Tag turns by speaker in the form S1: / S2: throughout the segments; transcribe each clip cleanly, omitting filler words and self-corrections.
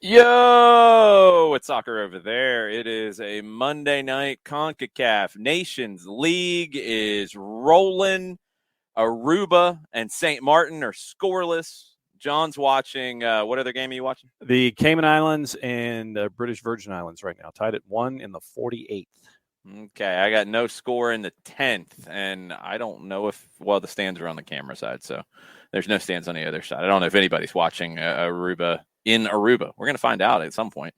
S1: Yo, it's soccer over there. It is a Monday night. CONCACAF Nations League is rolling. Aruba and St. Martin are scoreless. John's watching. What other game are you watching?
S2: The Cayman Islands and the British Virgin Islands right now, tied at 1 in the 48th.
S1: Okay, I got no score in the 10th, and I don't know if, the stands are on the camera side, so there's no stands on the other side. I don't know if anybody's watching Aruba in Aruba. We're going to find out at some point.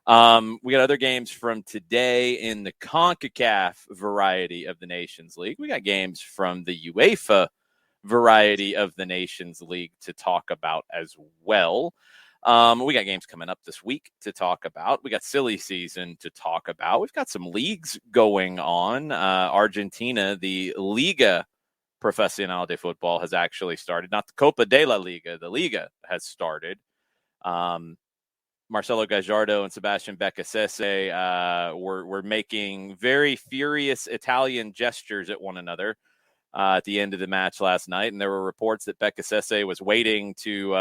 S1: We got other games from today in the CONCACAF variety of the Nations League. We got games from the UEFA variety of the Nations League to talk about as well. We got games coming up this week to talk about. We got silly season to talk about. We've got some leagues going on. Argentina, the Liga Profesional de Football has actually started. Not the Copa de la Liga. The Liga has started. Marcelo Gallardo and Sebastian Becasese were making very furious Italian gestures at one another at the end of the match last night. And there were reports that Becasese was waiting to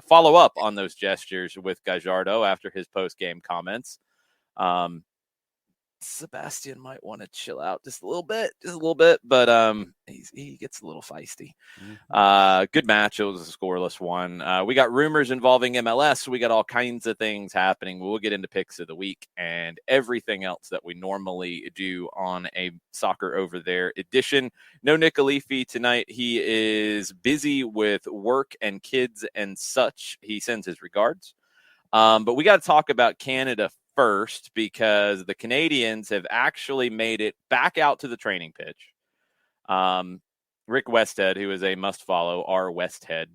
S1: follow up on those gestures with Gallardo after his post-game comments. Sebastian might want to chill out just a little bit, but he gets a little feisty. Good match. It was a scoreless one. We got rumors involving MLS. We got all kinds of things happening. We'll get into picks of the week and everything else that we normally do on a Soccer Over There edition. No Nick Alifi tonight. He is busy with work and kids and such. He sends his regards. But we got to talk about Canada first, because the Canadians have actually made it back out to the training pitch. Rick Westhead, who is a must-follow, R. Westhead,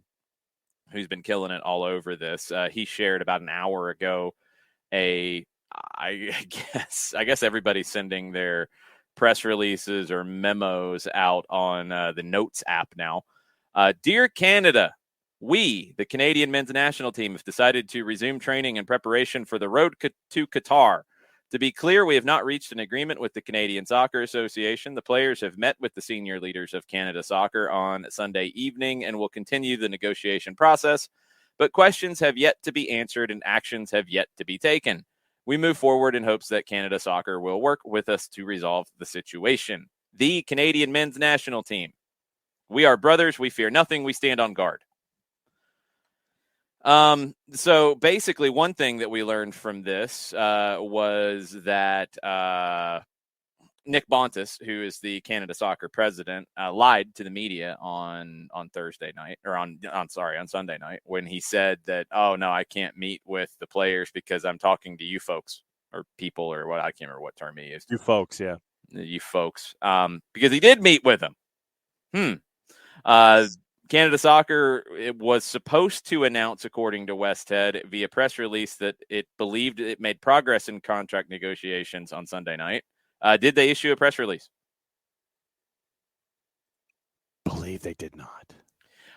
S1: who's been killing it all over this, he shared about an hour ago I guess everybody's sending their press releases or memos out on the Notes app now. Dear Canada, we, the Canadian men's national team, have decided to resume training in preparation for the road to Qatar. To be clear, we have not reached an agreement with the Canadian Soccer Association. The players have met with the senior leaders of Canada Soccer on Sunday evening and will continue the negotiation process, but questions have yet to be answered and actions have yet to be taken. We move forward in hopes that Canada Soccer will work with us to resolve the situation. The Canadian men's national team. We are brothers. We fear nothing. We stand on guard. So basically one thing that we learned from this, was that, Nick Bontis, who is the Canada Soccer president, lied to the media on Thursday night, or on Sunday night, when he said that, oh no, I can't meet with the players because I'm talking to you folks or people or what, I can't remember what term he used.
S2: You folks. Yeah.
S1: You folks. Because he did meet with them. Canada Soccer, it was supposed to announce, according to Westhead, via press release, that it believed it made progress in contract negotiations on Sunday night. Did they issue a press release?
S2: Believe they did not.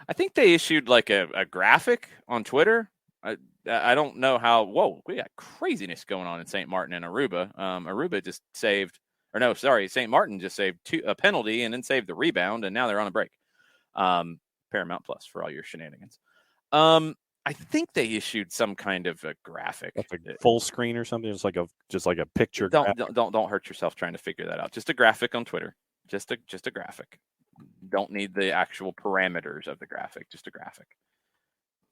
S1: I think they issued like a graphic on Twitter. I don't know how. Whoa, we got craziness going on in St. Martin and Aruba. Aruba just saved, St. Martin just saved a penalty and then saved the rebound, and now they're on a break. Paramount Plus for all your shenanigans. I think they issued some kind of a graphic,
S2: like a full screen or something. It's just like a picture.
S1: Don't hurt yourself trying to figure that out. Just a graphic on Twitter. Just a graphic. Don't need the actual parameters of the graphic. Just a graphic.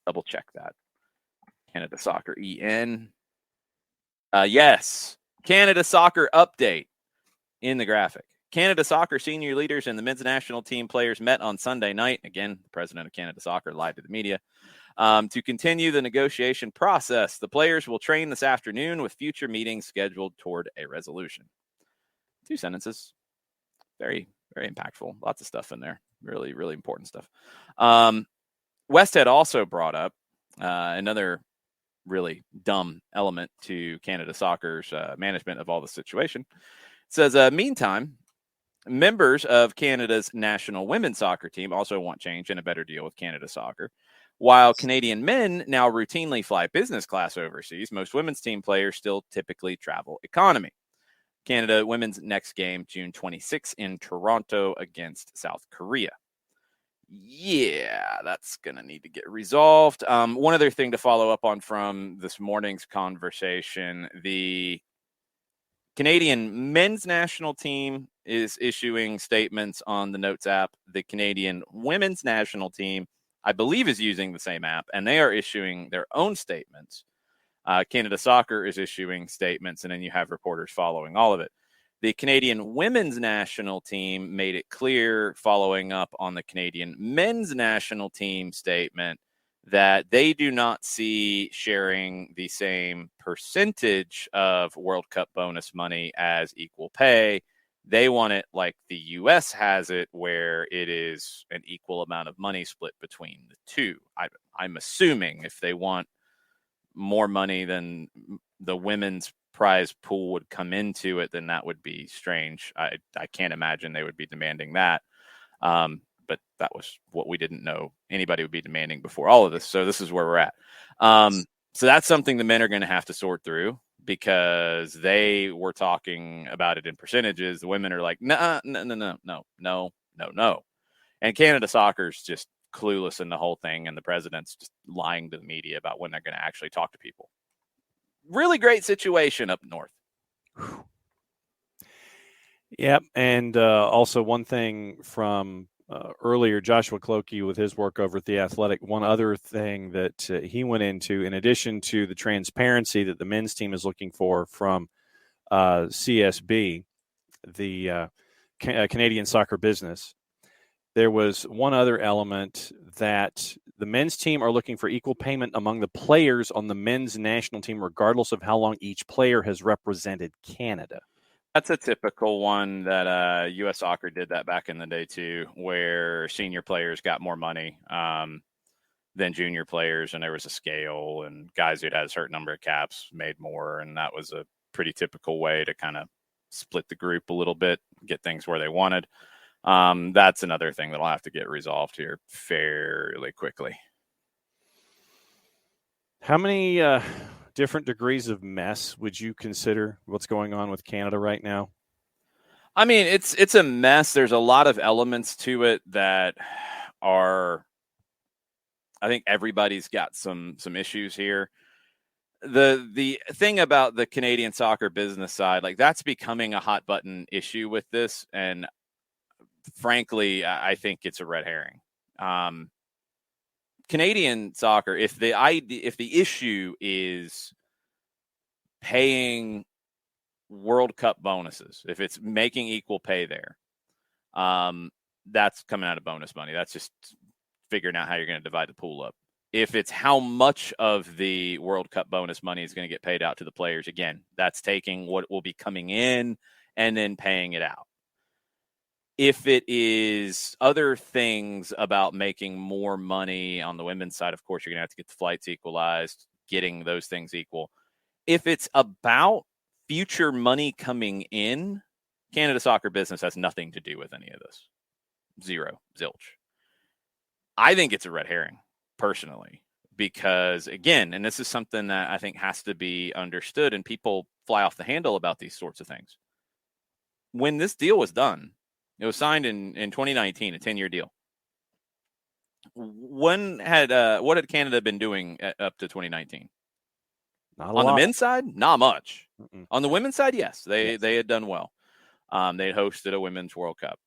S1: Double check that. Canada Soccer EN. Yes, Canada Soccer update in the graphic. Canada Soccer senior leaders and the men's national team players met on Sunday night. Again, the president of Canada Soccer lied to the media. To continue the negotiation process, the players will train this afternoon with future meetings scheduled toward a resolution. 2 sentences. Very, very impactful. Lots of stuff in there. Really, really important stuff. Westhead also brought up Another really dumb element to Canada Soccer's management of all the situation. It says, meantime, members of Canada's national women's soccer team also want change and a better deal with Canada Soccer. While Canadian men now routinely fly business class overseas, most women's team players still typically travel economy. Canada women's next game, June 26 in Toronto against South Korea. Yeah, that's going to need to get resolved. One other thing to follow up on from this morning's conversation, the Canadian men's national team is issuing statements on the Notes app. The Canadian women's national team, I believe, is using the same app, and they are issuing their own statements. Canada Soccer is issuing statements, and then you have reporters following all of it. The Canadian women's national team made it clear, following up on the Canadian men's national team statement, that they do not see sharing the same percentage of World Cup bonus money as equal pay. They want it like the U.S. has it, where it is an equal amount of money split between the two. I'm assuming if they want more money than the women's prize pool would come into it, then that would be strange. I can't imagine they would be demanding that. But that was what we didn't know anybody would be demanding before all of this. So this is where we're at. So that's something the men are going to have to sort through, because they were talking about it in percentages. The women are like, no. And Canada Soccer's just clueless in the whole thing, and the president's just lying to the media about when they're going to actually talk to people. Really great situation up north.
S2: Yep, and also one thing from earlier, Joshua Clokey with his work over at The Athletic, one other thing that he went into, in addition to the transparency that the men's team is looking for from CSB, the Canadian Soccer Business, there was one other element that the men's team are looking for equal payment among the players on the men's national team, regardless of how long each player has represented Canada.
S1: That's a typical one that U.S. Soccer did that back in the day too, where senior players got more money than junior players, and there was a scale, and guys who'd had a certain number of caps made more, and that was a pretty typical way to kind of split the group a little bit, get things where they wanted. That's another thing that'll have to get resolved here fairly quickly.
S2: How many different degrees of mess would you consider what's going on with Canada right now?
S1: I mean, it's a mess. There's a lot of elements to it that are, I think everybody's got some issues here. The thing about the Canadian soccer business side, like, that's becoming a hot button issue with this, and frankly, I think it's a red herring. Canadian soccer, if the issue is paying World Cup bonuses, if it's making equal pay there, that's coming out of bonus money. That's just figuring out how you're going to divide the pool up. If it's how much of the World Cup bonus money is going to get paid out to the players, again, that's taking what will be coming in and then paying it out. If it is other things about making more money on the women's side, of course, you're going to have to get the flights equalized, getting those things equal. If it's about future money coming in, Canada Soccer Business has nothing to do with any of this. Zero, zilch. I think it's a red herring, personally, because, again, and this is something that I think has to be understood, and people fly off the handle about these sorts of things. When this deal was done, it was signed in 2019, a 10-year deal. What had Canada been doing up to 2019?
S2: Not a
S1: lot. On the men's side, not much.
S2: Mm-mm.
S1: On the women's side, yes, they had done well. They had hosted a women's World Cup.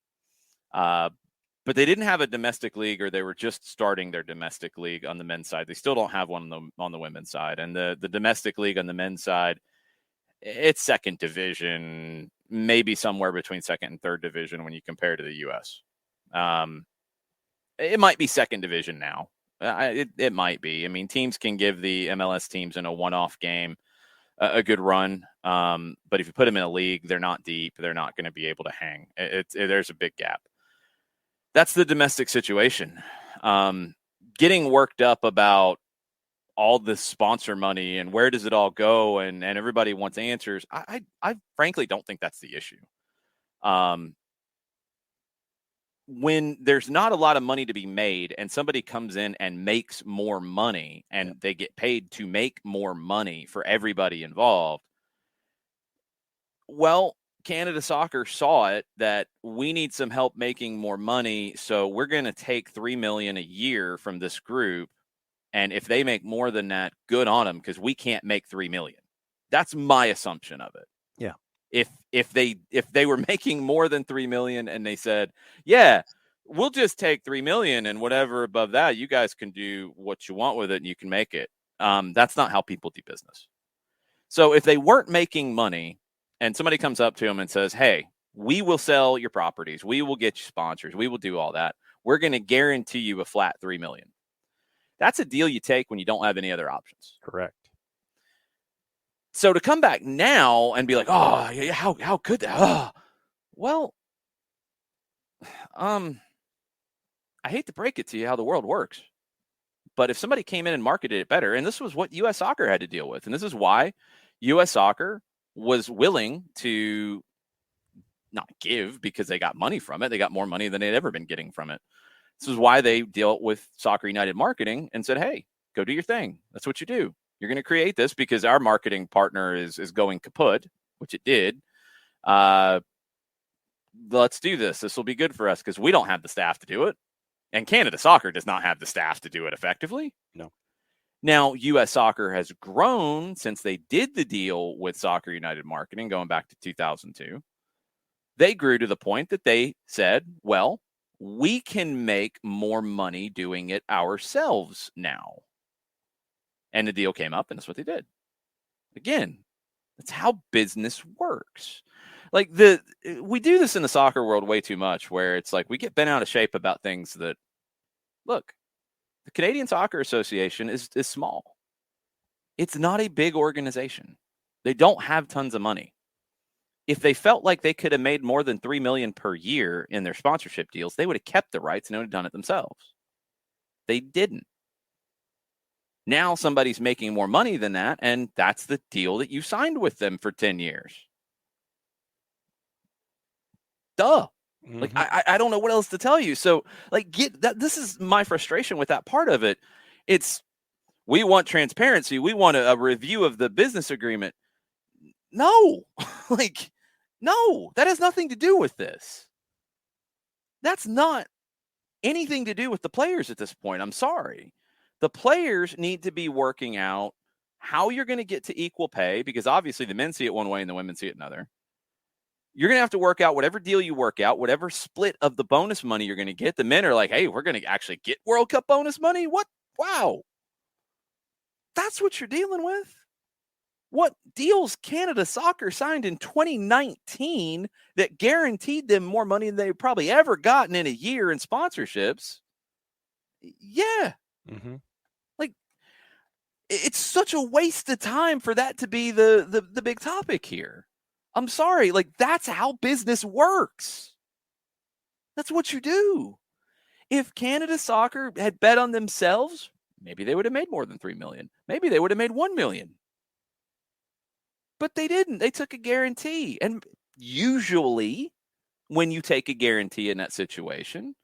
S1: But they didn't have a domestic league, or they were just starting their domestic league on the men's side. They still don't have one on the women's side. And the domestic league on the men's side, it's second division, maybe somewhere between second and third division when you compare to the U.S. It might be second division now. It might be. I mean, teams can give the MLS teams in a one-off game a good run. But if you put them in a league, they're not deep. They're not going to be able to hang. There's a big gap. That's the domestic situation. Getting worked up about all this sponsor money and where does it all go, and everybody wants answers. I frankly don't think that's the issue. When there's not a lot of money to be made and somebody comes in and makes more money and they get paid to make more money for everybody involved, well, Canada Soccer saw it that we need some help making more money, so we're going to take $3 million a year from this group, and if they make more than that, good on them, because we can't make $3 million. That's my assumption of it.
S2: Yeah.
S1: If they were making more than $3 million and they said, yeah, we'll just take $3 million and whatever above that, you guys can do what you want with it and you can make it. That's not how people do business. So if they weren't making money and somebody comes up to them and says, hey, we will sell your properties, we will get you sponsors, we will do all that, we're going to guarantee you a flat $3 million. That's a deal you take when you don't have any other options.
S2: Correct.
S1: So to come back now and be like, oh, how could that? Oh. Well, I hate to break it to you how the world works, but if somebody came in and marketed it better, and this was what U.S. Soccer had to deal with, and this is why U.S. Soccer was willing to not give because they got money from it. They got more money than they'd ever been getting from it. This is why they dealt with Soccer United Marketing and said, hey, go do your thing. That's what you do. You're going to create this because our marketing partner is going kaput, which it did. Let's do this. This will be good for us because we don't have the staff to do it. And Canada Soccer does not have the staff to do it effectively.
S2: No.
S1: Now, U.S. Soccer has grown since they did the deal with Soccer United Marketing going back to 2002. They grew to the point that they said, well, we can make more money doing it ourselves now. And the deal came up, and that's what they did. Again, that's how business works. Like we do this in the soccer world way too much, where it's like we get bent out of shape about things that, look, the Canadian Soccer Association is small. It's not a big organization. They don't have tons of money. If they felt like they could have made more than $3 million per year in their sponsorship deals, they would have kept the rights and would have done it themselves. They didn't. Now somebody's making more money than that, and that's the deal that you signed with them for 10 years. Duh. Mm-hmm. Like, I don't know what else to tell you. So, like, get that. This is my frustration with that part of it. It's, we want transparency. We want a review of the business agreement. No, like, no, that has nothing to do with this. That's not anything to do with the players at this point. I'm sorry. The players need to be working out how you're going to get to equal pay, because obviously the men see it one way and the women see it another. You're going to have to work out whatever deal you work out, whatever split of the bonus money you're going to get. The men are like, hey, we're going to actually get World Cup bonus money? What? Wow. That's what you're dealing with? What deals Canada Soccer signed in 2019 that guaranteed them more money than they've probably ever gotten in a year in sponsorships? Yeah. Mm-hmm. Like, it's such a waste of time for that to be the big topic here. I'm sorry. Like, that's how business works. That's what you do. If Canada Soccer had bet on themselves, maybe they would have made more than $3 million. Maybe they would have made $1 million. But they didn't. They took a guarantee. And usually when you take a guarantee in that situation,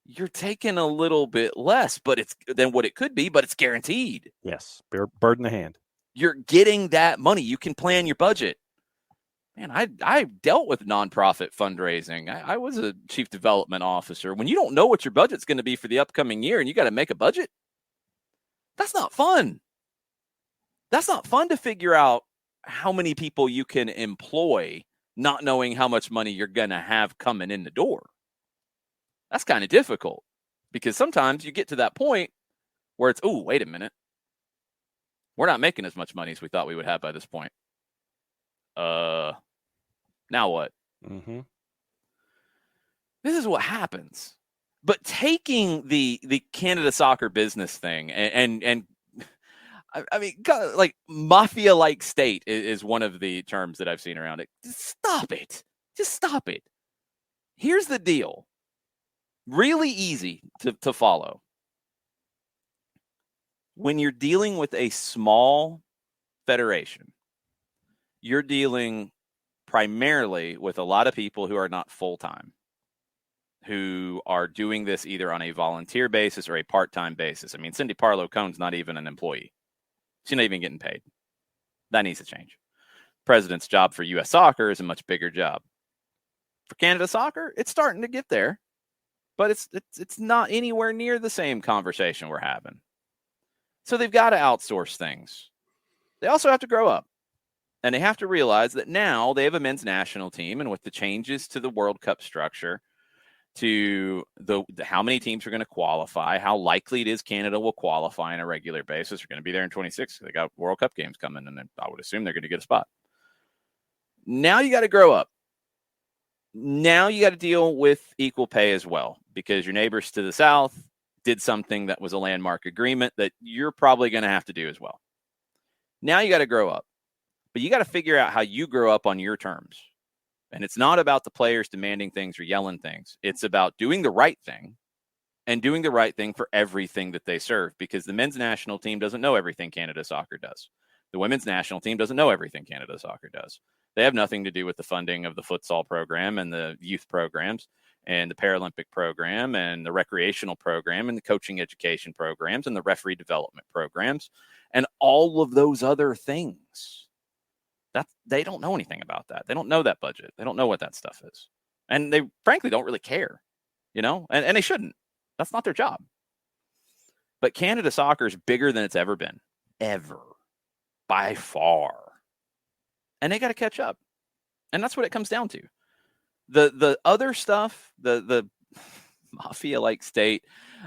S1: you're taking a little bit less, but it's than what it could be, but it's guaranteed.
S2: Yes. Bird in the hand.
S1: You're getting that money. You can plan your budget. Man, I dealt with nonprofit fundraising. I was a chief development officer. When you don't know what your budget's going to be for the upcoming year and you got to make a budget, that's not fun. That's not fun to figure out how many people you can employ, not knowing how much money you're going to have coming in the door. That's kind of difficult, because sometimes you get to that point where it's, oh, wait a minute. We're not making as much money as we thought we would have by this point. Now what? Mm-hmm. This is what happens. But taking the Canada Soccer business thing and I mean, like, mafia-like state is one of the terms that I've seen around it. Just stop it. Just stop it. Here's the deal. Really easy to follow. When you're dealing with a small federation, you're dealing primarily with a lot of people who are not full-time, who are doing this either on a volunteer basis or a part-time basis. I mean, Cindy Parlow-Cohn's not even an employee. She's not even getting paid. That needs to change. President's job for U.S. soccer is a much bigger job. For Canada soccer, it's starting to get there, but it's not anywhere near the same conversation we're having. So they've got to outsource things. They also have to grow up. And they have to realize that now they have a men's national team, and with the changes to the World Cup structure, to the how many teams are going to qualify, how likely it is Canada will qualify on a regular basis. They're going to be there in 26. They got World Cup games coming, and I would assume they're going to get a spot. Now you got to grow up. Now you got to deal with equal pay as well, because your neighbors to the south did something that was a landmark agreement that you're probably going to have to do as well. Now you got to grow up. But you got to figure out how you grow up on your terms. And it's not about the players demanding things or yelling things. It's about doing the right thing and doing the right thing for everything that they serve, because the men's national team doesn't know everything Canada soccer does. The women's national team doesn't know everything Canada soccer does. They have nothing to do with the funding of the futsal program and the youth programs and the Paralympic program and the recreational program and the coaching education programs and the referee development programs and all of those other things. They don't know anything about that. They don't know that budget. They don't know what that stuff is. And they frankly don't really care, and they shouldn't. That's not their job. But Canada soccer is bigger than it's ever been, ever, by far. And they got to catch up. And that's what it comes down to. The other stuff, the mafia-like state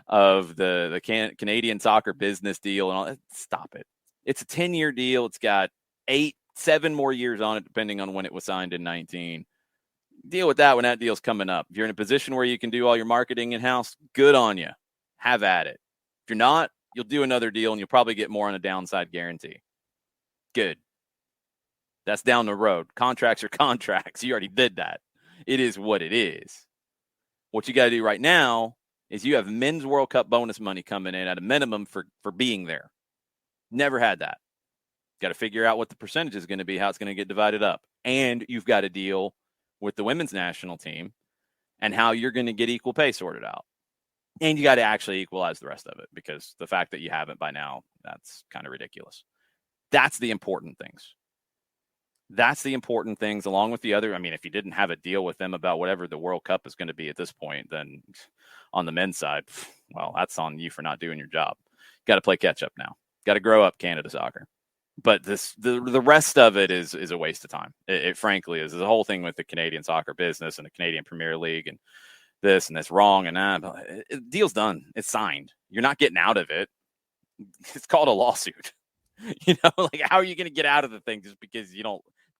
S1: of the Canadian soccer business deal and all that, stop it. It's a 10-year deal. It's got 7 more years on it, depending on when it was signed in 19. Deal with that when that deal's coming up. If you're in a position where you can do all your marketing in-house, good on you. Have at it. If you're not, you'll do another deal and you'll probably get more on a downside guarantee. Good. That's down the road. Contracts are contracts. You already did that. It is what it is. What you got to do right now is you have men's World Cup bonus money coming in at a minimum for being there. Never had that. Got to figure out what the percentage is going to be, how it's going to get divided up. And you've got to deal with the women's national team and how you're going to get equal pay sorted out. And you got to actually equalize the rest of it, because the fact that you haven't by now, that's kind of ridiculous. That's the important things. That's the important things, along with the other. I mean, if you didn't have a deal with them about whatever the World Cup is going to be at this point, then on the men's side, well, that's on you for not doing your job. Got to play catch up now. Got to grow up Canada soccer. But the rest of it is a waste of time. It frankly is. The whole thing with the Canadian soccer business and the Canadian Premier League and this and that's wrong and that. Deal's done. It's signed. You're not getting out of it. It's called a lawsuit. Like, how are you going to get out of the thing just because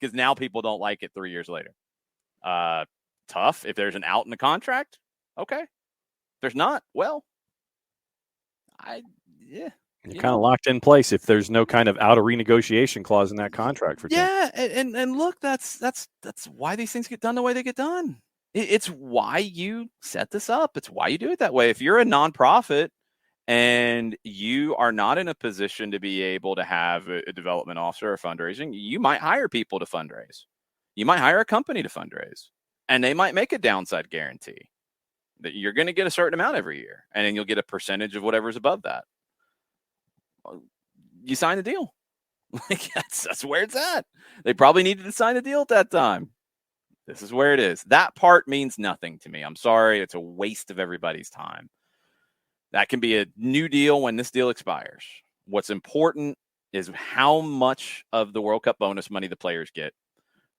S1: because now people don't like it 3 years later? Tough. If there's an out in the contract, okay. If there's not, well, yeah.
S2: You're kind of locked in place if there's no kind of out of renegotiation clause in that contract for
S1: yeah, and look, that's why these things get done the way they get done. It's why you set this up. It's why you do it that way. If you're a nonprofit and you are not in a position to be able to have a development officer or fundraising, you might hire people to fundraise. You might hire a company to fundraise, and they might make a downside guarantee that you're going to get a certain amount every year, and then you'll get a percentage of whatever's above that. You sign the deal. Like, that's where it's at. They probably needed to sign the deal at that time. This is where it is. That part means nothing to me. I'm sorry. It's a waste of everybody's time. That can be a new deal when this deal expires. What's important is how much of the World Cup bonus money the players get.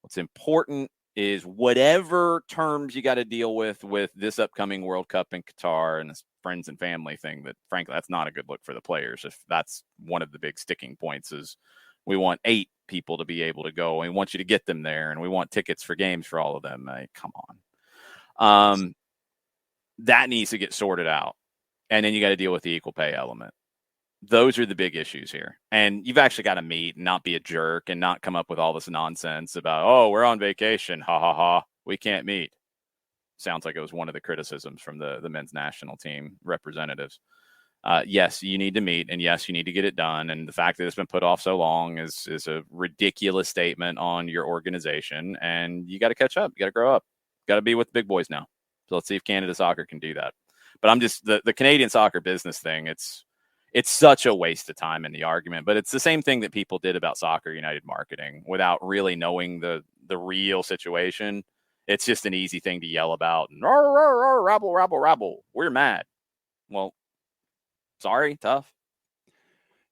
S1: What's important is whatever terms you got to deal with this upcoming World Cup in Qatar and this friends and family thing, that frankly, that's not a good look for the players. If that's one of the big sticking points, is we want 8 people to be able to go, and we want you to get them there, and we want tickets for games for all of them. Come on. That needs to get sorted out. And then you got to deal with the equal pay element. Those are the big issues here. And you've actually got to meet and not be a jerk and not come up with all this nonsense about, oh, we're on vacation. Ha, ha, ha. We can't meet. Sounds like it was one of the criticisms from the men's national team representatives. yes, you need to meet, and yes, you need to get it done. And the fact that it's been put off so long is a ridiculous statement on your organization. And you got to catch up. You got to grow up. Got to be with the big boys now. So let's see if Canada Soccer can do that. But I'm just the Canadian soccer business thing. It's such a waste of time in the argument. But it's the same thing that people did about Soccer United marketing without really knowing the real situation. It's just an easy thing to yell about. And, rabble, rabble, rabble. We're mad. Well, sorry, tough.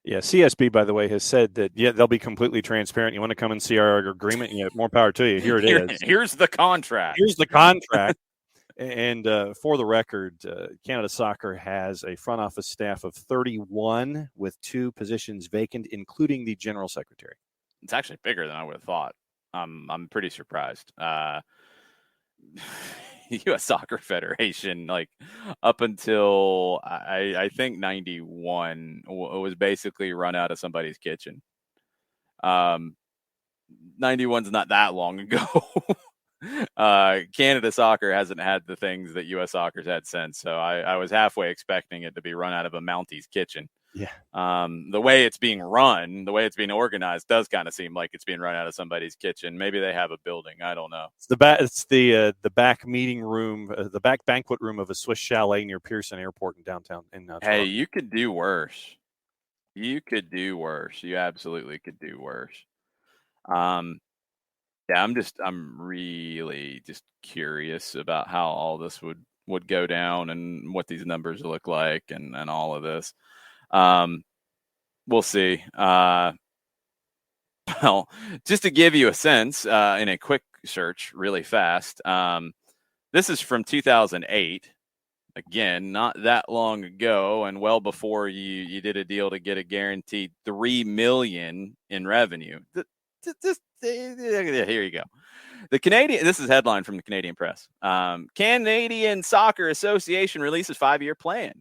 S2: Yeah, CSB, by the way, has said that, they'll be completely transparent. You want to come and see our agreement? Yeah, more power to you. Here it is.
S1: Here's the contract.
S2: Here's the contract. And for the record, Canada Soccer has a front office staff of 31 with 2 positions vacant, including the general secretary.
S1: It's actually bigger than I would have thought. I'm pretty surprised. U.S. Soccer Federation, like up until I think 91, was basically run out of somebody's kitchen. 91's not that long ago. Canada Soccer hasn't had the things that U.S. Soccer's had since, so I was halfway expecting it to be run out of a Mountie's kitchen.
S2: Yeah.
S1: The way it's being run, the way it's being organized, does kind of seem like it's being run out of somebody's kitchen. Maybe they have a building. I don't know.
S2: It's the back meeting room, the back banquet room of a Swiss chalet near Pearson Airport in downtown.
S1: Hey, you could do worse. You could do worse. You absolutely could do worse. Yeah, I'm really just curious about how all this would go down and what these numbers look like and all of this. We'll see. Well, just to give you a sense, in a quick search, really fast, this is from 2008. Again, not that long ago, and well before you did a deal to get a guaranteed $3 million in revenue. Here you go. This is a headline from the Canadian Press. Canadian Soccer Association releases 5-year plan.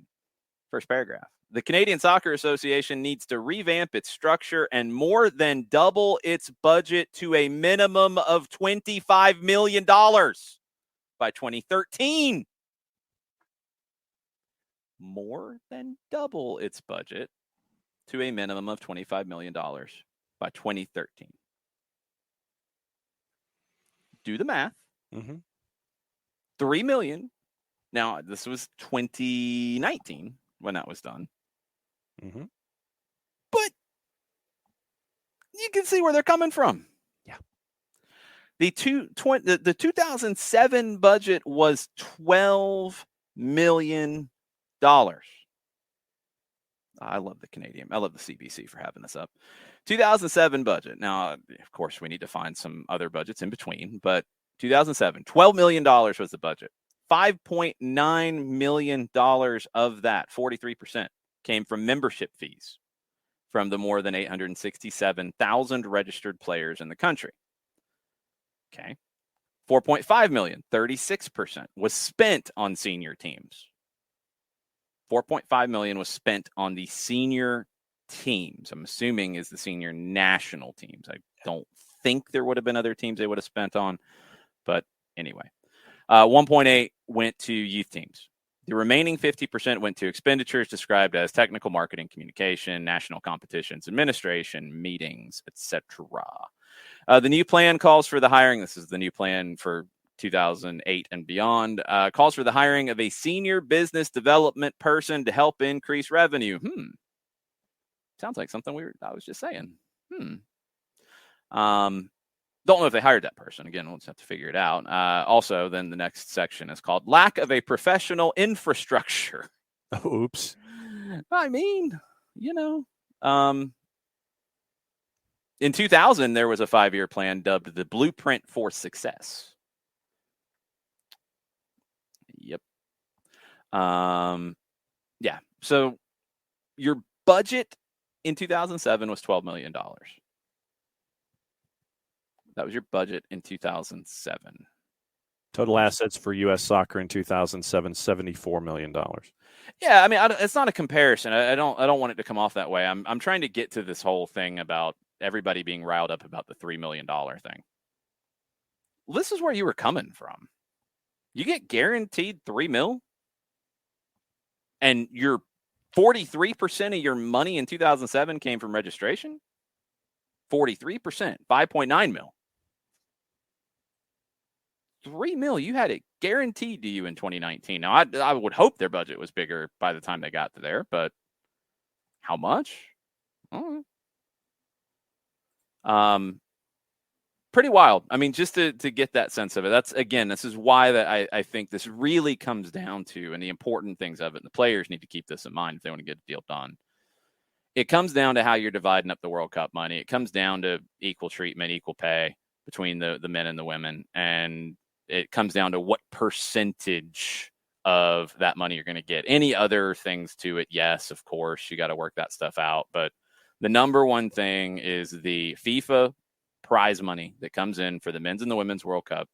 S1: First paragraph. The Canadian Soccer Association needs to revamp its structure and more than double its budget to a minimum of $25 million by 2013. More than double its budget to a minimum of $25 million by 2013. Do the math.
S2: Mm-hmm.
S1: $3 million. Now, this was 2019 when that was done.
S2: Mm-hmm.
S1: But you can see where they're coming from.
S2: Yeah.
S1: The 2007 budget was $12 million. I love the CBC for having this up. 2007 budget. Now, of course, we need to find some other budgets in between, but 2007, $12 million was the budget. $5.9 million of that, 43%, came from membership fees from the more than 867,000 registered players in the country. Okay. 4.5 million, 36%, was spent on senior teams. 4.5 million was spent on the senior teams. I'm assuming is the senior national teams. I don't think there would have been other teams they would have spent on, but anyway. 1.8 went to youth teams. The remaining 50% went to expenditures described as technical marketing, communication, national competitions, administration, meetings, etc. The new plan calls for the hiring. This is the new plan for 2008 and beyond. Calls for the hiring of a senior business development person to help increase revenue. Sounds like something I was just saying. Don't know if they hired that person. Again, we'll just have to figure it out. Also, then the next section is called lack of a professional infrastructure.
S2: Oops.
S1: I mean, in 2000, there was a 5-year plan dubbed the Blueprint for Success. Yep. Yeah. So your budget in 2007 was $12 million. That was your budget in 2007.
S2: Total assets for U.S. Soccer in 2007, $74 million.
S1: Yeah, I mean, it's not a comparison. I don't want it to come off that way. I'm trying to get to this whole thing about everybody being riled up about the $3 million thing. This is where you were coming from. You get guaranteed $3 million, and you're 43% of your money in 2007 came from registration. 43%, 5.9 mil. 3 mil, you had it guaranteed to you in 2019. Now, I would hope their budget was bigger by the time they got to there, but how much? Pretty wild. I mean, just to get that sense of it. This is why that I think this really comes down to, and the important things of it, and the players need to keep this in mind if they want to get a deal done. It comes down to how you're dividing up the World Cup money. It comes down to equal treatment, equal pay between the men and the women. And it comes down to what percentage of that money you're going to get. Any other things to it, yes, of course, you got to work that stuff out. But the number one thing is the FIFA prize money that comes in for the men's and the women's World Cup.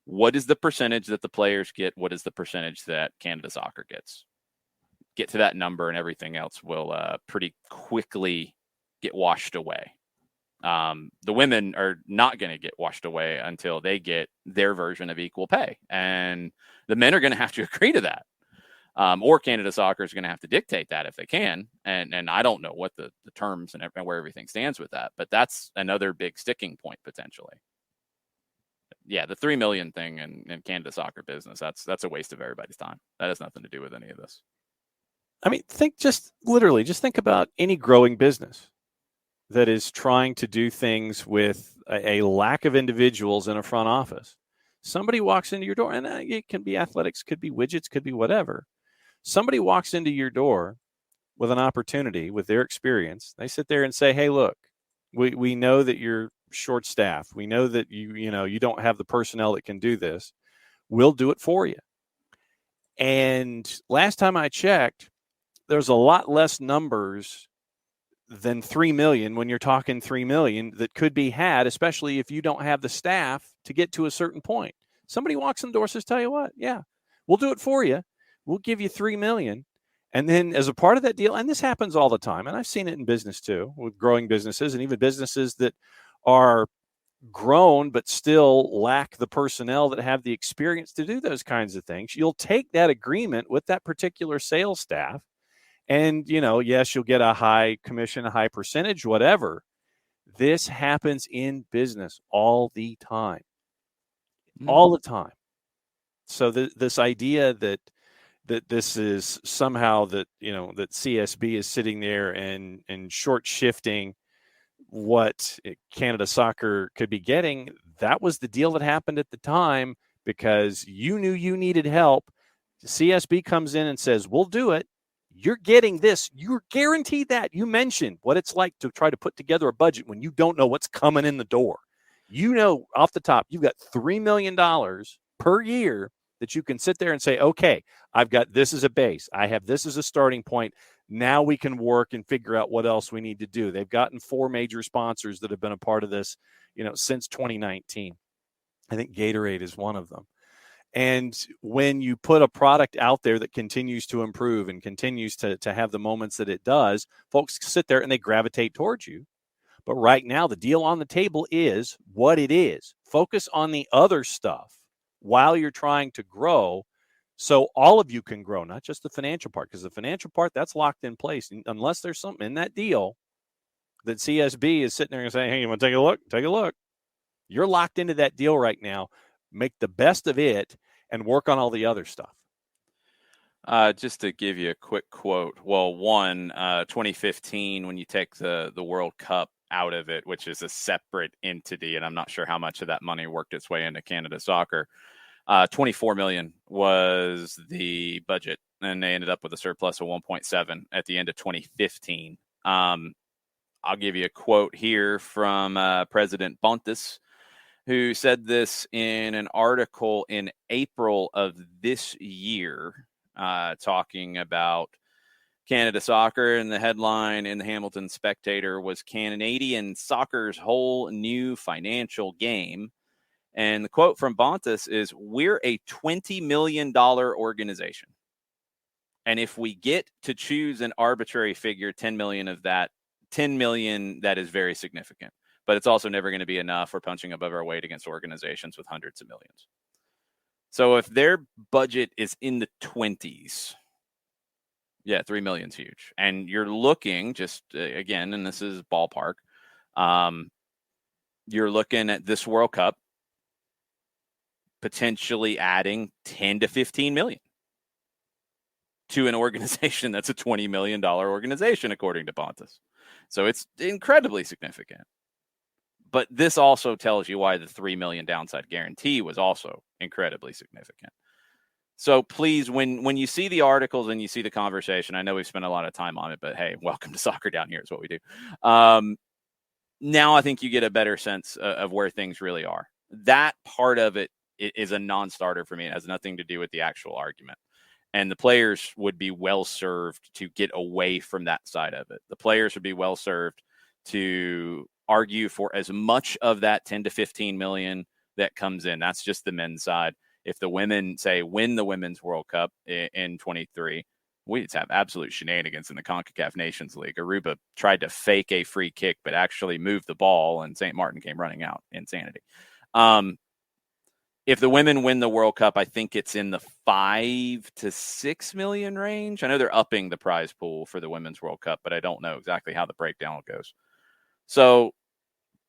S1: What is the percentage that the players get? What is the percentage that Canada Soccer gets? Get to that number and everything else will pretty quickly get washed away. The women are not going to get washed away until they get their version of equal pay. And the men are going to have to agree to that. Or Canada Soccer is going to have to dictate that if they can. And I don't know what the terms and where everything stands with that. But that's another big sticking point potentially. Yeah, the 3 million thing in Canada Soccer business, that's a waste of everybody's time. That has nothing to do with any of this.
S2: I mean, think about any growing business that is trying to do things with a lack of individuals in a front office. Somebody walks into your door, and it can be athletics, could be widgets, could be whatever. Somebody walks into your door with an opportunity, with their experience. They sit there and say, hey, look, we know that you're short-staffed. We know that you don't have the personnel that can do this. We'll do it for you. And last time I checked, there's a lot less numbers than 3 million when you're talking 3 million that could be had, especially if you don't have the staff to get to a certain point. Somebody walks in the door and says, tell you what, yeah, we'll do it for you. We'll give you 3 million. And then as a part of that deal, and this happens all the time, and I've seen it in business too, with growing businesses and even businesses that are grown but still lack the personnel that have the experience to do those kinds of things. You'll take that agreement with that particular sales staff. And, yes, you'll get a high commission, a high percentage, whatever. This happens in business all the time. All the time. So this idea that this is somehow that CSB is sitting there and short shifting what Canada Soccer could be getting, that was the deal that happened at the time because you knew you needed help. CSB comes in and says, we'll do it. You're getting this. You're guaranteed that. You mentioned what it's like to try to put together a budget when you don't know what's coming in the door. Off the top, you've got $3 million per year that you can sit there and say, okay, I've got this as a base. I have this as a starting point. Now we can work and figure out what else we need to do. They've gotten 4 major sponsors that have been a part of this, since 2019. I think Gatorade is one of them. And when you put a product out there that continues to improve and continues to have the moments that it does, folks sit there and they gravitate towards you. But right now, the deal on the table is what it is. Focus on the other stuff while you're trying to grow so all of you can grow, not just the financial part, because the financial part, that's locked in place. Unless there's something in that deal that CSB is sitting there and saying, hey, you want to take a look? Take a look. You're locked into that deal right now. Make the best of it and work on all the other stuff.
S1: Just to give you a quick quote. Well, 2015, when you take the World Cup out of it, which is a separate entity, and I'm not sure how much of that money worked its way into Canada Soccer, 24 million was the budget, and they ended up with a surplus of 1.7 at the end of 2015. I'll give you a quote here from President Bontes, who said this in an article in April of this year, talking about Canada Soccer. And the headline in the Hamilton Spectator was Canadian Soccer's whole new financial game. And the quote from Bontes is, we're a $20 million organization. And if we get to choose an arbitrary figure, 10 million of that, 10 million, that is very significant. But it's also never going to be enough for punching above our weight against organizations with hundreds of millions. So if their budget is in the 20s, Yeah, 3 million's huge. And you're looking just again, and this is ballpark. You're looking at this World Cup potentially adding 10 to 15 million to an organization that's a $20 million organization, according to Pontus. So it's incredibly significant. But this also tells you why the 3 million downside guarantee was also incredibly significant. So please, when you see the articles and you see the conversation, I know we've spent a lot of time on it, but hey, welcome to Soccer Down Here is what we do. Now I think you get a better sense of where things really are. That part of it is a non-starter for me. It has nothing to do with the actual argument. And the players would be well served to get away from that side of it. The players would be well served to argue for as much of that 10 to 15 million that comes in. That's just the men's side. If the women, say, win the Women's World Cup in 23, we just have absolute shenanigans in the CONCACAF Nations League. Aruba tried to fake a free kick, but actually moved the ball, and St. Martin came running out. Insanity. If the women win the World Cup, I think it's in the 5 to 6 million range. I know they're upping the prize pool for the Women's World Cup, but I don't know exactly how the breakdown goes. So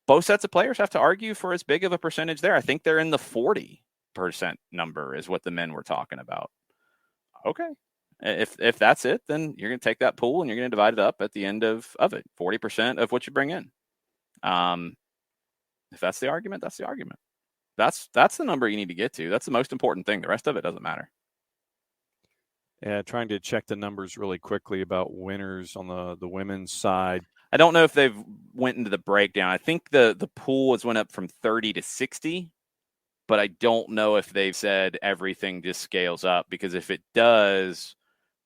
S1: both sets of players have to argue for as big of a percentage there. I think they're in the 40% number is what the men were talking about. Okay. If that's it, then you're going to take that pool and you're going to divide it up at the end of it, 40% of what you bring in. If that's the argument, that's the argument. That's the number you need to get to. That's the most important thing. The rest of it doesn't matter.
S2: Yeah, trying to check the numbers really quickly about winners on the women's side.
S1: I don't know if they've went into the breakdown. I think the pool has went up from 30 to 60, but I don't know if they've said everything just scales up, because if it does,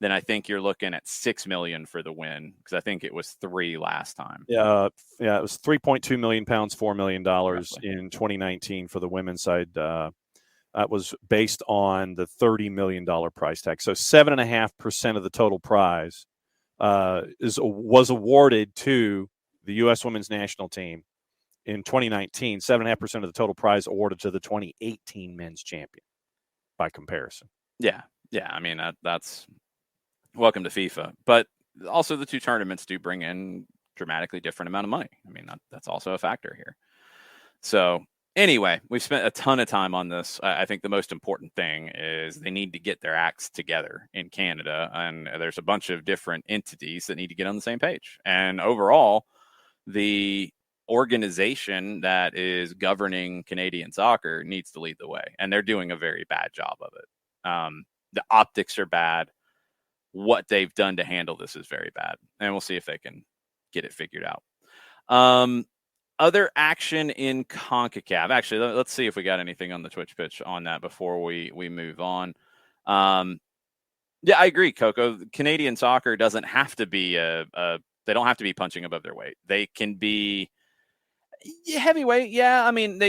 S1: then I think you're looking at 6 million for the win, because I think it was 3 last time.
S2: Yeah, it was 3.2 million pounds, $4 million in 2019 for the women's side. That was based on the $30 million price tag. So 7.5% of the total prize was awarded to the U.S. Women's National Team in 2019. 7.5% of the total prize awarded to the 2018 men's champion. By comparison,
S1: yeah. I mean that's welcome to FIFA, but also the two tournaments do bring in dramatically different amount of money. I mean that's also a factor here. So anyway, we've spent a ton of time on this. I think the most important thing is they need to get their acts together in Canada, and there's a bunch of different entities that need to get on the same page. And overall, the organization that is governing Canadian soccer needs to lead the way, and they're doing a very bad job of it. The optics are bad. What they've done to handle this is very bad, and we'll see if they can get it figured out. Other action in CONCACAF. Actually, let's see if we got anything on the Twitch pitch on that before we move on. Yeah, I agree, Coco. Canadian soccer doesn't have to be they don't have to be punching above their weight. They can be heavyweight. Yeah, I mean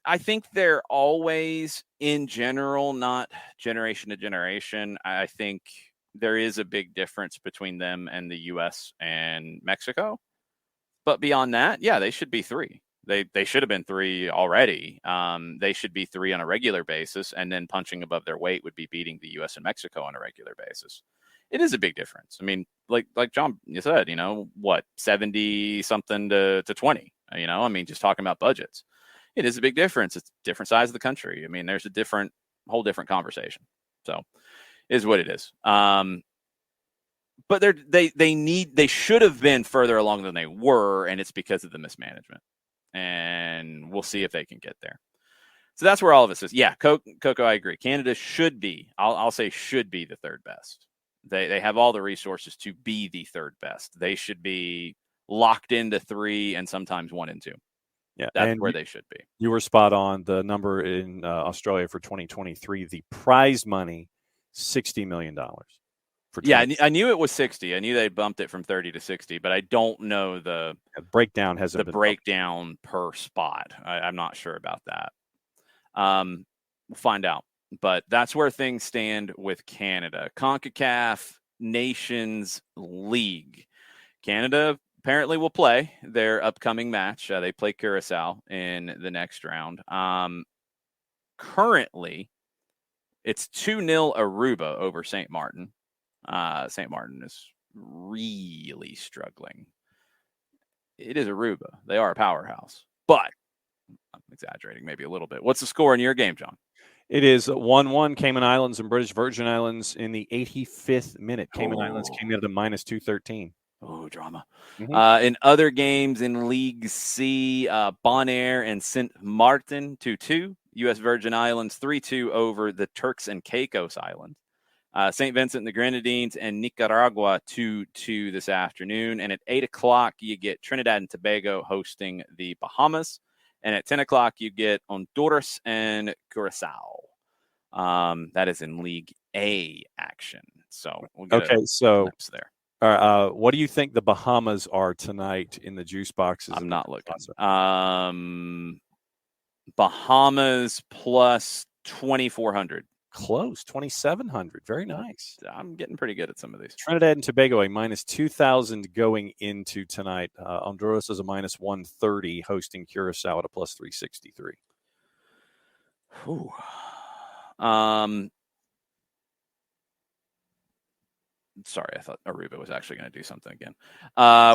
S1: I think they're always, in general, not generation to generation. I think there is a big difference between them and the U.S. and Mexico. But beyond that, yeah, they should be 3. They should have been 3 already. They should be 3 on a regular basis, and then punching above their weight would be beating the U.S. and Mexico on a regular basis. It is a big difference. I mean, like John, you said, 70 something to 20. I mean, just talking about budgets, it is a big difference. It's a different size of the country. I mean, there's a whole different conversation. So, is what it is. But they should have been further along than they were, and it's because of the mismanagement. And we'll see if they can get there. So that's where all of this is. Yeah, Coco, I agree. Canada should be, I'll say should be the third best. They have all the resources to be the third best. They should be locked into 3 and sometimes 1 and 2.
S2: Yeah,
S1: that's where they should be.
S2: You were spot on. The number in Australia for 2023, the prize money, $60 million.
S1: Yeah, I knew it was 60. I knew they bumped it from 30 to 60, but I don't know the
S2: breakdown hasn't
S1: the breakdown per spot. I'm not sure about that. We'll find out. But that's where things stand with Canada. CONCACAF Nations League. Canada apparently will play their upcoming match. They play Curacao in the next round. Currently, it's 2-0 Aruba over St. Martin. St. Martin is really struggling. It is Aruba. They are a powerhouse, but I'm exaggerating maybe a little bit. What's the score in your game, John?
S2: It is 1-1 Cayman Islands and British Virgin Islands in the 85th minute. Cayman Islands came in at a -213.
S1: Oh, drama.
S2: Mm-hmm.
S1: In other games in League C, Bonaire and St. Martin 2-2. U.S. Virgin Islands 3-2 over the Turks and Caicos Islands. St. Vincent and the Grenadines and Nicaragua 2-2 this afternoon. And at 8 o'clock, you get Trinidad and Tobago hosting the Bahamas. And at 10 o'clock, you get Honduras and Curacao. That is in League A action. So we'll get a glimpse there.
S2: What do you think the Bahamas are tonight in the juice boxes?
S1: I'm not looking. Bahamas plus 2,400.
S2: Close, 2,700. Very nice.
S1: I'm getting pretty good at some of these.
S2: Trinidad and Tobago, a -2,000 going into tonight. Honduras is a -130, hosting Curacao at a +363.
S1: Ooh. Sorry, I thought Aruba was actually going to do something again.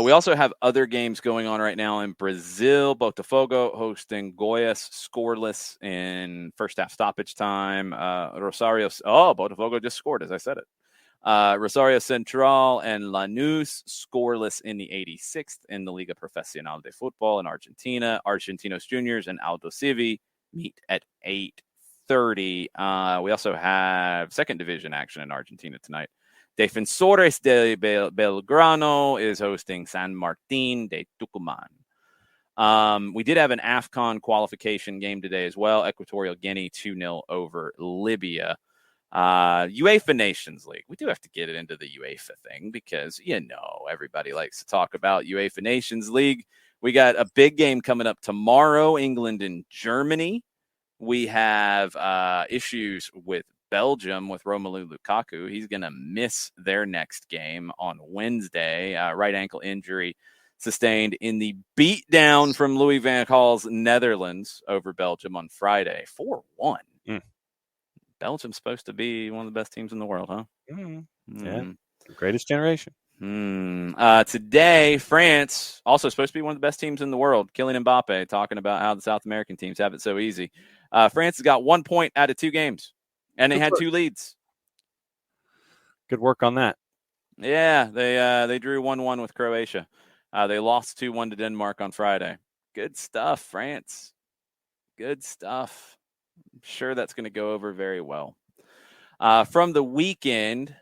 S1: We also have other games going on right now in Brazil. Botafogo hosting Goiás, scoreless in first half stoppage time. Botafogo just scored, as I said it. Rosario Central and Lanús scoreless in the 86th in the Liga Profesional de Futbol in Argentina. Argentinos Juniors and Aldo Civi meet at 8:30. We also have second division action in Argentina tonight. Defensores de Belgrano is hosting San Martín de Tucumán. We did have an AFCON qualification game today as well. Equatorial Guinea 2-0 over Libya. UEFA Nations League. We do have to get it into the UEFA thing because, everybody likes to talk about UEFA Nations League. We got a big game coming up tomorrow, England and Germany. We have issues with Belgium with Romelu Lukaku. He's going to miss their next game on Wednesday. Right ankle injury sustained in the beatdown from Louis van Gaal's Netherlands over Belgium on Friday. 4-1. Belgium's supposed to be one of the best teams in the world, huh?
S2: Yeah, greatest generation.
S1: Today, France, also supposed to be one of the best teams in the world. Kylian Mbappe talking about how the South American teams have it so easy. France has got 1 point out of 2 games. And they had 2 leads.
S2: Good work on that.
S1: Yeah, they drew 1-1 with Croatia. They lost 2-1 to Denmark on Friday. Good stuff, France. Good stuff. I'm sure that's going to go over very well. From the weekend,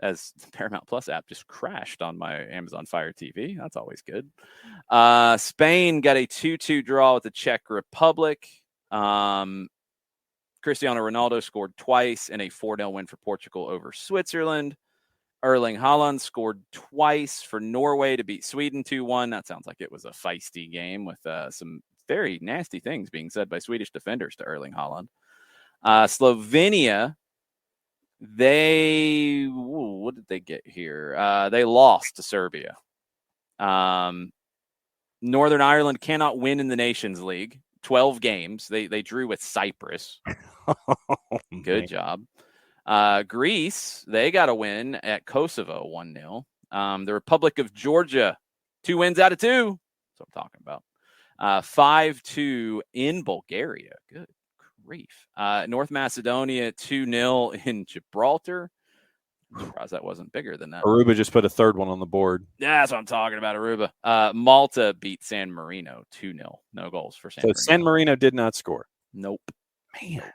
S1: as the Paramount Plus app just crashed on my Amazon Fire TV. That's always good. Spain got a 2-2 draw with the Czech Republic. Cristiano Ronaldo scored twice in a 4-0 win for Portugal over Switzerland. Erling Haaland scored twice for Norway to beat Sweden 2-1. That sounds like it was a feisty game with some very nasty things being said by Swedish defenders to Erling Haaland. Slovenia, what did they get here? They lost to Serbia. Northern Ireland cannot win in the Nations League. 12 games. They drew with Cyprus. Good job. Greece, they got a win at Kosovo 1-0. The Republic of Georgia, 2 wins out of 2. That's what I'm talking about. 5-2 in Bulgaria. Good grief. North Macedonia, 2-0 in Gibraltar. I'm surprised that wasn't bigger than that.
S2: Aruba just put a third one on the board.
S1: Yeah, that's what I'm talking about, Aruba. Malta beat San Marino 2-0. No goals for San Marino.
S2: So San Marino did not score.
S1: Nope. Man.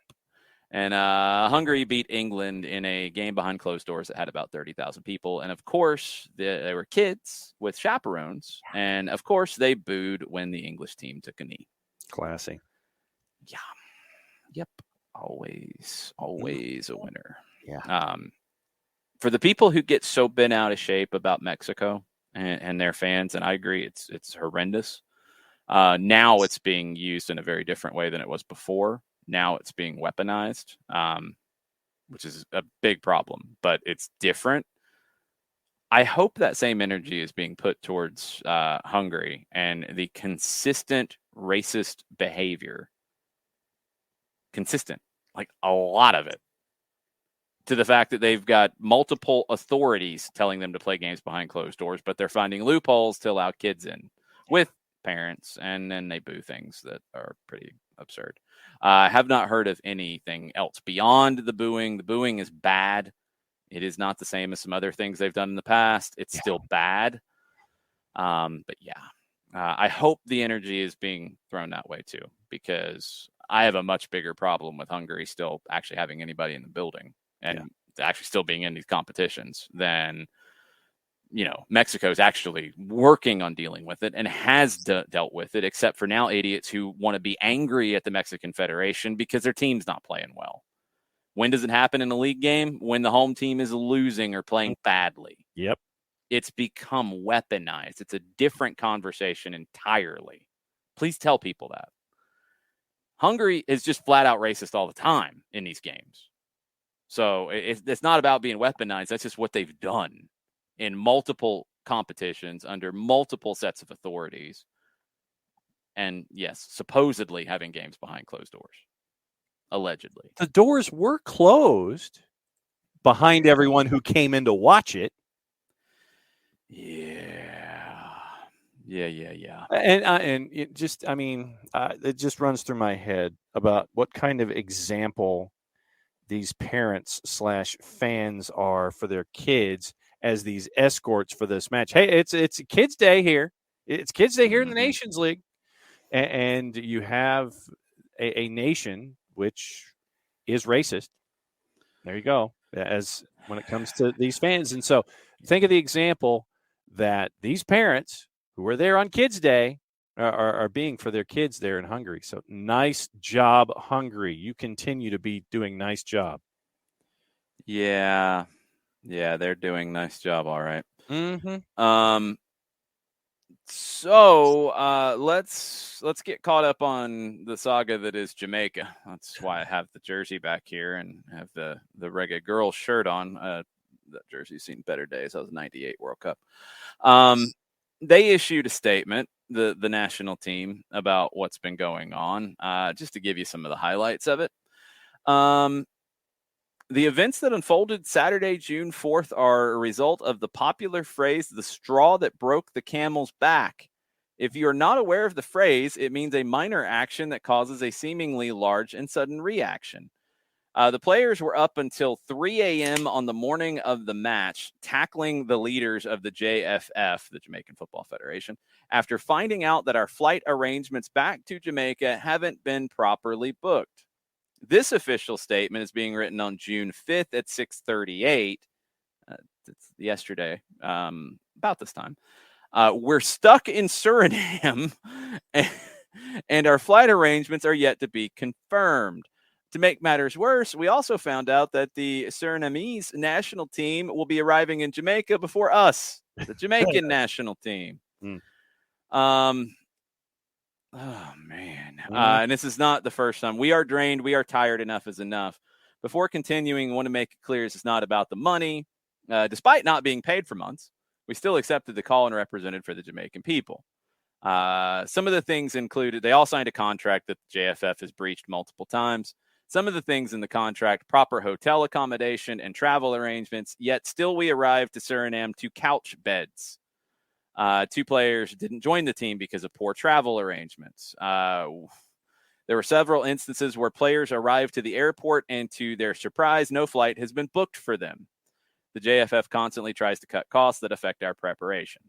S1: And Hungary beat England in a game behind closed doors that had about 30,000 people. And, of course, they were kids with chaperones. And, of course, they booed when the English team took a knee.
S2: Classy.
S1: Yeah. Yep. Always a winner.
S2: Yeah.
S1: For the people who get so bent out of shape about Mexico and their fans, and I agree, it's horrendous. Now it's being used in a very different way than it was before. Now it's being weaponized, which is a big problem, but it's different. I hope that same energy is being put towards Hungary and the consistent racist behavior. Consistent, like a lot of it. to the fact that they've got multiple authorities telling them to play games behind closed doors, but they're finding loopholes to allow kids in with parents, and then they boo things that are pretty absurd. I have not heard of anything else beyond the booing. The booing is bad. It is not the same as some other things they've done in the past. It's still bad. But yeah, I hope the energy is being thrown that way too, because I have a much bigger problem with Hungary still actually having anybody in the building and actually still being in these competitions than, Mexico's actually working on dealing with it and has dealt with it, except for now idiots who want to be angry at the Mexican Federation because their team's not playing well. When does it happen in a league game? When the home team is losing or playing badly.
S2: Yep.
S1: It's become weaponized. It's a different conversation entirely. Please tell people that. Hungary is just flat out racist all the time in these games. So it's not about being weaponized. That's just what they've done in multiple competitions under multiple sets of authorities. And yes, supposedly having games behind closed doors. Allegedly.
S2: The doors were closed behind everyone who came in to watch it.
S1: Yeah.
S2: And it just, it just runs through my head about what kind of example these parents / fans are for their kids as these escorts for this match. Hey, it's a kids' day here. It's kids' day here in the Nations League, and you have a nation which is racist. There you go. As when it comes to these fans, and so think of the example that these parents who were there on Kids Day are being for their kids there in Hungary. So nice job, Hungary. You continue to be doing nice job.
S1: Yeah, they're doing nice job. All right.
S2: Mm-hmm.
S1: So let's get caught up on the saga that is Jamaica. That's why I have the jersey back here and have the Reggae Girls shirt on. That jersey's seen better days. That was '98 World Cup. They issued a statement, the national team, about what's been going on. Just to give you some of the highlights of it. The events that unfolded Saturday, June 4th, are a result of the popular phrase, the straw that broke the camel's back. If you are not aware of the phrase, it means a minor action that causes a seemingly large and sudden reaction. The players were up until 3 a.m. on the morning of the match, tackling the leaders of the JFF, the Jamaican Football Federation, after finding out that our flight arrangements back to Jamaica haven't been properly booked. This official statement is being written on June 5th at 6:38. It's yesterday, about this time. We're stuck in Suriname, and our flight arrangements are yet to be confirmed. To make matters worse, we also found out that the Surinamese national team will be arriving in Jamaica before us, the Jamaican national team. Oh, man. And this is not the first time. We are drained. We are tired. Enough is enough. Before continuing, I want to make it clear this is not about the money. Despite not being paid for months, we still accepted the call and represented for the Jamaican people. Some of the things included, they all signed a contract that the JFF has breached multiple times. Some of the things in the contract, proper hotel accommodation and travel arrangements, yet still we arrived to Suriname to couch beds. 2 players didn't join the team because of poor travel arrangements. There were several instances where players arrived to the airport and to their surprise, no flight has been booked for them. The JFF constantly tries to cut costs that affect our preparation.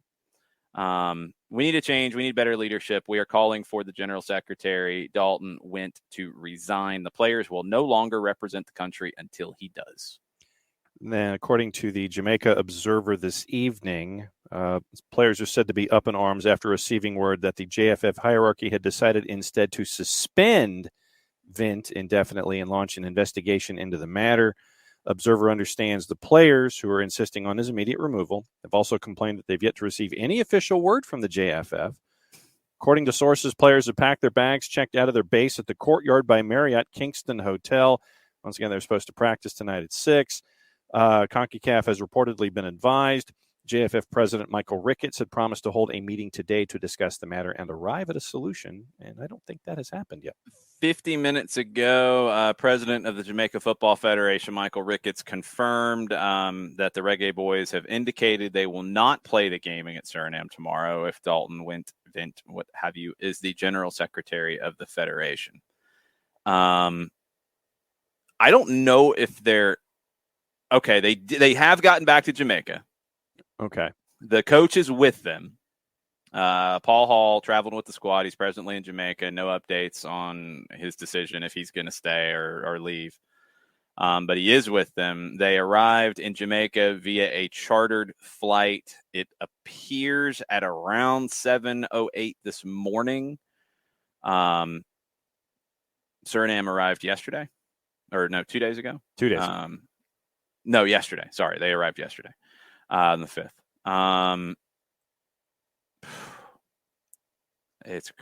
S1: We need a change. We need better leadership. We are calling for the General Secretary, Dalton Wint, to resign. The players will no longer represent the country until he does.
S2: Then, according to the Jamaica Observer this evening, players are said to be up in arms after receiving word that the JFF hierarchy had decided instead to suspend Vint indefinitely and launch an investigation into the matter. Observer understands the players who are insisting on his immediate removal have also complained that they've yet to receive any official word from the JFF. According to sources, players have packed their bags, checked out of their base at the Courtyard by Marriott Kingston Hotel. Once again, they're supposed to practice tonight at 6. CONCACAF has reportedly been advised JFF President Michael Ricketts had promised to hold a meeting today to discuss the matter and arrive at a solution, and I don't think that has happened yet.
S1: 50 minutes ago, President of the Jamaica Football Federation, Michael Ricketts, confirmed that the Reggae Boys have indicated they will not play the game against Suriname tomorrow if Dalton Vint, what have you, is the General Secretary of the Federation. I don't know if they're okay. They have gotten back to Jamaica.
S2: Okay.
S1: The coach is with them. Paul Hall traveled with the squad. He's presently in Jamaica. No updates on his decision if he's going to stay or leave. But he is with them. They arrived in Jamaica via a chartered flight. It appears at around 7:08 this morning. Suriname arrived yesterday. Or no, 2 days ago.
S2: 2 days.
S1: No, yesterday. Sorry, they arrived yesterday, on the 5th. It's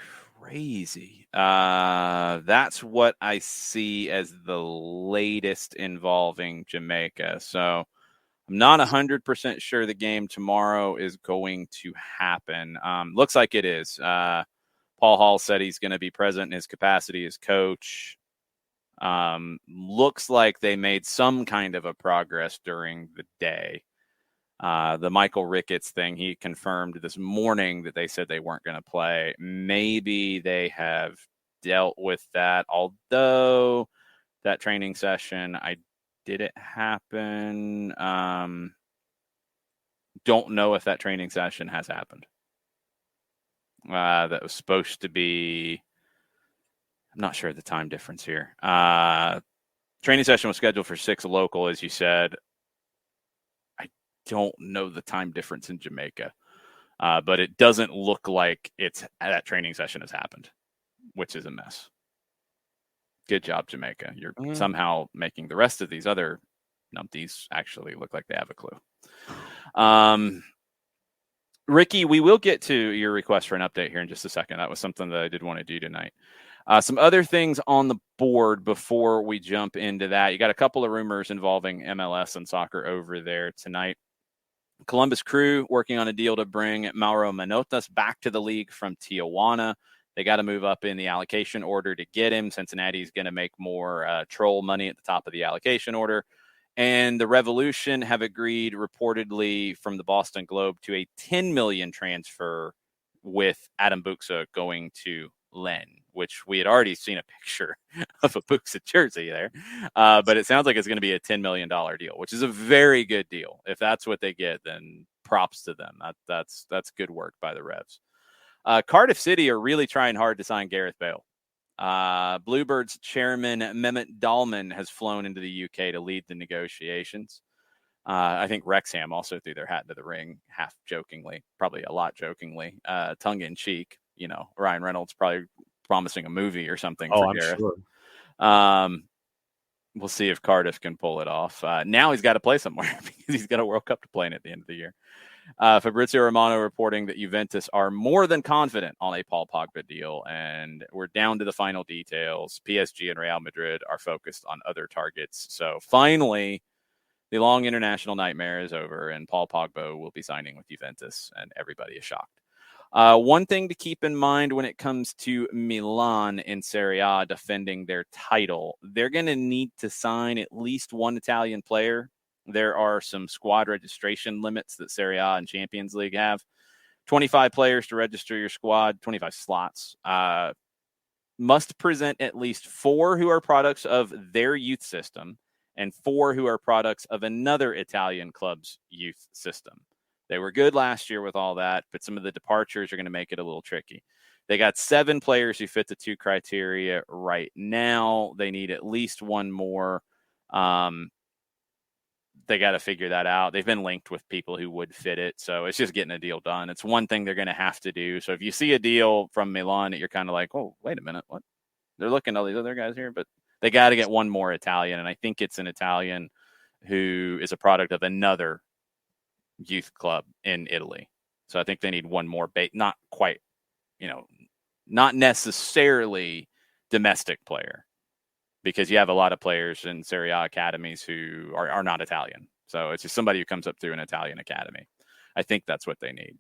S1: crazy. That's what I see as the latest involving Jamaica. So I'm not 100% sure the game tomorrow is going to happen. Looks like it is. Paul Hall said he's going to be present in his capacity as coach. Looks like they made some kind of a progress during the day. The Michael Ricketts thing, he confirmed this morning that they said they weren't going to play. Maybe they have dealt with that, although that training session, did it happen? Don't know if that training session has happened. That was supposed to be, I'm not sure of the time difference here. Training session was scheduled for 6 local, as you said. I don't know the time difference in Jamaica, but it doesn't look like that training session has happened, which is a mess. Good job, Jamaica. You're somehow making the rest of these other numpties actually look like they have a clue. Ricky, we will get to your request for an update here in just a second. That was something that I did want to do tonight. Some other things on the board before we jump into that. You got a couple of rumors involving MLS and soccer over there tonight. Columbus Crew working on a deal to bring Mauro Manotas back to the league from Tijuana. They got to move up in the allocation order to get him. Cincinnati's going to make more troll money at the top of the allocation order. And the Revolution have agreed, reportedly from the Boston Globe, to a $10 million transfer with Adam Buxa going to Len, which we had already seen a picture of a Buxa jersey there. But it sounds like it's going to be a $10 million deal, which is a very good deal. If that's what they get, then props to them. That's good work by the Revs. Cardiff City are really trying hard to sign Gareth Bale. Bluebirds chairman Mehmet Dalman has flown into the UK to lead the negotiations. I think Wrexham also threw their hat into the ring, half jokingly, probably a lot jokingly, tongue in cheek. You know, Ryan Reynolds probably promising a movie or something for Gareth. Sure. We'll see if Cardiff can pull it off. Now he's got to play somewhere because he's got a World Cup to play in at the end of the year. Fabrizio Romano reporting that Juventus are more than confident on a Paul Pogba deal, and we're down to the final details. PSG and Real Madrid are focused on other targets. So finally, the long international nightmare is over, and Paul Pogba will be signing with Juventus, and everybody is shocked. One thing to keep in mind when it comes to Milan in Serie A defending their title, they're going to need to sign at least one Italian player. There are some squad registration limits that Serie A and Champions League have. 25 players to register your squad, 25 slots. Must present at least 4 who are products of their youth system and 4 who are products of another Italian club's youth system. They were good last year with all that, but some of the departures are going to make it a little tricky. They got 7 players who fit the 2 criteria right now. They need at least 1 more. They got to figure that out. They've been linked with people who would fit it. So it's just getting a deal done. It's one thing they're going to have to do. So if you see a deal from Milan that you're kind of like, oh, wait a minute, what? They're looking at all these other guys here, but they got to get 1 more Italian. And I think it's an Italian who is a product of another youth club in Italy. So I think they need 1 more not quite, not necessarily domestic player, because you have a lot of players in Serie A academies who are not Italian. So it's just somebody who comes up through an Italian academy. I think that's what they need.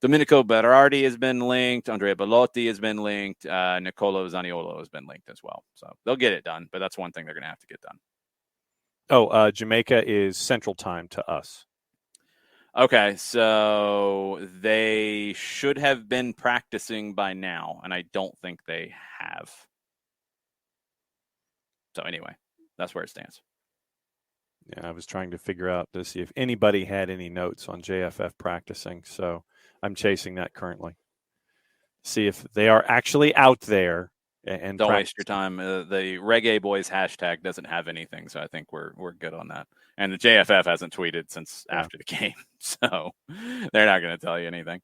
S1: Domenico Berardi has been linked. Andrea Bellotti has been linked. Nicolo Zaniolo has been linked as well. So they'll get it done, but that's one thing they're going to have to get done.
S2: Oh, Jamaica is Central Time to us.
S1: Okay, so they should have been practicing by now, and I don't think they have. So anyway, that's where it stands.
S2: Yeah, I was trying to figure out to see if anybody had any notes on JFF practicing. So I'm chasing that currently. See if they are actually out there and
S1: don't waste your time. The Reggae Boys hashtag doesn't have anything, so I think we're good on that. And the JFF hasn't tweeted since after the game, so they're not going to tell you anything.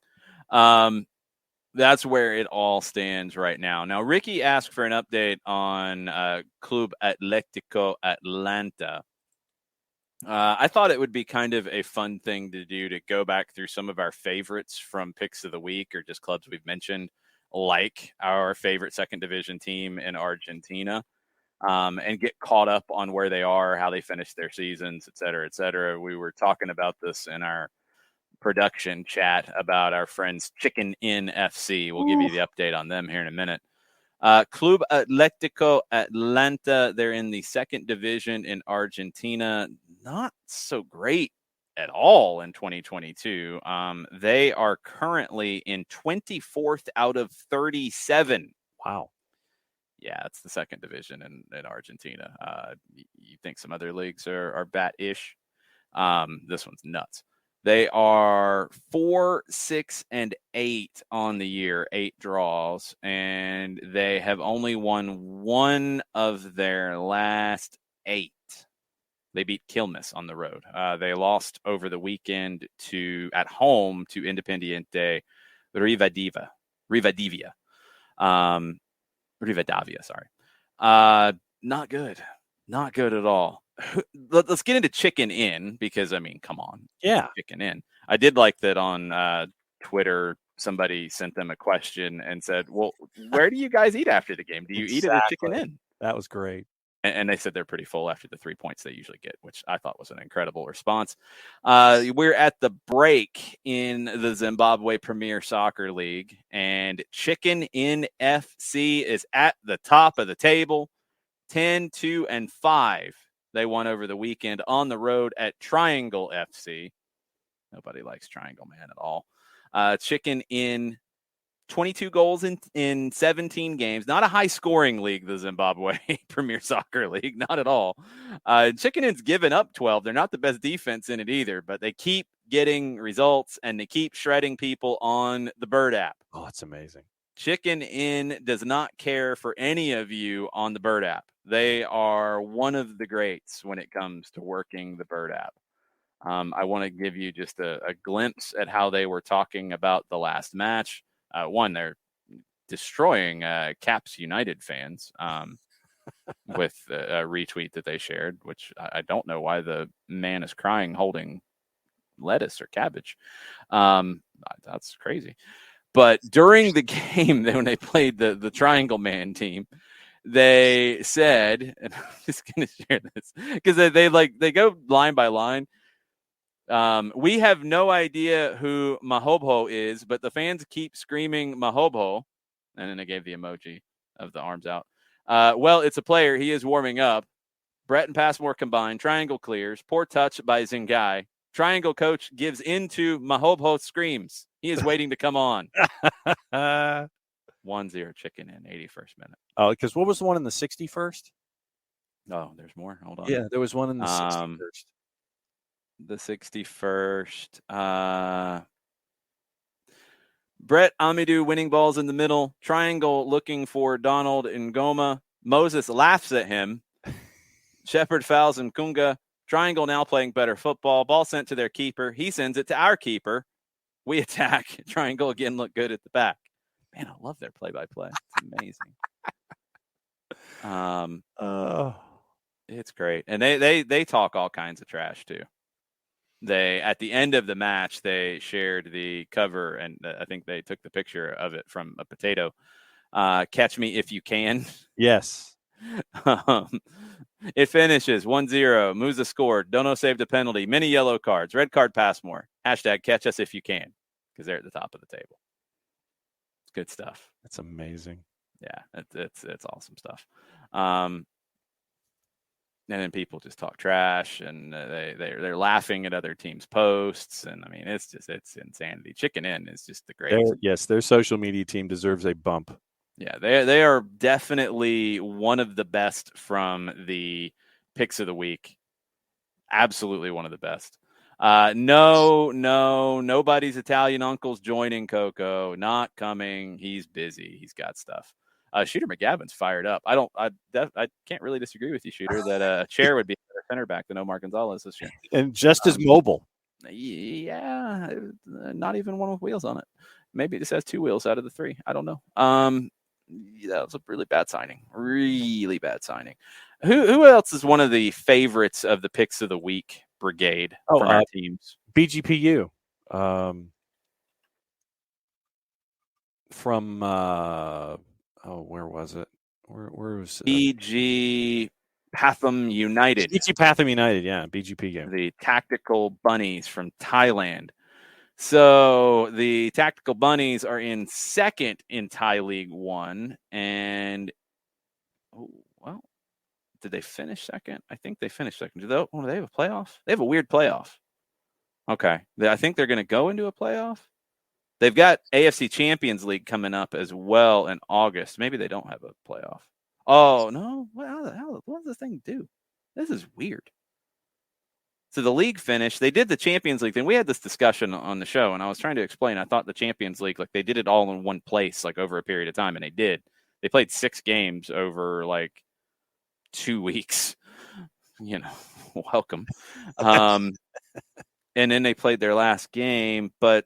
S1: That's where it all stands right now. Now, Ricky asked for an update on Club Atlético Atlanta. I thought it would be kind of a fun thing to do to go back through some of our favorites from picks of the week or just clubs we've mentioned, like our favorite second division team in Argentina, and get caught up on where they are, how they finished their seasons, et cetera, et cetera. We were talking about this in our production chat about our friends Chicken Inn FC. We'll give you the update on them here in a minute. Club Atlético Atlanta, they're in the second division in Argentina. Not so great at all in 2022. They are currently in 24th out of 37.
S2: Wow.
S1: Yeah, it's the second division in Argentina. You think some other leagues are bat-ish. This one's nuts. They are 4, 6, and 8 on the year, 8 draws, and they have only won one of their last 8. They beat Quilmes on the road. They lost over the weekend at home to Independiente Rivadavia. Rivadavia, sorry. Not good at all. Let's get into Chicken Inn because, I mean, come on.
S2: Yeah.
S1: Chicken Inn. I did like that on Twitter. Somebody sent them a question and said, well, where do you guys eat after the game? Do you eat at a Chicken Inn?
S2: That was great.
S1: And they said they're pretty full after the 3 points they usually get, which I thought was an incredible response. We're at the break in the Zimbabwe Premier Soccer League, and Chicken Inn FC is at the top of the table, 10-2-5. They won over the weekend on the road at Triangle FC. Nobody likes Triangle Man at all. Chicken Inn, 22 goals in 17 games. Not a high-scoring league, the Zimbabwe Premier Soccer League. Not at all. Chicken Inn's given up 12. They're not the best defense in it either, but they keep getting results, and they keep shredding people on the Bird app.
S2: Oh, that's amazing. Chicken
S1: Inn does not care for any of you on the Bird app. They are one of the greats when it comes to working the Bird app. I want to give you just a glimpse at how they were talking about the last match. One, they're destroying Caps United fans with a retweet that they shared, which I don't know why the man is crying holding lettuce or cabbage. That's crazy. But during the game, when they played the Triangle Man team, they said, and I'm just going to share this because they go line by line. We have no idea who Mahobho is, but the fans keep screaming Mahobho. And then they gave the emoji of the arms out. Well, it's a player. He is warming up. Brett and Passmore combined. Triangle clears. Poor touch by Zingai. Triangle coach gives into Mahobho screams. He is waiting to come on. 1-0 Chicken Inn, 81st minute.
S2: Oh, because what was the one in the 61st?
S1: Oh, there's more. Hold on.
S2: Yeah, there was one in the 61st.
S1: The 61st. Brett Amidou winning balls in the middle. Triangle looking for Donald Ngoma. Moses laughs at him. Shepard fouls and Kunga. Triangle now playing better football. Ball sent to their keeper. He sends it to our keeper. We attack. Triangle again look good at the back. Man, I love their play-by-play. It's amazing. It's great. And they talk all kinds of trash too. They, at the end of the match, they shared the cover, and I think they took the picture of it from a potato. Catch me if you can.
S2: Yes.
S1: It finishes 1-0. Musa scored. Dono saved a penalty. Many yellow cards. Red card Passmore. Hashtag catch us if you can, because they're at the top of the table. It's good stuff.
S2: That's amazing.
S1: Yeah, it's awesome stuff. And then people just talk trash, and they're laughing at other teams' posts, and I mean it's insanity. Chicken Inn is just the greatest.
S2: Yes, their social media team deserves a bump.
S1: Yeah, they are definitely one of the best from the picks of the week. Absolutely one of the best. Nobody's Italian uncle's joining Coco. Not coming. He's busy. He's got stuff. Shooter McGavin's fired up. I can't really disagree with you, Shooter, that a chair would be a better center back than Omar Gonzalez this year.
S2: And just as mobile.
S1: Yeah, not even one with wheels on it. Maybe it just has 2 wheels out of the 3. I don't know. That was a really bad signing. Really bad signing. Who else is one of the favorites of the picks of the week brigade from our teams?
S2: BGPU. From where was it? Where was
S1: BG Pathum United?
S2: BG Pathum United, yeah, BGPU.
S1: The Tactical Bunnies from Thailand. So the Tactical Bunnies are in second in Thai League 1, and well, did they finish second? I think they finished second. Do they have a playoff? They have a weird playoff. Okay, I think they're going to go into a playoff. They've got AFC Champions League coming up as well in August. Maybe they don't have a playoff. Oh no! What does this thing do? This is weird. So the league finished. They did the Champions League thing. We had this discussion on the show, and I was trying to explain. I thought the Champions League, like they did it all in one place, like over a period of time, and they did. They played 6 games over like 2 weeks. You know, welcome. And then they played their last game, but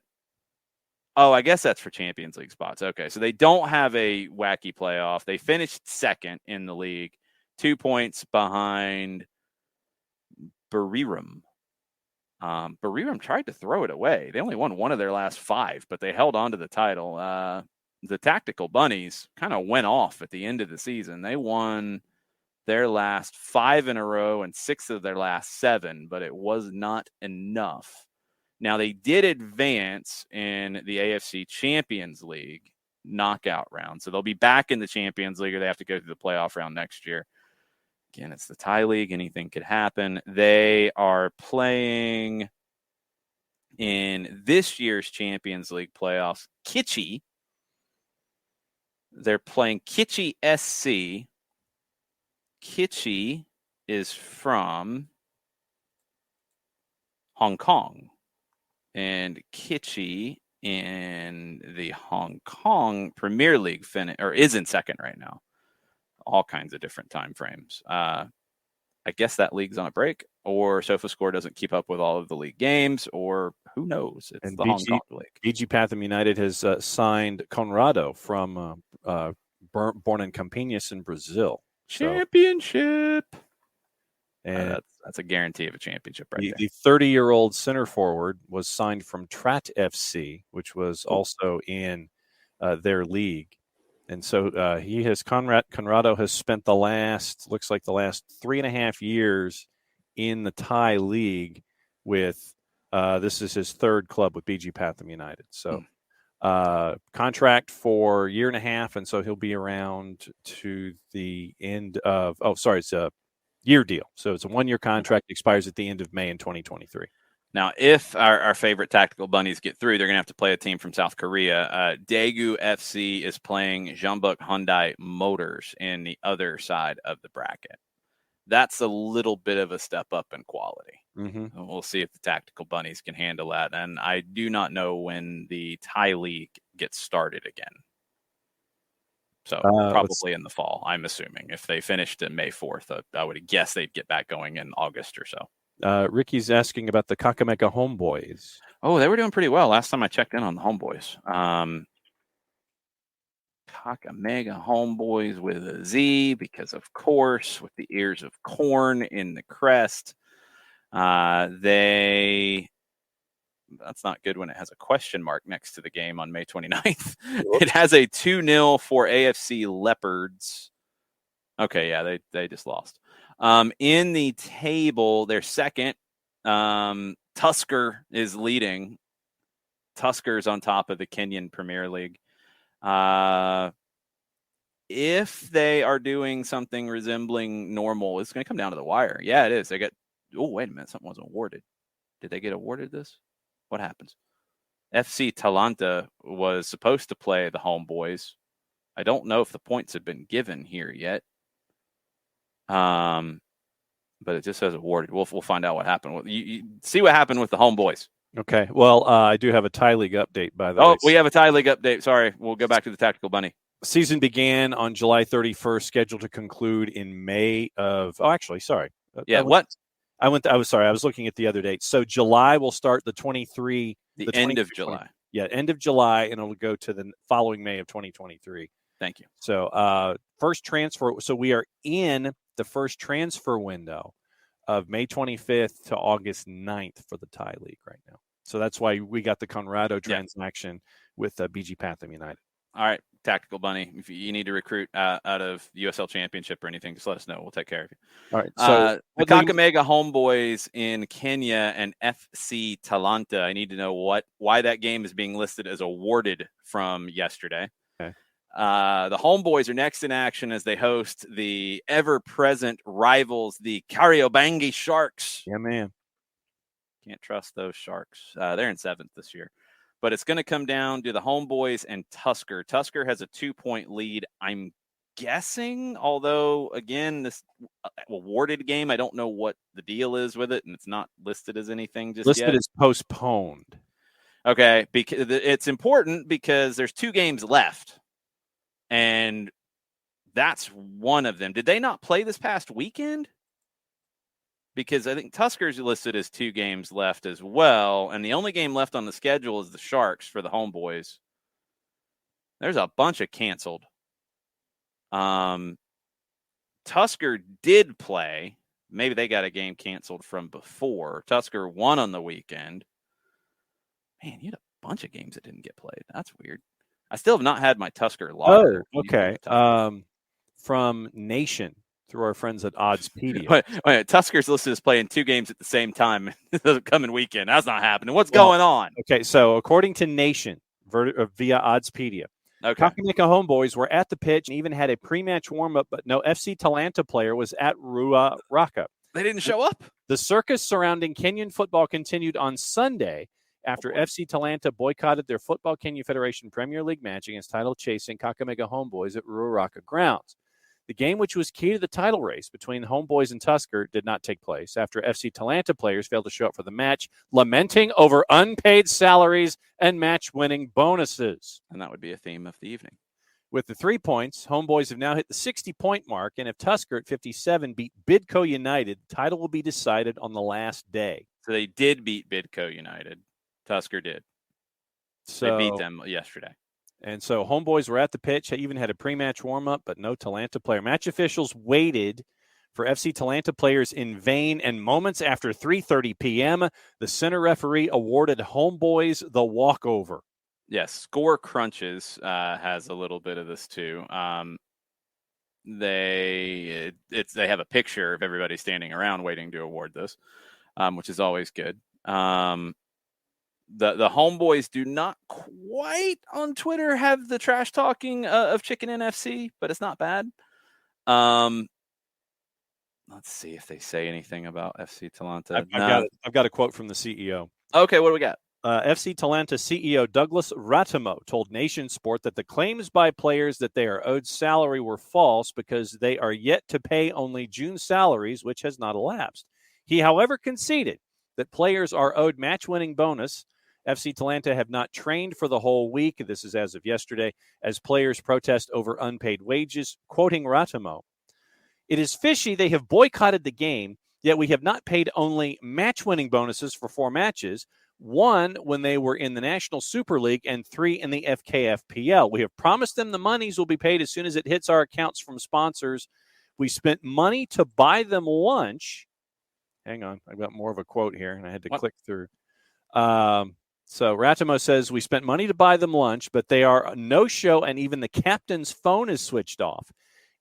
S1: I guess that's for Champions League spots. Okay, so they don't have a wacky playoff. They finished second in the league, 2 points behind Buriram. Buriram tried to throw it away. They only won 1 of their last 5, but they held on to the title. The Tactical Bunnies kind of went off at the end of the season. They won their last 5 in a row and 6 of their last 7, but it was not enough. Now, they did advance in the AFC Champions League knockout round, so they'll be back in the Champions League, or they have to go through the playoff round next year. Again, it's the Thai League. Anything could happen. They are playing in this year's Champions League playoffs, Kitchi. They're playing Kitchi SC. Kitchi is from Hong Kong. And Kitchi in the Hong Kong Premier League is in second right now. All kinds of different time frames. I guess that league's on a break, or SofaScore doesn't keep up with all of the league games, or who knows? It's and the Hong Kong League.
S2: BG Pathum United has signed Conrado from born in Campinas in Brazil.
S1: Championship. And that's a guarantee of a championship right there.
S2: The 30-year-old center forward was signed from Trat FC, which was also in their league. And so Conrado has spent the last 3.5 years in the Thai league with, this is his 3rd club with BG Pathum United. So contract for 1.5 years, and so he'll be around to the end of, it's a year deal. So it's a 1-year contract, expires at the end of May in 2023.
S1: Now, if our favorite Tactical Bunnies get through, they're going to have to play a team from South Korea. Daegu FC is playing Jeonbuk Hyundai Motors in the other side of the bracket. That's a little bit of a step up in quality.
S2: Mm-hmm.
S1: We'll see if the Tactical Bunnies can handle that. And I do not know when the Thai League gets started again. So probably in the fall, I'm assuming. If they finished in May 4th, I would guess they'd get back going in August or so.
S2: Ricky's asking about the Kakamega Homeboys.
S1: Oh, they were doing pretty well last time I checked in on the Homeboys. Kakamega Homeboys with a Z, because of course, with the ears of corn in the crest. That's not good when it has a question mark next to the game on May 29th. It has a 2-0 for AFC Leopards. Okay, yeah, they just lost. In the table, they're second. Tusker is leading. Tusker's on top of the Kenyan Premier League. If they are doing something resembling normal, it's going to come down to the wire. Yeah, it is. They get. Oh, wait a minute. Something wasn't awarded. Did they get awarded this? What happens? FC Talanta was supposed to play the Homeboys. I don't know if the points have been given here yet. But it just says awarded. We'll find out what happened. You see what happened with the Homeboys.
S2: Okay. Well, I do have a Thai League update, by the way.
S1: Oh, we have a Thai League update. Sorry. We'll go back to the Tactical Bunny.
S2: Season began on July 31st, scheduled to conclude in May of. Oh, actually, sorry.
S1: Yeah.
S2: I was sorry. I was looking at the other dates. So July will start the 23.
S1: The end of July.
S2: Yeah, end of July, and it'll go to the following May of 2023.
S1: Thank you.
S2: So first transfer. So we are in the first transfer window of May 25th to August 9th for the Thai League right now. So that's why we got the Conrado transaction with BG Pathum United.
S1: All right, Tactical Bunny. If you need to recruit out of USL Championship or anything, just let us know. We'll take care of you.
S2: All right. So
S1: the Kakamega Homeboys in Kenya and FC Talanta. I need to know why that game is being listed as awarded from yesterday.
S2: Okay.
S1: The Homeboys are next in action as they host the ever-present rivals, the Kariobangi Sharks.
S2: Yeah, man.
S1: Can't trust those Sharks. They're in 7th this year. But it's going to come down to the Homeboys and Tusker. Tusker has a 2-point lead, I'm guessing, although, again, this awarded game, I don't know what the deal is with it, and it's not listed as anything just
S2: listed
S1: yet.
S2: As postponed.
S1: Okay, because it's important because there's 2 games left, and that's one of them. Did they not play this past weekend? Because I think Tusker's listed as 2 games left as well. And the only game left on the schedule is the Sharks for the Homeboys. There's a bunch of canceled. Tusker did play. Maybe they got a game canceled from before. Tusker won on the weekend. Man, you had a bunch of games that didn't get played. That's weird. I still have not had my Tusker logger.
S2: Oh, okay. From Nation. Through our friends at Oddspedia.
S1: Wait, Tusker's listed as playing 2 games at the same time the coming weekend. That's not happening. What's going on?
S2: Okay, so according to Nation, via Oddspedia, Kakamega Homeboys were at the pitch and even had a pre-match warm-up, but no FC Talanta player was at Ruaraka.
S1: They didn't show up?
S2: The circus surrounding Kenyan football continued on Sunday after FC Talanta boycotted their Football Kenya Federation Premier League match against title-chasing Kakamega Homeboys at Ruaraka grounds. The game, which was key to the title race between the Homeboys and Tusker, did not take place after FC Talanta players failed to show up for the match, lamenting over unpaid salaries and match-winning bonuses.
S1: And that would be a theme of the evening.
S2: With the 3 points, Homeboys have now hit the 60-point mark, and if Tusker at 57 beat Bidco United, the title will be decided on the last day.
S1: So they did beat Bidco United. Tusker did. They beat them yesterday.
S2: And so Homeboys were at the pitch. They even had a pre-match warm-up, but no Talanta player. Match officials waited for FC Talanta players in vain, and moments after 3:30 p.m., the center referee awarded Homeboys the walkover.
S1: Yes, Score Crunches has a little bit of this too. They have a picture of everybody standing around waiting to award this, which is always good. The Homeboys do not quite on Twitter have the trash talking of Chicken NFC, but it's not bad. Let's see if they say anything about FC Talanta.
S2: I've got a quote from the CEO.
S1: Okay, what do we got?
S2: FC Talanta CEO Douglas Ratamo told Nation Sport that the claims by players that they are owed salary were false because they are yet to pay only June salaries, which has not elapsed. He, however, conceded that players are owed match-winning bonus. FC Talanta have not trained for the whole week. This is as of yesterday, as players protest over unpaid wages. Quoting Ratamo, "It is fishy they have boycotted the game, yet we have not paid only match-winning bonuses for 4 matches, 1 when they were in the National Super League and 3 in the FKFPL. We have promised them the monies will be paid as soon as it hits our accounts from sponsors. We spent money to buy them lunch." Hang on, I've got more of a quote here, and I had to click through. So Ratamo says, "We spent money to buy them lunch, but they are no show, and even the captain's phone is switched off.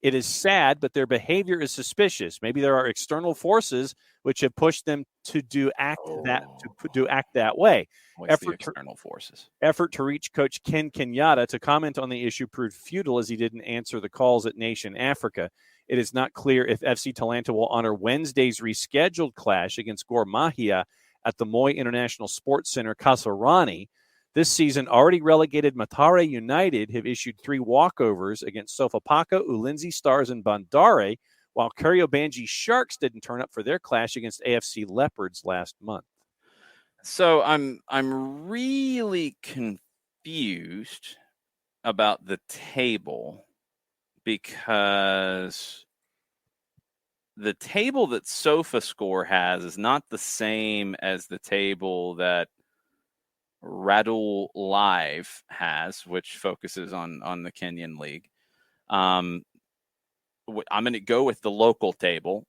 S2: It is sad, but their behavior is suspicious. Maybe there are external forces which have pushed them to act that way.
S1: What's the external forces?
S2: Effort to reach Coach Ken Kenyatta to comment on the issue proved futile as he didn't answer the calls at Nation Africa. It is not clear if FC Talanta will honor Wednesday's rescheduled clash against Gor Mahia at the Moi International Sports Center, Kasarani. This season, already relegated Matare United have issued 3 walkovers against Sofapaka, Ulinzi Stars, and Bandare, while Kariobangi Sharks didn't turn up for their clash against AFC Leopards last month.
S1: So I'm really confused about the table because the table that SofaScore has is not the same as the table that Radul Live has, which focuses on the Kenyan League. I'm going to go with the local table.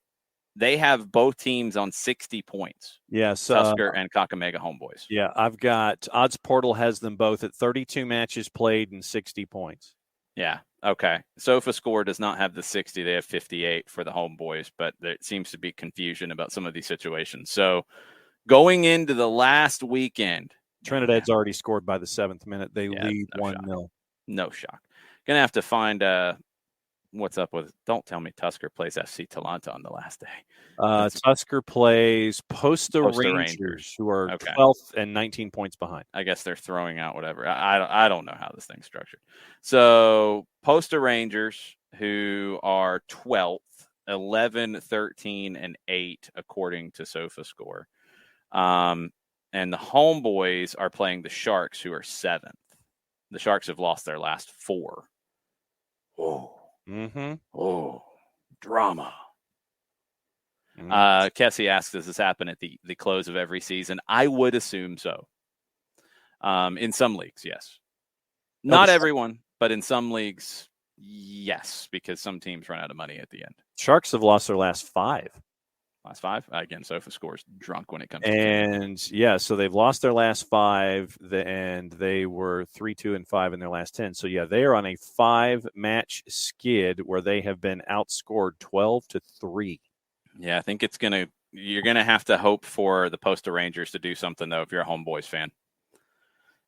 S1: They have both teams on 60 points.
S2: Yes.
S1: Tusker and Kakamega Homeboys.
S2: Yeah, I've got Odds Portal has them both at 32 matches played and 60 points.
S1: Yeah. Okay. SofaScore does not have the 60. They have 58 for the Homeboys, but there seems to be confusion about some of these situations. So going into the last weekend,
S2: Trinidad's already scored by the 7th minute. They lead 1-0.
S1: No shock. Gonna have to find what's up with. Don't tell me Tusker plays FC Talanta on the last day.
S2: Tusker plays Posta Rangers, who are 12th and 19 points behind.
S1: I guess they're throwing out whatever. I don't know how this thing's structured. So Posta Rangers, who are 12th, 11, 13, and 8, according to SofaScore. And the Homeboys are playing the Sharks, who are 7th. The Sharks have lost their last 4. Oh.
S2: Mm-hmm.
S1: Oh, drama.
S2: Mm-hmm.
S1: Kessie asks, does this happen at the close of every season? I would assume so. In some leagues, yes. Not everyone, but in some leagues, yes, because some teams run out of money at the end.
S2: Sharks have lost their last 5.
S1: Last 5? Again, SofaScore's drunk when it comes
S2: to so they've lost their last 5, and they were 3-2-5 in their last 10. So, they are on a 5-match skid where they have been outscored 12-3.
S1: Yeah, I think you're going to have to hope for the Posta Rangers to do something, though, if you're a Homeboys fan.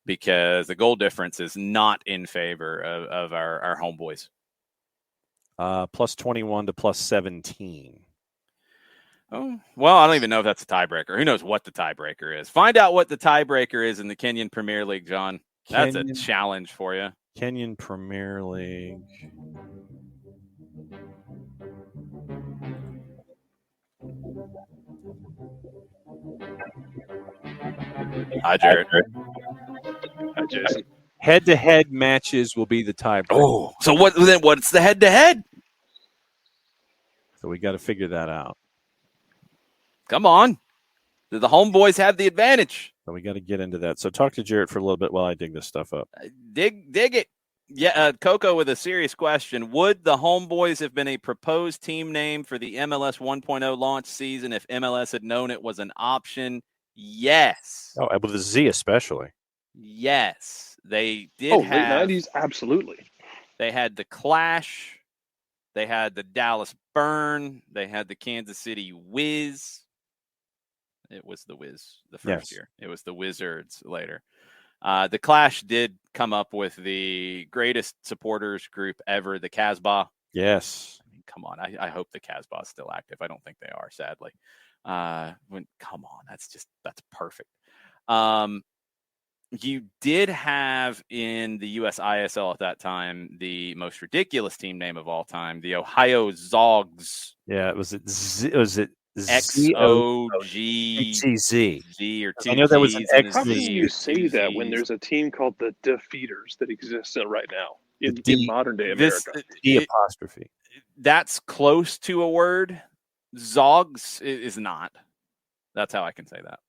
S1: Because the goal difference is not in favor of our Homeboys.
S2: Plus 21 to plus 17.
S1: Oh, well, I don't even know if that's a tiebreaker. Who knows what the tiebreaker is? Find out what the tiebreaker is in the Kenyan Premier League, John. That's a challenge for you.
S2: Kenyan Premier League.
S1: Hi, Jared.
S3: Hi, Jason.
S2: Head-to-head matches will be the tiebreaker.
S1: Oh, so what's the head-to-head?
S2: So we got to figure that out.
S1: Come on. Do the Homeboys have the advantage?
S2: So we got to get into that. So talk to Jarrett for a little bit while I dig this stuff up.
S1: Dig it. Yeah, Coco with a serious question. Would the Homeboys have been a proposed team name for the MLS 1.0 launch season if MLS had known it was an option? Yes.
S2: Oh, with the Z especially.
S1: Yes. They did
S3: late 90s? Absolutely.
S1: They had the Clash. They had the Dallas Burn. They had the Kansas City Wiz. It was the Wiz the first year. It was the Wizards later. The Clash did come up with the greatest supporters group ever, the Casbah.
S2: Yes.
S1: I mean, come on. I hope the Casbah is still active. I don't think they are, sadly. Come on. That's perfect. You did have in the USISL at that time the most ridiculous team name of all time, the Ohio Zogs.
S2: Yeah, was it
S1: XOGZ or
S2: I know that was an X.
S3: How can you say that when there's a team called the Defeaters that exists right now in modern day America?
S2: Apostrophe.
S1: That's close to a word. Zogs is not. That's how I can say that.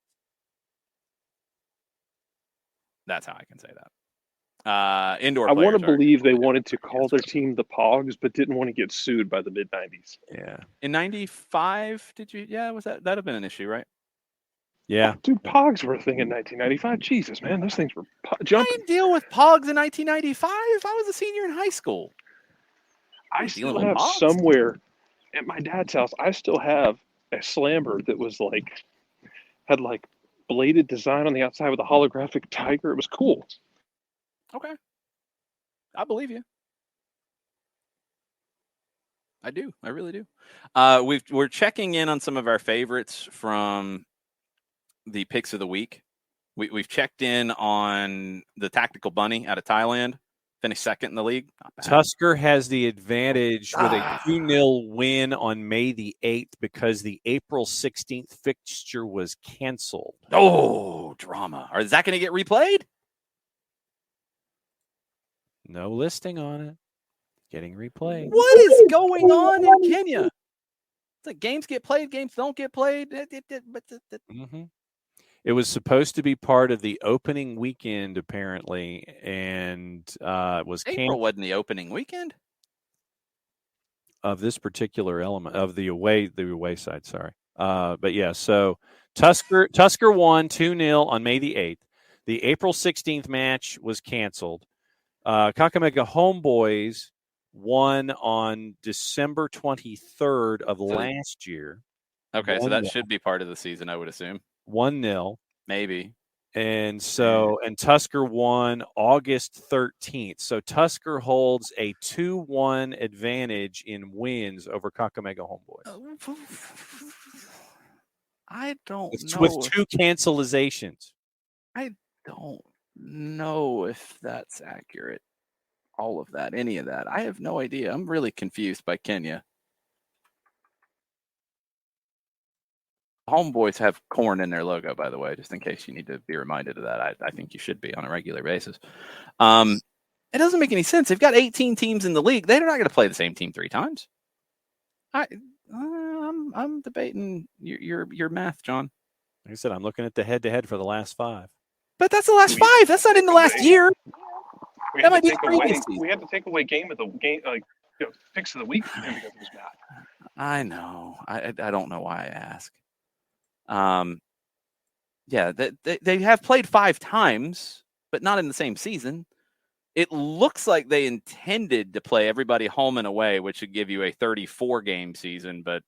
S1: Indoor.
S3: I want to believe they wanted to call their team the Pogs, but didn't want to get sued by the mid 90s.
S2: Yeah.
S1: In 95, did you? Yeah, was that'd have been an issue, right?
S2: Yeah.
S3: Dude, Pogs were a thing in 1995. Jesus, man, those things were jumping.
S1: I didn't deal with Pogs in 1995. I was a senior in high school.
S3: I still have somewhere at my dad's house. I still have a slammer that was had bladed design on the outside with a holographic tiger. It was cool.
S1: Okay, I believe you. I do. I really do. We're checking in on some of our favorites from the picks of the week. We've checked in on the Tactical Bunny out of Thailand, finished second in the league.
S2: Tusker has the advantage with a 2-0 win on May the 8th because the April 16th fixture was canceled.
S1: Oh, drama. Is that going to get replayed?
S2: No listing on it. Getting replayed.
S1: What is going on in Kenya? It's like games get played, games don't get played.
S2: Mm-hmm. It was supposed to be part of the opening weekend, apparently, and was
S1: April wasn't the opening weekend
S2: of this particular element of the away side. Sorry, but yeah. So Tusker won 2-0 on May the 8th. The April 16th match was canceled. Kakamega Homeboys won on December 23rd of last year.
S1: Okay, so that should be part of the season, I would assume.
S2: 1-0.
S1: Maybe.
S2: And Tusker won August 13th. So Tusker holds a 2-1 advantage in wins over Kakamega Homeboys.
S1: I don't know.
S2: With 2 cancelizations.
S1: I don't know if that's accurate. All of that, any of that. I have no idea. I'm really confused by Kenya. Homeboys have corn in their logo, by the way, just in case you need to be reminded of that. I think you should be on a regular basis. It doesn't make any sense. They've got 18 teams in the league. They're not going to play the same team 3 times. I'm debating your math, John.
S2: Like I said, I'm looking at the head-to-head for the last 5.
S1: But that's the last 5. That's not in the last year.
S3: We had to take away game of the game, picks of the week because of his math.
S1: I know. I don't know why I ask. Yeah, they have played 5 times, but not in the same season. It looks like they intended to play everybody home and away, which would give you a 34-game season, but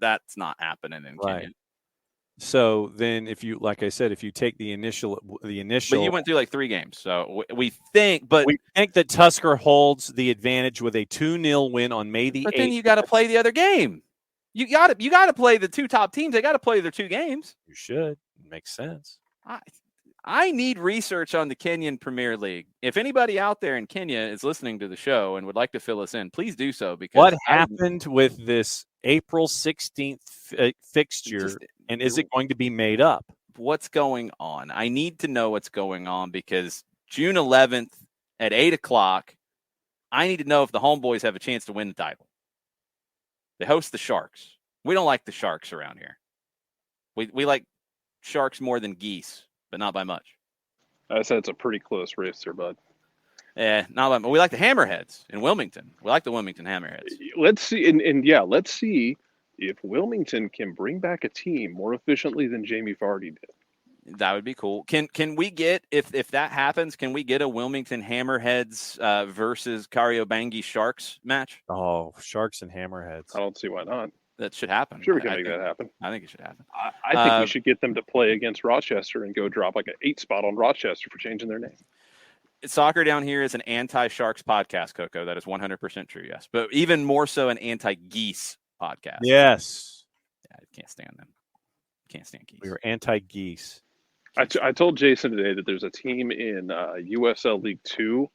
S1: that's not happening in Kenya.
S2: So then, if you take the initial, but
S1: you went through like 3 games, so we think
S2: that Tusker holds the advantage with a 2-0 win on May the 8th.
S1: But then you got to play the other game. You got to play the 2 top teams. They got to play their 2 games.
S2: You should. It makes sense.
S1: I need research on the Kenyan Premier League. If anybody out there in Kenya is listening to the show and would like to fill us in, please do so. Because
S2: what happened with this April 16th fixture, and is it going to be made up?
S1: What's going on? I need to know what's going on because June 11th at 8 o'clock, I need to know if the Homeboys have a chance to win the title. They host the Sharks. We don't like the Sharks around here. We like Sharks more than geese, but not by much.
S3: I said it's a pretty close race there, bud.
S1: Yeah, not by much. We like the Hammerheads in Wilmington. We like the Wilmington Hammerheads.
S3: Let's see, let's see if Wilmington can bring back a team more efficiently than Jamie Vardy did.
S1: That would be cool. Can we get, if that happens, can we get a Wilmington Hammerheads versus Kariobangi Sharks match?
S2: Oh, Sharks and Hammerheads.
S3: I don't see why not.
S1: That should happen.
S3: I'm sure we can make that happen.
S1: I think it should happen.
S3: I think we should get them to play against Rochester and go drop like an 8 spot on Rochester for changing their name.
S1: Soccer Down Here is an anti-Sharks podcast, Coco. That is 100% true, yes. But even more so an anti-geese podcast.
S2: Yes.
S1: Yeah, I can't stand them. Can't stand geese.
S2: We were anti-geese.
S3: I told Jason today that there's a team in USL League 2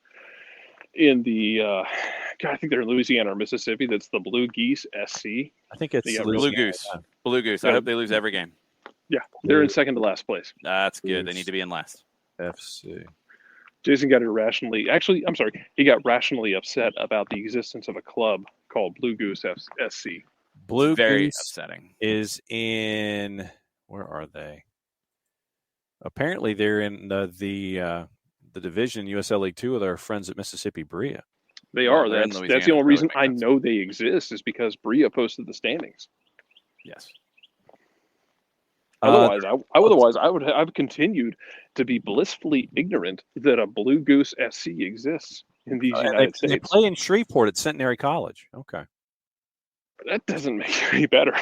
S3: in the I think they're in Louisiana or Mississippi. That's the Blue Geese SC.
S2: I think it's
S1: Blue Goose. Blue Goose. I hope they lose every game.
S3: Yeah, they're in second to last place.
S1: That's good. They need to be in last.
S2: FC.
S3: Jason got rationally upset about the existence of a club called Blue Goose SC.
S2: Blue
S1: very
S2: Goose
S1: upsetting.
S2: Is in, where are they? Apparently they're in the division USL League 2 with our friends at Mississippi Bria.
S3: They are. That's the only reason I know they exist is because Bria posted the standings.
S1: Yes.
S3: Otherwise, I would have continued to be blissfully ignorant that a Blue Goose SC exists. in these
S2: And
S3: United
S2: they
S3: States.
S2: play in Shreveport at Centenary College. Okay.
S3: That doesn't make it any better.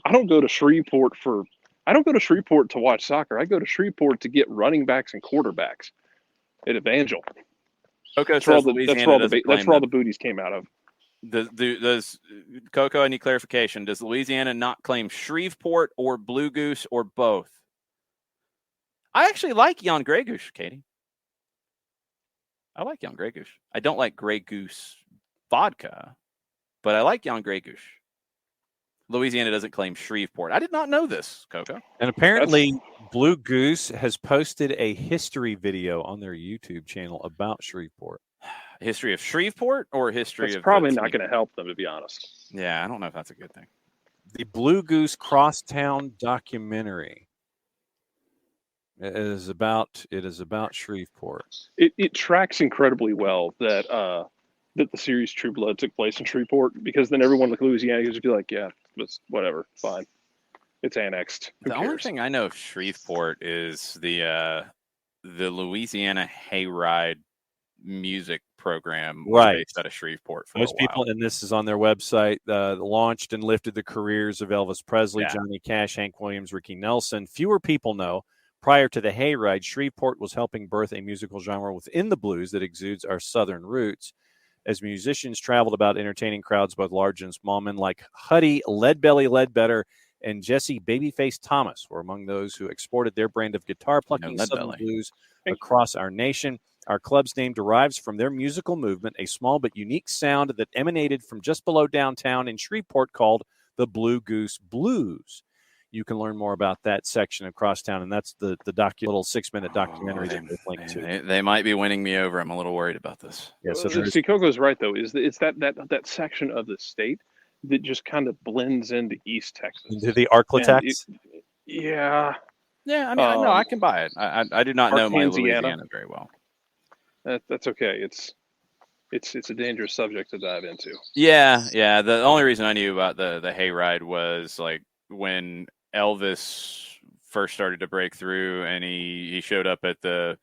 S3: I don't go to Shreveport to watch soccer. I go to Shreveport to get running backs and quarterbacks at Evangel.
S1: Coco
S3: That's where all
S1: says Louisiana doesn't claim
S3: all the booties came out of.
S1: Does Coco, I need clarification. Does Louisiana not claim Shreveport or Blue Goose or both? I actually like Jan Grey Goose, Katie. I like Jan Grey Goose. I don't like Grey Goose vodka, but I like Jan Grey Goose. Louisiana doesn't claim Shreveport. I did not know this, Coco.
S2: And apparently, Blue Goose has posted a history video on their YouTube channel about Shreveport.
S1: History of Shreveport or history
S3: That's
S1: of
S3: probably not going to help them, to be honest.
S1: Yeah, I don't know if that's a good thing.
S2: The Blue Goose Crosstown documentary. It is about Shreveport.
S3: It tracks incredibly well that the series True Blood took place in Shreveport, because then everyone in Louisiana would just be like, yeah, it's whatever, fine. It's annexed. Who
S1: The
S3: cares?
S1: only thing I know of Shreveport is the Louisiana Hayride music program,
S2: Right,
S1: based out of Shreveport for
S2: most
S1: a while.
S2: people, and this is on their website, launched and lifted the careers of Elvis Presley,
S1: Yeah.
S2: Johnny Cash, Hank Williams, Ricky Nelson. Fewer people know, prior to the Hayride, Shreveport was helping birth a musical genre within the blues that exudes our Southern roots. As musicians traveled about entertaining crowds, both large and small, men like Huddy, Leadbelly Ledbetter, and Jesse Babyface Thomas were among those who exported their brand of guitar plucking Southern
S1: Leadbelly.
S2: blues across our nation. Our club's name derives from their musical movement, a small but unique sound that emanated from just below downtown in Shreveport called the Blue Goose Blues. You can learn more about that section of Crosstown, and that's the little 6-minute documentary that they've linked to.
S1: They might be winning me over. I'm a little worried about this.
S2: Yeah, so
S3: See, Coco's right, though. It's that section of the state that just kind of blends into East Texas.
S2: into the Arklatex.
S3: Yeah.
S1: Yeah, I mean, no, I can buy it. I do not know my
S3: Arkansiana.
S1: Louisiana very well.
S3: That's okay. It's a dangerous subject to dive into.
S1: Yeah. The only reason I knew about the Hayride was like when Elvis first started to break through, and he showed up at the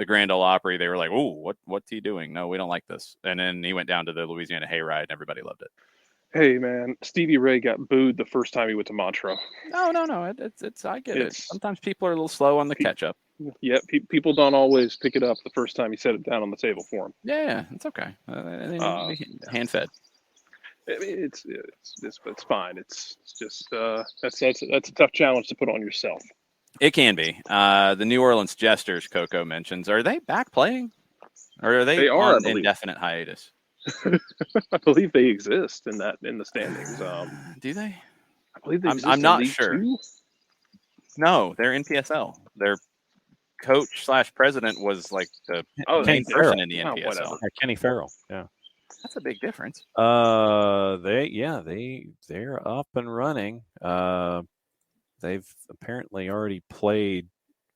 S1: Grand Ole Opry. They were like, "Ooh, what's he doing? No, we don't like this." And then he went down to the Louisiana Hayride, and everybody loved it.
S3: Hey man, Stevie Ray got booed the first time he went to Montreux.
S1: No. It's I get it. Sometimes people are a little slow on the catch up.
S3: Yeah, people don't always pick it up the first time you set it down on the table for them.
S1: Yeah, it's okay. Hand fed.
S3: I mean, it's fine. It's just that's a tough challenge to put on yourself.
S1: It can be. The New Orleans Jesters, Coco mentions, are they back playing, or are they on indefinite hiatus?
S3: I believe they exist in the standings.
S1: Do they?
S3: I believe they exist.
S1: I'm not
S3: League
S1: sure.
S3: 2?
S1: No, they're in PSL. Their coach/president was like the main
S2: Farrell.
S1: person in the NPSL.
S2: Kenny Farrell. Yeah.
S1: That's a big difference.
S2: They're up and running. They've apparently already played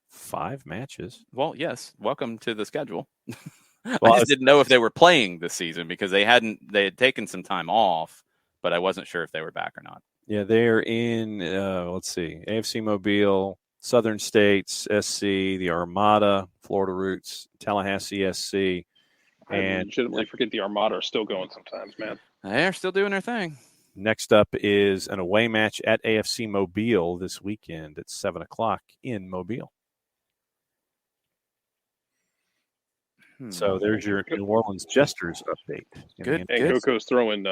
S2: 5 matches.
S1: Well, yes. Welcome to the schedule.
S2: Well,
S1: I just didn't know if they were playing this season because they had taken some time off, but I wasn't sure if they were back or not.
S2: Yeah, they're in. Let's see, AFC Mobile, Southern States SC, the Armada, Florida Roots, Tallahassee SC.
S3: And legitimately forget the Armada are still going sometimes, man.
S1: They're still doing their thing.
S2: Next up is an away match at AFC Mobile this weekend at 7:00 in Mobile. So there's your New Orleans Jesters update.
S1: Good.
S3: And Coco's throwing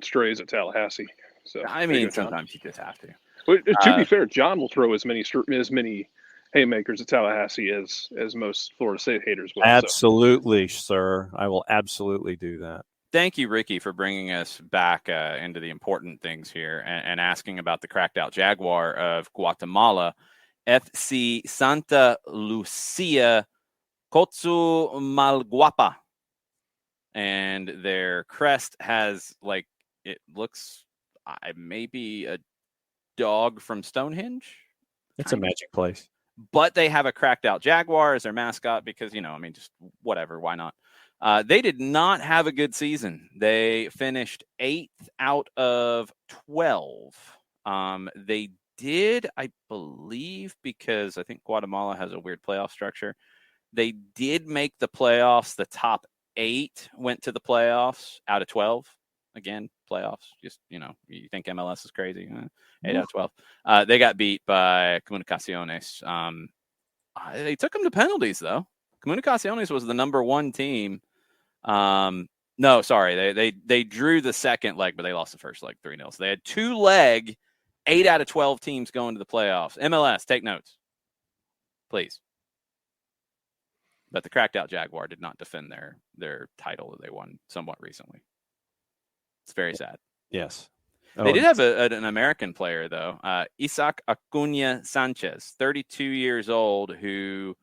S3: strays at Tallahassee. So
S1: I mean, sometimes you just have to.
S3: But to be fair, John will throw as many haymakers at Tallahassee as most Florida State haters will.
S2: Absolutely, sir. I will absolutely do that.
S1: Thank you, Ricky, for bringing us back into the important things here and asking about the cracked out Jaguar of Guatemala, FC Santa Lucia Coatzamalguapa. And their crest has, like, it looks maybe a dog from Stonehenge.
S2: It's a magic place.
S1: But they have a cracked out Jaguar as their mascot because, just whatever, why not? They did not have a good season. They finished 8th out of 12. They did, I believe, because I think Guatemala has a weird playoff structure. They did make the playoffs, the top 8 went to the playoffs out of 12. Again, playoffs. Just, you think MLS is crazy. 8 out of 12. They got beat by Comunicaciones. They took them to penalties, though. Comunicaciones was the number 1 team. No, sorry. They drew the second leg, but they lost the first leg 3-0. So they had 2-leg, 8 out of 12 teams going to the playoffs. MLS, take notes, please. But the cracked out Jaguar did not defend their title that they won somewhat recently. It's very sad.
S2: Yes.
S1: They did have an American player, though, Isaac Acuna Sanchez, 32 years old, who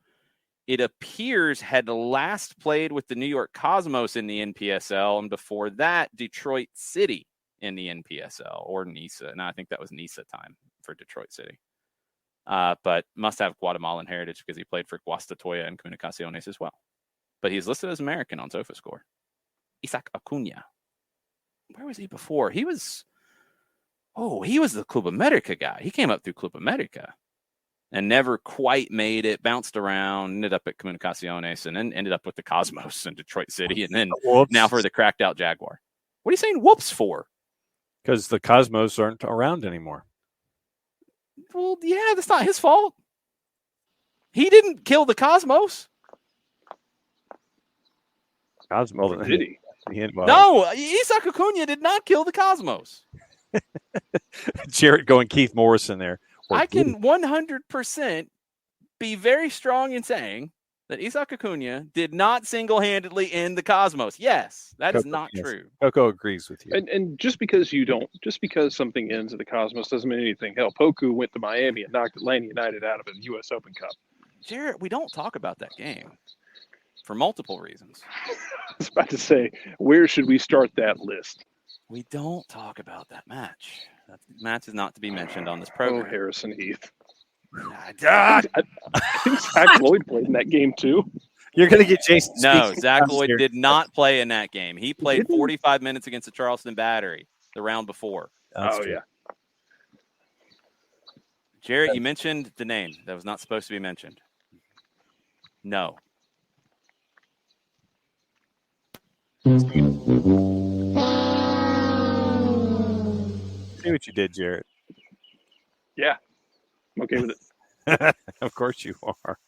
S1: it appears had last played with the New York Cosmos in the NPSL, and before that, Detroit City in the NPSL, or NISA. No, I think that was NISA time for Detroit City. But must have Guatemalan heritage because he played for Guastatoya and Comunicaciones as well. But he's listed as American on SofaScore. Isaac Acuna. Where was he before? He was the Club America guy. He came up through Club America and never quite made it, bounced around, ended up at Comunicaciones, and then ended up with the Cosmos in Detroit City, and then now for the cracked out Jaguar. What are you saying whoops for?
S2: Because the Cosmos aren't around anymore.
S1: Well, yeah, that's not his fault. He didn't kill the Cosmos.
S2: Cosmos,
S3: did he?
S1: No, Isaac Acuna did not kill the Cosmos.
S2: Jarrett going Keith Morrison there.
S1: I can 100% be very strong in saying that Isaac Acuna did not single-handedly end the Cosmos. Yes, that is not true.
S2: Coco agrees with you.
S3: And just because something ends at the Cosmos doesn't mean anything. Hell, Poku went to Miami and knocked Atlanta United out of the U.S. Open Cup.
S1: Jarrett, we don't talk about that game for multiple reasons.
S3: I was about to say, where should we start that list?
S1: We don't talk about that match. That match is not to be mentioned on this program.
S3: Oh, Harrison Heath.
S1: I
S3: think Zach Lloyd played in that game too.
S2: You're going to get Jason.
S1: No, Zach Lloyd did not play in that game. He played 45 minutes against the Charleston Battery the round before.
S3: Yeah.
S1: Jarrett, you mentioned the name that was not supposed to be mentioned. No.
S2: See what you did, Jarrett.
S3: Yeah. I'm okay with it.
S2: Of course you are.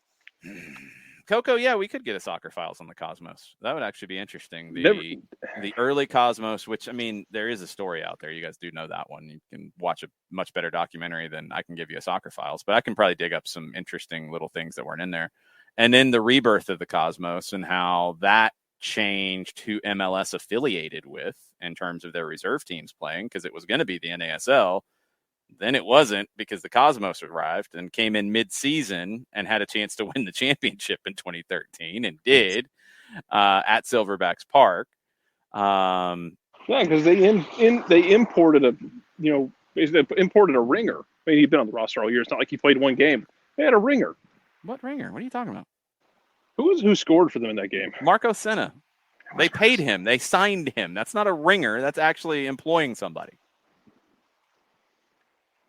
S1: Coco, yeah, we could get a Soccer Files on the Cosmos. That would actually be interesting. The early Cosmos, which, I mean, there is a story out there. You guys do know that one. You can watch a much better documentary than I can give you a Soccer Files, but I can probably dig up some interesting little things that weren't in there. And then the rebirth of the Cosmos and how that changed who MLS affiliated with in terms of their reserve teams playing, because it was going to be the NASL. Then it wasn't, because the Cosmos arrived and came in mid-season and had a chance to win the championship in 2013 and did at Silverbacks Park.
S3: Yeah, because they imported a ringer. I mean, he'd been on the roster all year. It's not like he played one game. They had a ringer.
S1: What ringer? What are you talking about?
S3: Who scored for them in that game?
S1: Marco Senna. They paid him. They signed him. That's not a ringer. That's actually employing somebody.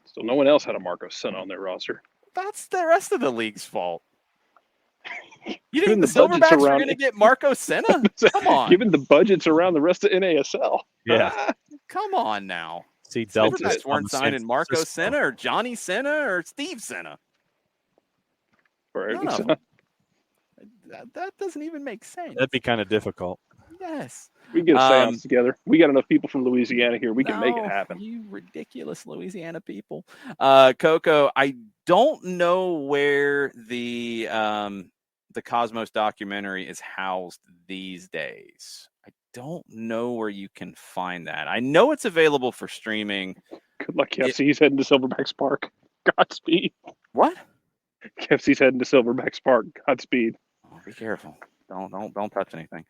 S3: So no one else had a Marco Senna on their roster.
S1: That's the rest of the league's fault. You think the Silverbacks are going to get Marco Senna? Come on.
S3: Given the budgets around the rest of NASL.
S2: Yeah.
S1: Come on now.
S2: See,
S1: Silverbacks weren't signing Marco Senna or Johnny Senna or Steve Senna. None of them. That doesn't even make sense.
S2: That'd be kind of difficult.
S1: Yes.
S3: We can get a seance together. We got enough people from Louisiana here. We can make it happen.
S1: You ridiculous Louisiana people. Coco, I don't know where the Cosmos documentary is housed these days. I don't know where you can find that. I know it's available for streaming.
S3: Good luck, KFC. He's heading to Silverbacks Park. Godspeed.
S1: What?
S3: KFC's heading to Silverbacks Park. Godspeed.
S1: Oh, be careful. Don't touch anything.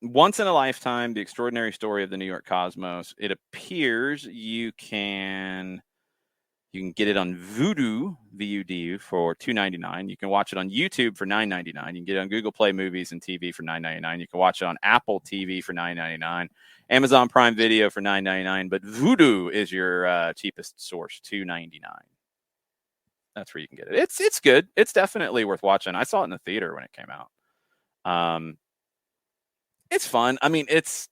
S1: Once in a Lifetime, The Extraordinary Story of the New York Cosmos. It appears you can get it on Vudu, VUDU, for $2.99. You can watch it on YouTube for $9.99. You can get it on Google Play Movies and TV for $9.99. You can watch it on Apple TV for $9.99. Amazon Prime Video for $9.99. But Vudu is your cheapest source, $2.99. That's where you can get it. It's good. It's definitely worth watching. I saw it in the theater when it came out. It's fun. I mean, it's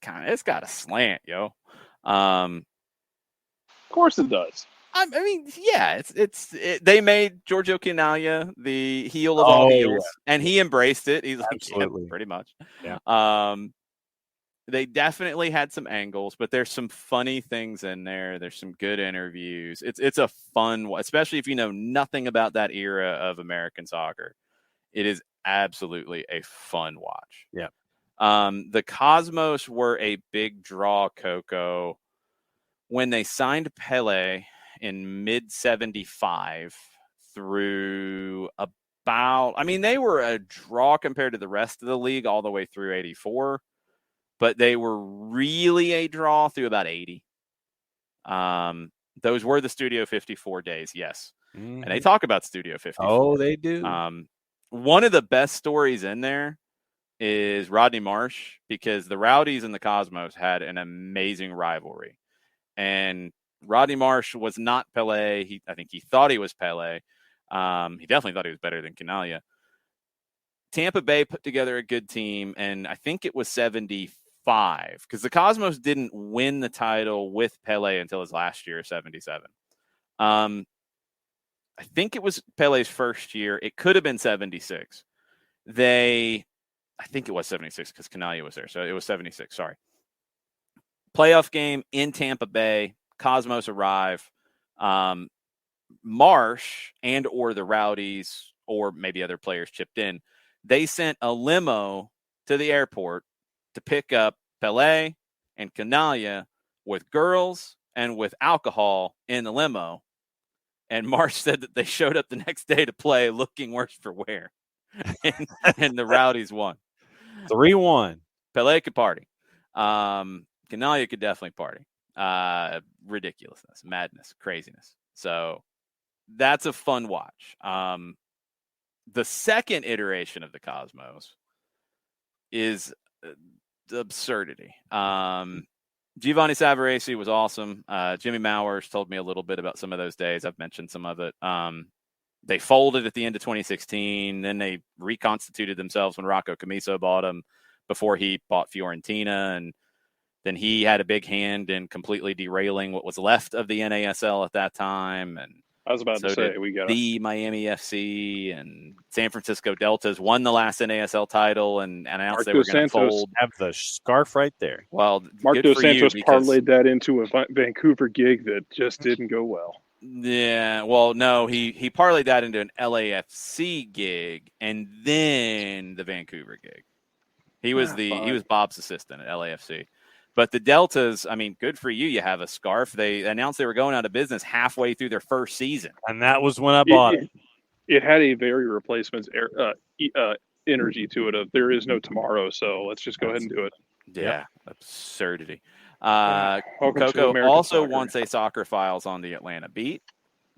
S1: got a slant, yo.
S3: Of course it does.
S1: I mean, yeah, they made Giorgio Canaglia the heel of all
S2: Oh,
S1: heels,
S2: yeah.
S1: and he embraced it. He's like,
S2: Absolutely.
S1: yeah, pretty much.
S2: Yeah.
S1: They definitely had some angles, but there's some funny things in there. There's some good interviews. It's a fun, especially if you know nothing about that era of American soccer. It is absolutely a fun watch.
S2: Yeah.
S1: The Cosmos were a big draw, Coco, when they signed Pele in mid 75 through about, I mean, they were a draw compared to the rest of the league all the way through 84, but they were really a draw through about 80. Those were the Studio 54 days, yes.
S2: Mm-hmm.
S1: And they talk about Studio 54.
S2: Oh, they do.
S1: One of the best stories in there is Rodney Marsh, because the Rowdies and the Cosmos had an amazing rivalry. And Rodney Marsh was not Pele. I think he thought he was Pele. He definitely thought he was better than Canaglia. Tampa Bay put together a good team, and I think it was 75, because the Cosmos didn't win the title with Pele until his last year, 77. I think it was Pele's first year. It could have been 76. I think it was 76 because Canaglia was there. So it was 76. Sorry. Playoff game in Tampa Bay. Cosmos arrive. Marsh and or the Rowdies or maybe other players chipped in. They sent a limo to the airport to pick up Pele and Canaglia with girls and with alcohol in the limo. And Marsh said that they showed up the next day to play looking worse for wear. and the Rowdies won.
S2: 3-1.
S1: Pele could party. Canaglia could definitely party. Ridiculousness, madness, craziness. So that's a fun watch. The second iteration of the Cosmos is absurdity. Giovanni Savarese was awesome. Jimmy Mowers told me a little bit about some of those days. I've mentioned some of it. They folded at the end of 2016. Then they reconstituted themselves when Rocco Camiso bought them before he bought Fiorentina. And then he had a big hand in completely derailing what was left of the NASL at that time. And
S3: I was about to say, we got
S1: the Miami FC and San Francisco Deltas won the last NASL title and announced they were going to fold.
S2: Have the scarf right there.
S1: Well,
S3: Mark Dos Santos parlayed that into a Vancouver gig that just didn't go well.
S1: Yeah, well, no, he parlayed that into an LAFC gig and then the Vancouver gig. He was Bob's assistant at LAFC. But the Deltas, I mean, good for you. You have a scarf. They announced they were going out of business halfway through their first season.
S2: And that was when I bought it.
S3: It had a very replacements energy to it of there is no tomorrow, so let's just go ahead and do it.
S1: Yeah, absurdity.
S3: Coco
S1: also wants a Soccer Files on the Atlanta Beat.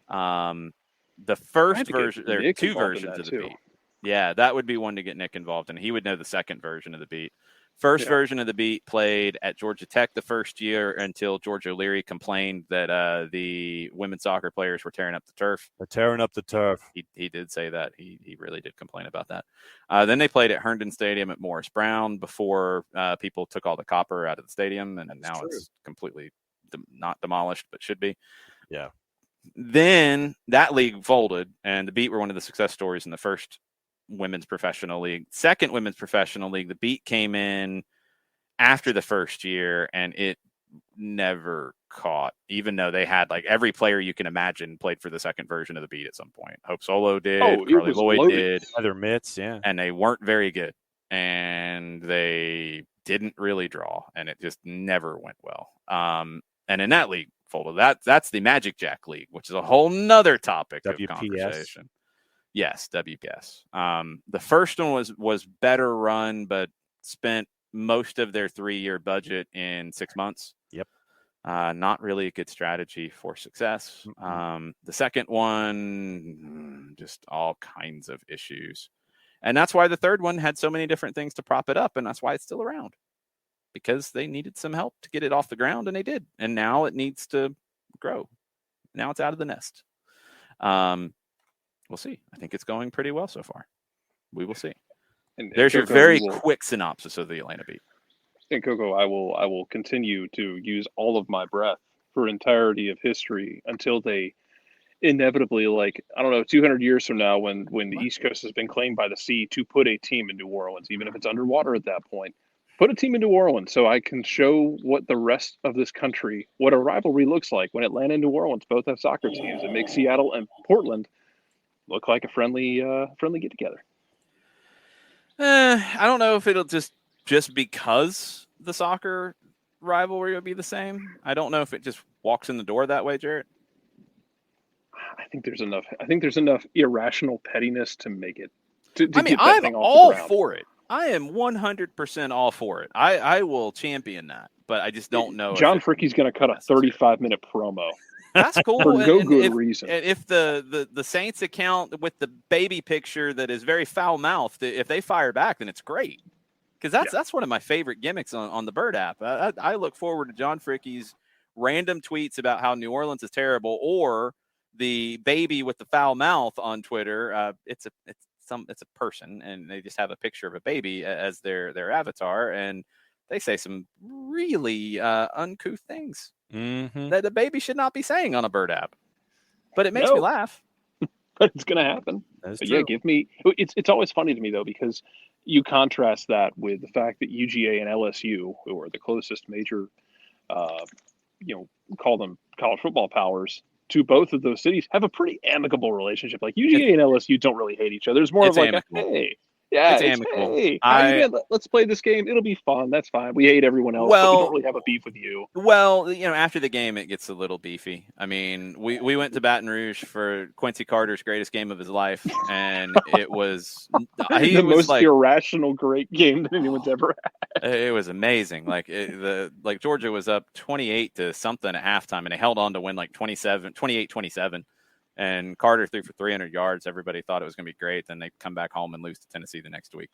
S1: The first version, there are two versions of the Beat. Yeah, that would be one to get Nick involved in. He would know the second version of the Beat. First version of the Beat played at Georgia Tech the first year until George O'Leary complained that the women's soccer players were tearing up the turf.
S2: They're tearing up the turf.
S1: He did say that. He really did complain about that. Then they played at Herndon Stadium at Morris Brown before people took all the copper out of the stadium, and now it's completely not demolished, but should be.
S2: Yeah.
S1: Then that league folded, and the Beat were one of the success stories in the first women's professional league. Second women's professional league, the Beat came in after the first year, and it never caught, even though they had like every player you can imagine played for the second version of the Beat at some point. Hope Solo did, Carly Lloyd did,
S2: other mitts,
S1: and they weren't very good, and they didn't really draw, and it just never went well. And in that league folded, that's the Magic Jack League, which is a whole nother topic of conversation. Yes, WPS. The first one was better run, but spent most of their 3-year budget in 6 months.
S2: Yep.
S1: Not really a good strategy for success. The second one, just all kinds of issues. And that's why the third one had so many different things to prop it up, and that's why it's still around. Because they needed some help to get it off the ground, and they did. And now it needs to grow. Now it's out of the nest. We'll see. I think it's going pretty well so far. We will see.
S3: And
S1: There's your
S3: Coco,
S1: very quick synopsis of the Atlanta beat.
S3: And Coco, I will continue to use all of my breath for entirety of history until they inevitably, like, I don't know, 200 years from now, when the East Coast has been claimed by the sea, to put a team in New Orleans, even if it's underwater at that point. Put a team in New Orleans so I can show what the rest of this country, what a rivalry looks like when Atlanta and New Orleans both have soccer teams, and make Seattle and Portland look like a friendly get together.
S1: I don't know if it'll just because the soccer rivalry would be the same. I don't know if it just walks in the door that way, Jarrett.
S3: I think there's enough irrational pettiness to make it. To
S1: I mean,
S3: get that
S1: I'm
S3: thing off
S1: all
S3: the ground.
S1: for it. I am 100% all for it. I will champion that, but I just don't know.
S3: John Frickey's going to cut a 35-minute promo.
S1: That's cool.
S3: For no good reason.
S1: If the Saints account with the baby picture that is very foul-mouthed, if they fire back, then it's great. Because that's one of my favorite gimmicks on the Bird app. I look forward to John Frickey's random tweets about how New Orleans is terrible, or the baby with the foul mouth on Twitter. It's a person, and they just have a picture of a baby as their avatar, and they say some really uncouth things that a baby should not be saying on a Bird app. But it makes me laugh.
S3: But it's going to happen.
S2: That's
S3: but
S2: true.
S3: yeah, give me. It's always funny to me though, because you contrast that with the fact that UGA and LSU, who are the closest major, call them college football powers to both of those cities, have a pretty amicable relationship. Like UGA and LSU don't really hate each other. It's more of like, hey, yeah,
S1: it's amicable.
S3: Hey, how you been? Let's play this game. It'll be fun. That's fine. We hate everyone else, but we don't really have a beef with you.
S1: Well, after the game, it gets a little beefy. I mean, we went to Baton Rouge for Quincy Carter's greatest game of his life, and it was
S3: the most irrational great game that anyone's ever had.
S1: It was amazing. Like Georgia was up 28 to something at halftime, and they held on to win like 28-27. And Carter threw for 300 yards. Everybody thought it was going to be great. Then they come back home and lose to Tennessee the next week.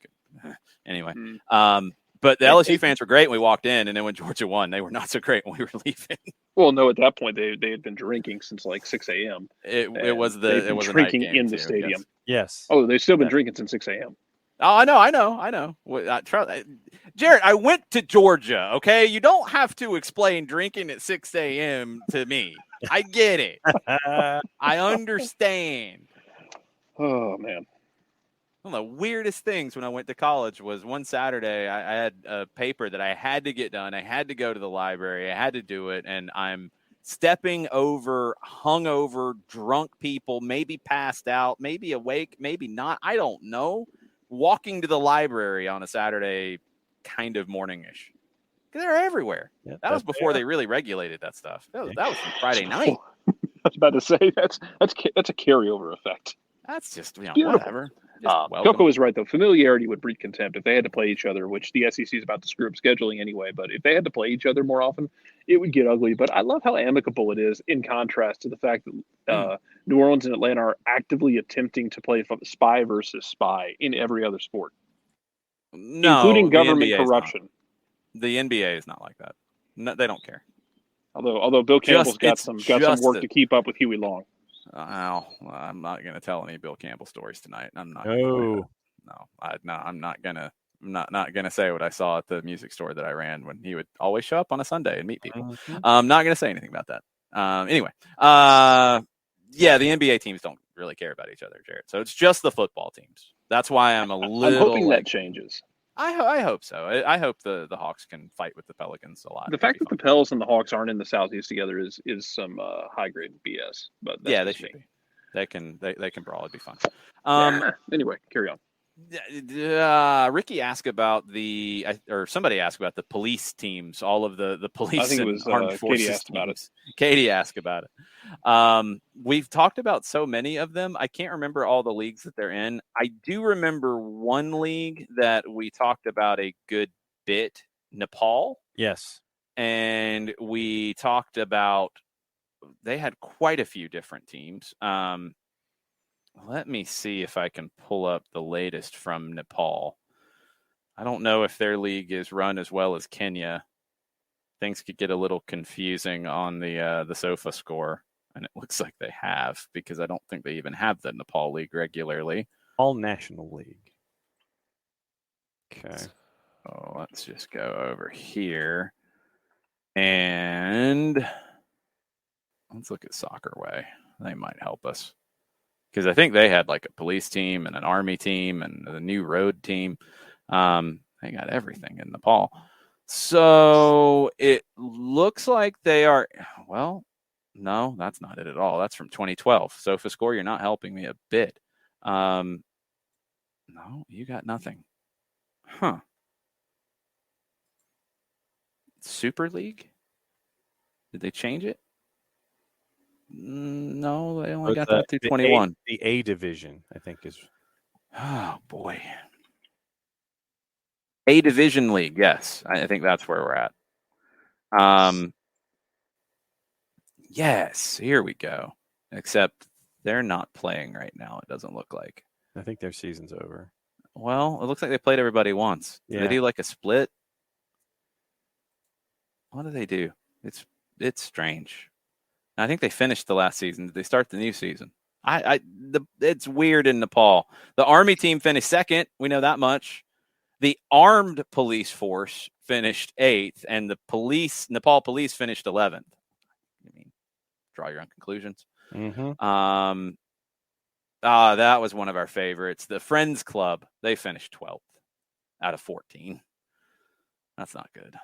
S1: Anyway, but the LSU fans were great when we walked in, and then when Georgia won, they were not so great when we were leaving.
S3: Well, no, at that point they had been drinking sinse like 6 a.m.
S1: It was
S3: drinking in the stadium.
S2: Yes.
S3: Oh, they've still been drinking since 6 a.m.
S1: Oh, I know. Jared, I went to Georgia. Okay, you don't have to explain drinking at 6 a.m. to me. I get it. I understand.
S3: Oh, man.
S1: One of the weirdest things when I went to college was one Saturday I had a paper that I had to get done. I had to go to the library. I had to do it. And I'm stepping over hungover, drunk people, maybe passed out, maybe awake, maybe not. I don't know. Walking to the library on a Saturday kind of morning-ish. They're everywhere. Yeah, that was before they really regulated that stuff. That was from Friday night.
S3: I was about to say that's a carryover effect.
S1: That's just whatever.
S3: Coco is right though. Familiarity would breed contempt. If they had to play each other, which the SEC is about to screw up scheduling anyway, but if they had to play each other more often, it would get ugly. But I love how amicable it is in contrast to the fact that New Orleans and Atlanta are actively attempting to play spy versus spy in every other sport, including government corruption.
S1: The NBA is not like that. No, they don't care.
S3: Although Bill Campbell's got some work to keep up with Huey Long.
S1: I'm not going to tell any Bill Campbell stories tonight. I'm not. I'm not gonna say what I saw at the music store that I ran when he would always show up on a Sunday and meet people. I'm not gonna say anything about that. Anyway, the NBA teams don't really care about each other, Jared. So it's just the football teams. That's why I'm
S3: I'm hoping that changes.
S1: I hope so. I hope the Hawks can fight with the Pelicans a lot.
S3: The fact that the Pels and the Hawks aren't in the Southeast together is some high grade BS. But
S1: yeah, they should be. They can brawl. It'd be fun.
S3: Anyway, carry on.
S1: Ricky asked about somebody asked about the police teams, all of the police.
S3: I think it was
S1: armed forces
S3: Katie asked about it.
S1: Katie asked about it. We've talked about so many of them. I can't remember all the leagues that they're in. I do remember one league that we talked about a good bit, Nepal.
S2: Yes.
S1: And we talked about, they had quite a few different teams. Let me see if I can pull up the latest from Nepal. I don't know if their league is run as well as Kenya. Things could get a little confusing on the SOFA score, and it looks like they have, because I don't think they even have the Nepal league regularly.
S2: All National League. Okay.
S1: So let's just go over here and let's look at Soccer Way. They might help us because I think they had like a police team and an army team and a new road team. They got everything in Nepal. So it looks like they are, well, no, that's not it at all. That's from 2012. SofaScore, you're not helping me a bit. No, you got nothing. Huh. Super League? Did they change it? No, they only got that through 21.
S2: The A division, I think, is.
S1: Oh, boy. A Division League, yes. I think that's where we're at. Yes, here we go. Except they're not playing right now, it doesn't look like.
S2: I think their season's over.
S1: Well, it looks like they played everybody once.
S2: Yeah.
S1: Do they do like a split? What do they do? It's strange. I think they finished the last season. Did they start the new season? It's weird in Nepal. The army team finished second. We know that much. The armed police force finished 8th, and the Nepal police finished 11th. I mean, draw your own conclusions.
S2: Mm-hmm.
S1: That was one of our favorites. The Friends Club, they finished 12th out of 14. That's not good.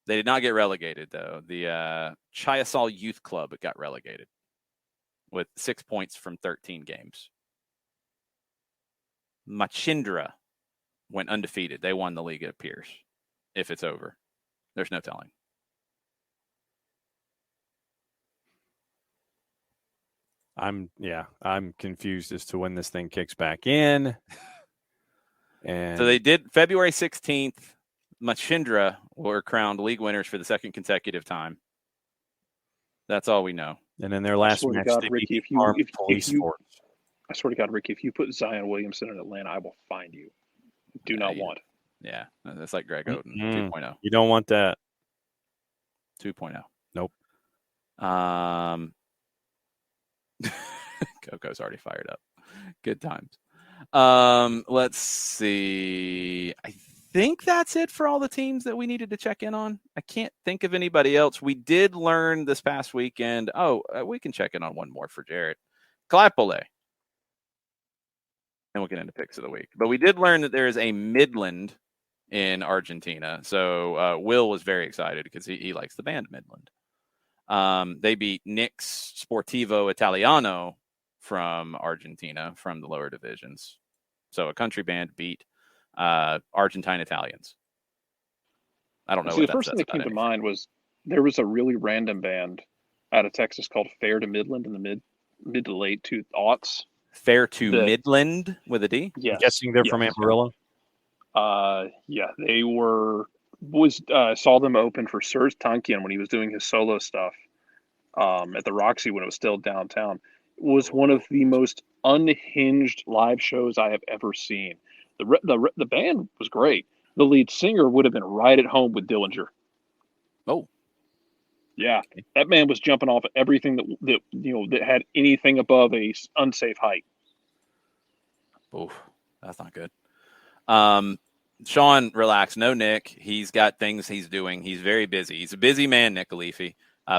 S1: They did not get relegated, though. The Chayasal Youth Club got relegated with 6 points from 13 games. Machindra went undefeated. They won the league, it appears. If it's over, there's no telling.
S2: I'm confused as to when this thing kicks back in. And
S1: so they did February 16th. Machindra were crowned league winners for the second consecutive time. That's all we know.
S2: And in their last match, they
S3: Ricky,
S2: beat the police force.
S3: I swear to God, Ricky, if you put Zion Williamson in Atlanta, I will find you. Do not want.
S1: Yeah, that's like Greg Oden 2.0.
S2: You don't want that.
S1: 2.0.
S2: Nope.
S1: Coco's already fired up. Good times. Let's see. I think that's it for all the teams that we needed to check in on. I can't think of anybody else. We did learn this past weekend. We can check in on one more for Jared. Claipole. And we'll get into picks of the week. But we did learn that there is a Midland in Argentina. So Will was very excited because he likes the band Midland. They beat Nix Sportivo Italiano from Argentina from the lower divisions. So a country band beat Argentine Italians. I don't know.
S3: See, the first thing that came to mind was there was a really random band out of Texas called Fair to Midland in the mid to late 2000s.
S1: Fair to Midland with a D?
S3: Yes.
S2: I'm guessing they're from Amarillo.
S3: Yeah, they were. Saw them open for Serge Tankian when he was doing his solo stuff at the Roxy when it was still downtown. It was one of the most unhinged live shows I have ever seen. The band was great. The lead singer would have been right at home with Dillinger.
S1: Oh,
S3: yeah, that man was jumping off at everything that had anything above a unsafe height.
S1: Oof, that's not good. Sean, relax. No, Nick. He's got things he's doing. He's very busy. He's a busy man, Nick Alifi.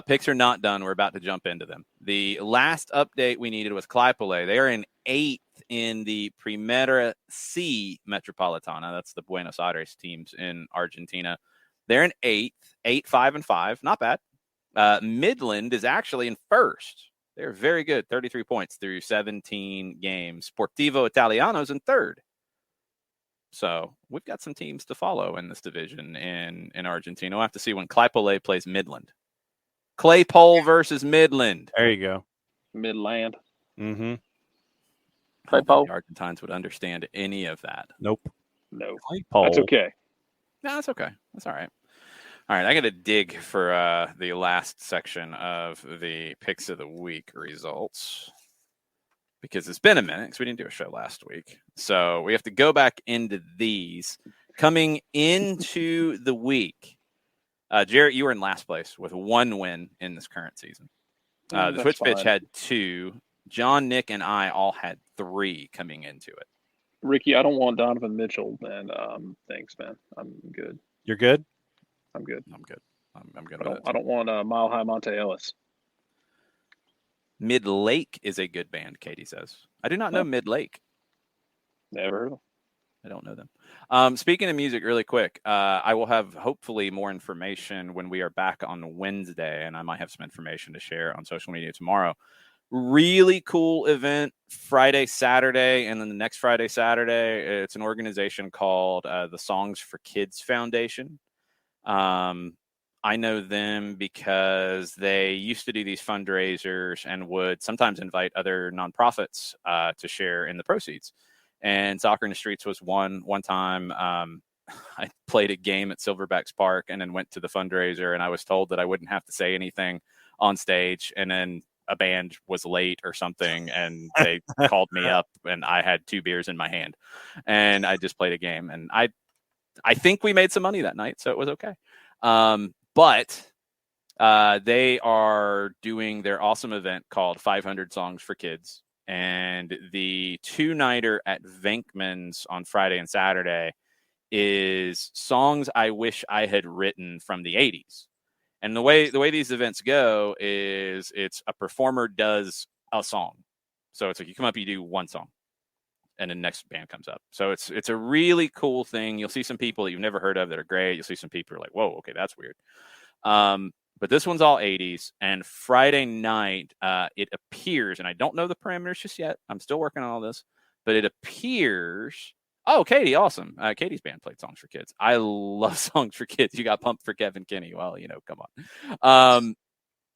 S1: Picks are not done. We're about to jump into them. The last update we needed was Claipole. They are in 8th in the Primera C Metropolitana. That's the Buenos Aires teams in Argentina. They're in 8th, 8-5-5. Not bad. Midland is actually in 1st. They're very good, 33 points through 17 games. Sportivo Italiano's in 3rd. So we've got some teams to follow in this division in Argentina. We'll have to see when Claipole plays Midland. Claypole versus Midland.
S2: There you go.
S3: Midland.
S2: Mm-hmm.
S3: Claypole.
S1: The Argentines would understand any of that.
S2: Nope.
S3: No.
S2: Claypole.
S3: That's okay.
S1: No, that's okay. That's all right. All right, I got to dig for the last section of the picks of the week results because it's been a minute because we didn't do a show last week. So we have to go back into these. Coming into the week, Jarrett, you were in last place with 1 win in this current season. The Twitch Pitch had 2. John, Nick, and I all had 3 coming into it.
S3: Ricky, I don't want Donovan Mitchell, man. Thanks, man. I'm good.
S2: You're good?
S3: I'm good.
S1: I'm good. I'm good
S3: I
S1: with
S3: don't.
S1: it.
S3: I don't want Mile High Monte Ellis.
S1: Mid Lake is a good band, Katie says. I do not know
S3: Oh,
S1: Mid Lake.
S3: never heard of them.
S1: I don't know them. Speaking of music, really quick, I will have hopefully more information when we are back on Wednesday, and I might have some information to share on social media tomorrow. Really cool event Friday, Saturday, and then the next Friday, Saturday. It's an organization called the Songs for Kids Foundation. I know them because they used to do these fundraisers and would sometimes invite other nonprofits to share in the proceeds. And Soccer in the Streets was one time. I played a game at Silverbacks Park and then went to the fundraiser, and I was told that I wouldn't have to say anything on stage. And then a band was late or something, and they called me up, and I had 2 beers in my hand, and I just played a game. And I think we made some money that night, so it was okay. But they are doing their awesome event called 500 Songs for Kids. And the 2-nighter at Venkman's on Friday and Saturday is songs I wish I had written from the 80s. And the way these events go is it's a performer does a song. So it's like you come up, you do one song, and the next band comes up. So it's a really cool thing. You'll see some people that you've never heard of that are great. You'll see some people who are like, whoa, okay, that's weird. But this one's all 80s. And Friday night, it appears, and I don't know the parameters just yet. I'm still working on all this, but it appears. Oh, Katie, awesome. Katie's band played Songs for Kids. I love Songs for Kids. You got pumped for Kevin Kinney. Well, come on.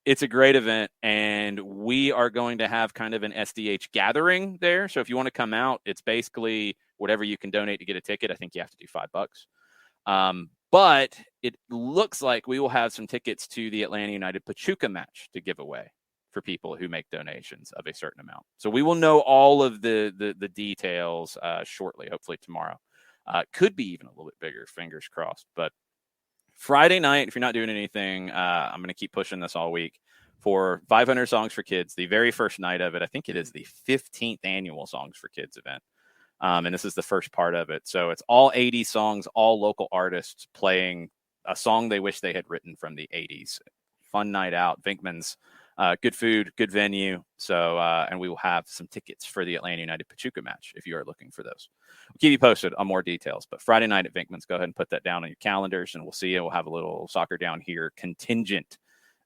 S1: It's a great event, and we are going to have kind of an SDH gathering there. So if you want to come out, it's basically whatever you can donate to get a ticket. I think you have to do $5. But it looks like we will have some tickets to the Atlanta United Pachuca match to give away for people who make donations of a certain amount. So we will know all of the details shortly, hopefully tomorrow. Could be even a little bit bigger, fingers crossed. But Friday night, if you're not doing anything, I'm going to keep pushing this all week for 500 Songs for Kids, the very first night of it. I think it is the 15th annual Songs for Kids event. And this is the first part of it. So it's all 80 songs, all local artists playing a song they wish they had written from the 80s. Fun night out. Venkman's, good food, good venue. So, and we will have some tickets for the Atlanta United Pachuca match if you are looking for those. We'll keep you posted on more details. But Friday night at Venkman's, go ahead and put that down on your calendars, and we'll see you. We'll have a little Soccer Down Here contingent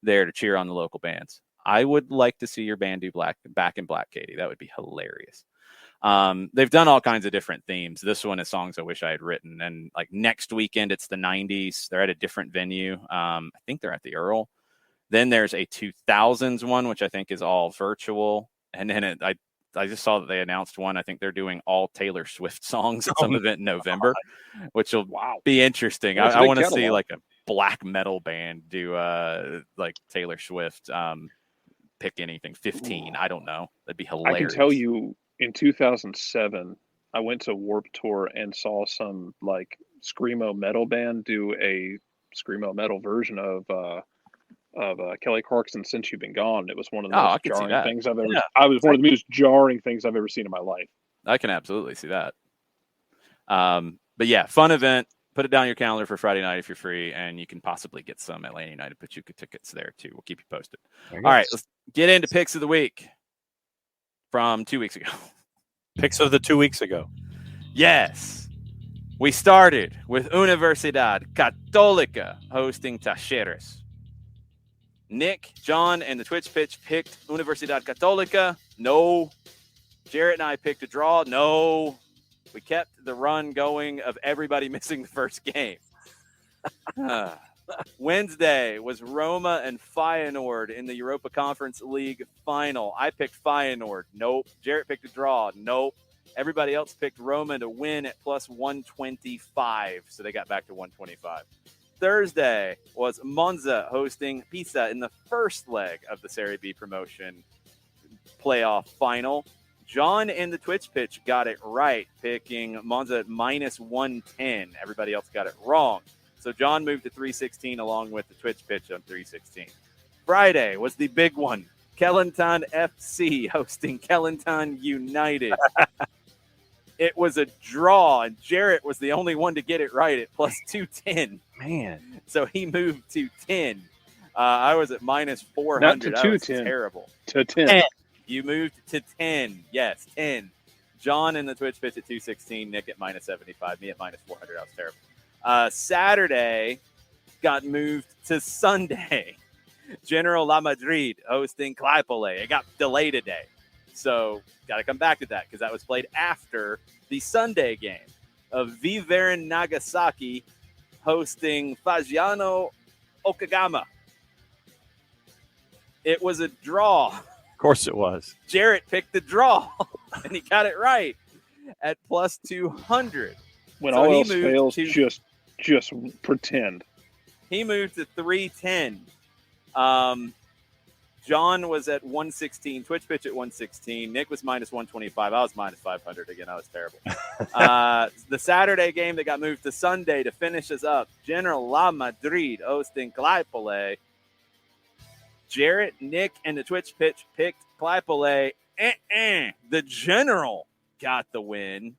S1: there to cheer on the local bands. I would like to see your band do Back in Black, Katie. That would be hilarious. They've done all kinds of different themes. This one is songs I wish I had written. And like next weekend, it's the 90s. They're at a different venue. I think they're at the Earl. Then there's a 2000s one, which I think is all virtual. And then I just saw that they announced one. I think they're doing all Taylor Swift songs at some event in November, which will be interesting. I want to see like a black metal band do like Taylor Swift. Pick anything, 15. I don't know. That'd be hilarious.
S3: I can tell you, in 2007, I went to Warped Tour and saw some like screamo metal band do a screamo metal version of Kelly Clarkson's "Since You've Been Gone." It was one of the most jarring things I've ever. Yeah. I was one of the most jarring things I've ever seen in my life.
S1: I can absolutely see that. But yeah, fun event. Put it down your calendar for Friday night if you're free, and you can possibly get some Atlanta United Pachuca tickets there too. We'll keep you posted. All right, let's get into picks of the week from 2 weeks ago.
S2: Picks of the 2 weeks ago.
S1: Yes. We started with Universidad Católica hosting Talleres. Nick, John, and the Twitch Pitch picked Universidad Católica. No. Jarrett and I picked a draw. No. We kept the run going of everybody missing the first game. Wednesday was Roma and Feyenoord in the Europa Conference League final. I picked Feyenoord. Nope. Jarrett picked a draw. Nope. Everybody else picked Roma to win at plus 125, so they got back to 125. Thursday was Monza hosting Pisa in the first leg of the Serie B promotion playoff final. John in the Twitch Pitch got it right, picking Monza at minus 110. Everybody else got it wrong. So John moved to 316 along with the Twitch Pitch on 316. Friday was the big one. Kelantan FC hosting Kelantan United. It was a draw, and Jarrett was the only one to get it right at plus 210.
S2: Man.
S1: So he moved to 10. I was at minus 400.
S3: Not to
S1: That was
S3: 210.
S1: terrible.
S3: To 10.
S1: You moved to 10. Yes, 10. John in the Twitch pitch at 216. Nick at minus 75. Me at minus 400. That was terrible. Saturday got moved to Sunday. General La Madrid hosting Claypole. It got delayed a day. So got to come back to that because that was played after the Sunday game of Viveren Nagasaki hosting Fagiano Okagama. It was a draw.
S2: Of course it was.
S1: Jarrett picked the draw, and he got it right at plus 200.
S3: When all else fails, just pretend.
S1: He moved to 310. John was at 116. Twitch pitch at 116. Nick was minus 125. I was minus 500 again. That was terrible. The Saturday game that got moved to Sunday to finish us up. General La Madrid hosting Claypole. Jarrett, Nick, and the Twitch pitch picked Claypole. The General got the win.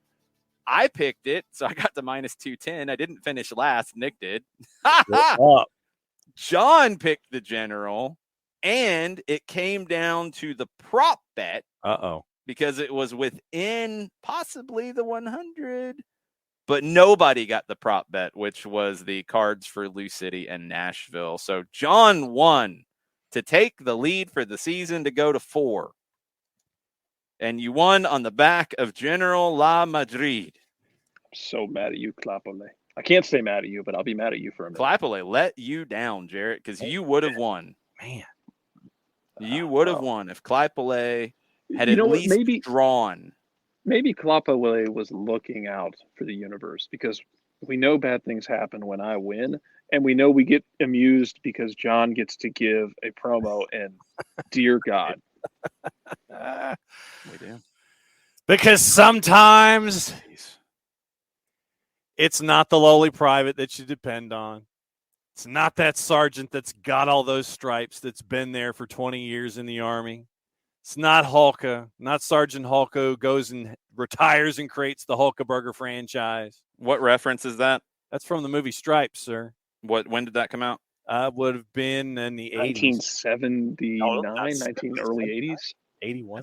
S1: I picked it, so I got the minus 210. I didn't finish last. Nick did. John picked the General. And it came down to the prop bet. Because it was within possibly the 100. But nobody got the prop bet, which was the cards for Lou City and Nashville. So John won to take the lead for the season to go to 4. And you won on the back of General La Madrid.
S3: I'm so mad at you, Claypole. I can't say mad at you, but I'll be mad at you for a minute.
S1: Claypole let you down, Jarrett, because you would have won.
S2: Man.
S1: You would have won if Claypole had at least drawn.
S3: Maybe Claypole was looking out for the universe because we know bad things happen when I win, and we know we get amused because John gets to give a promo, and dear God.
S1: We do.
S2: Because sometimes it's not the lowly private that you depend on. It's not that sergeant that's got all those stripes that's been there for 20 years in the Army. It's not Hulka, not Sergeant Hulka who goes and retires and creates the Hulkaburger franchise.
S1: What reference is that?
S2: That's from the movie Stripes, sir.
S1: When did that come out?
S2: Would have been in the
S3: 1979, early 80s.
S2: 81?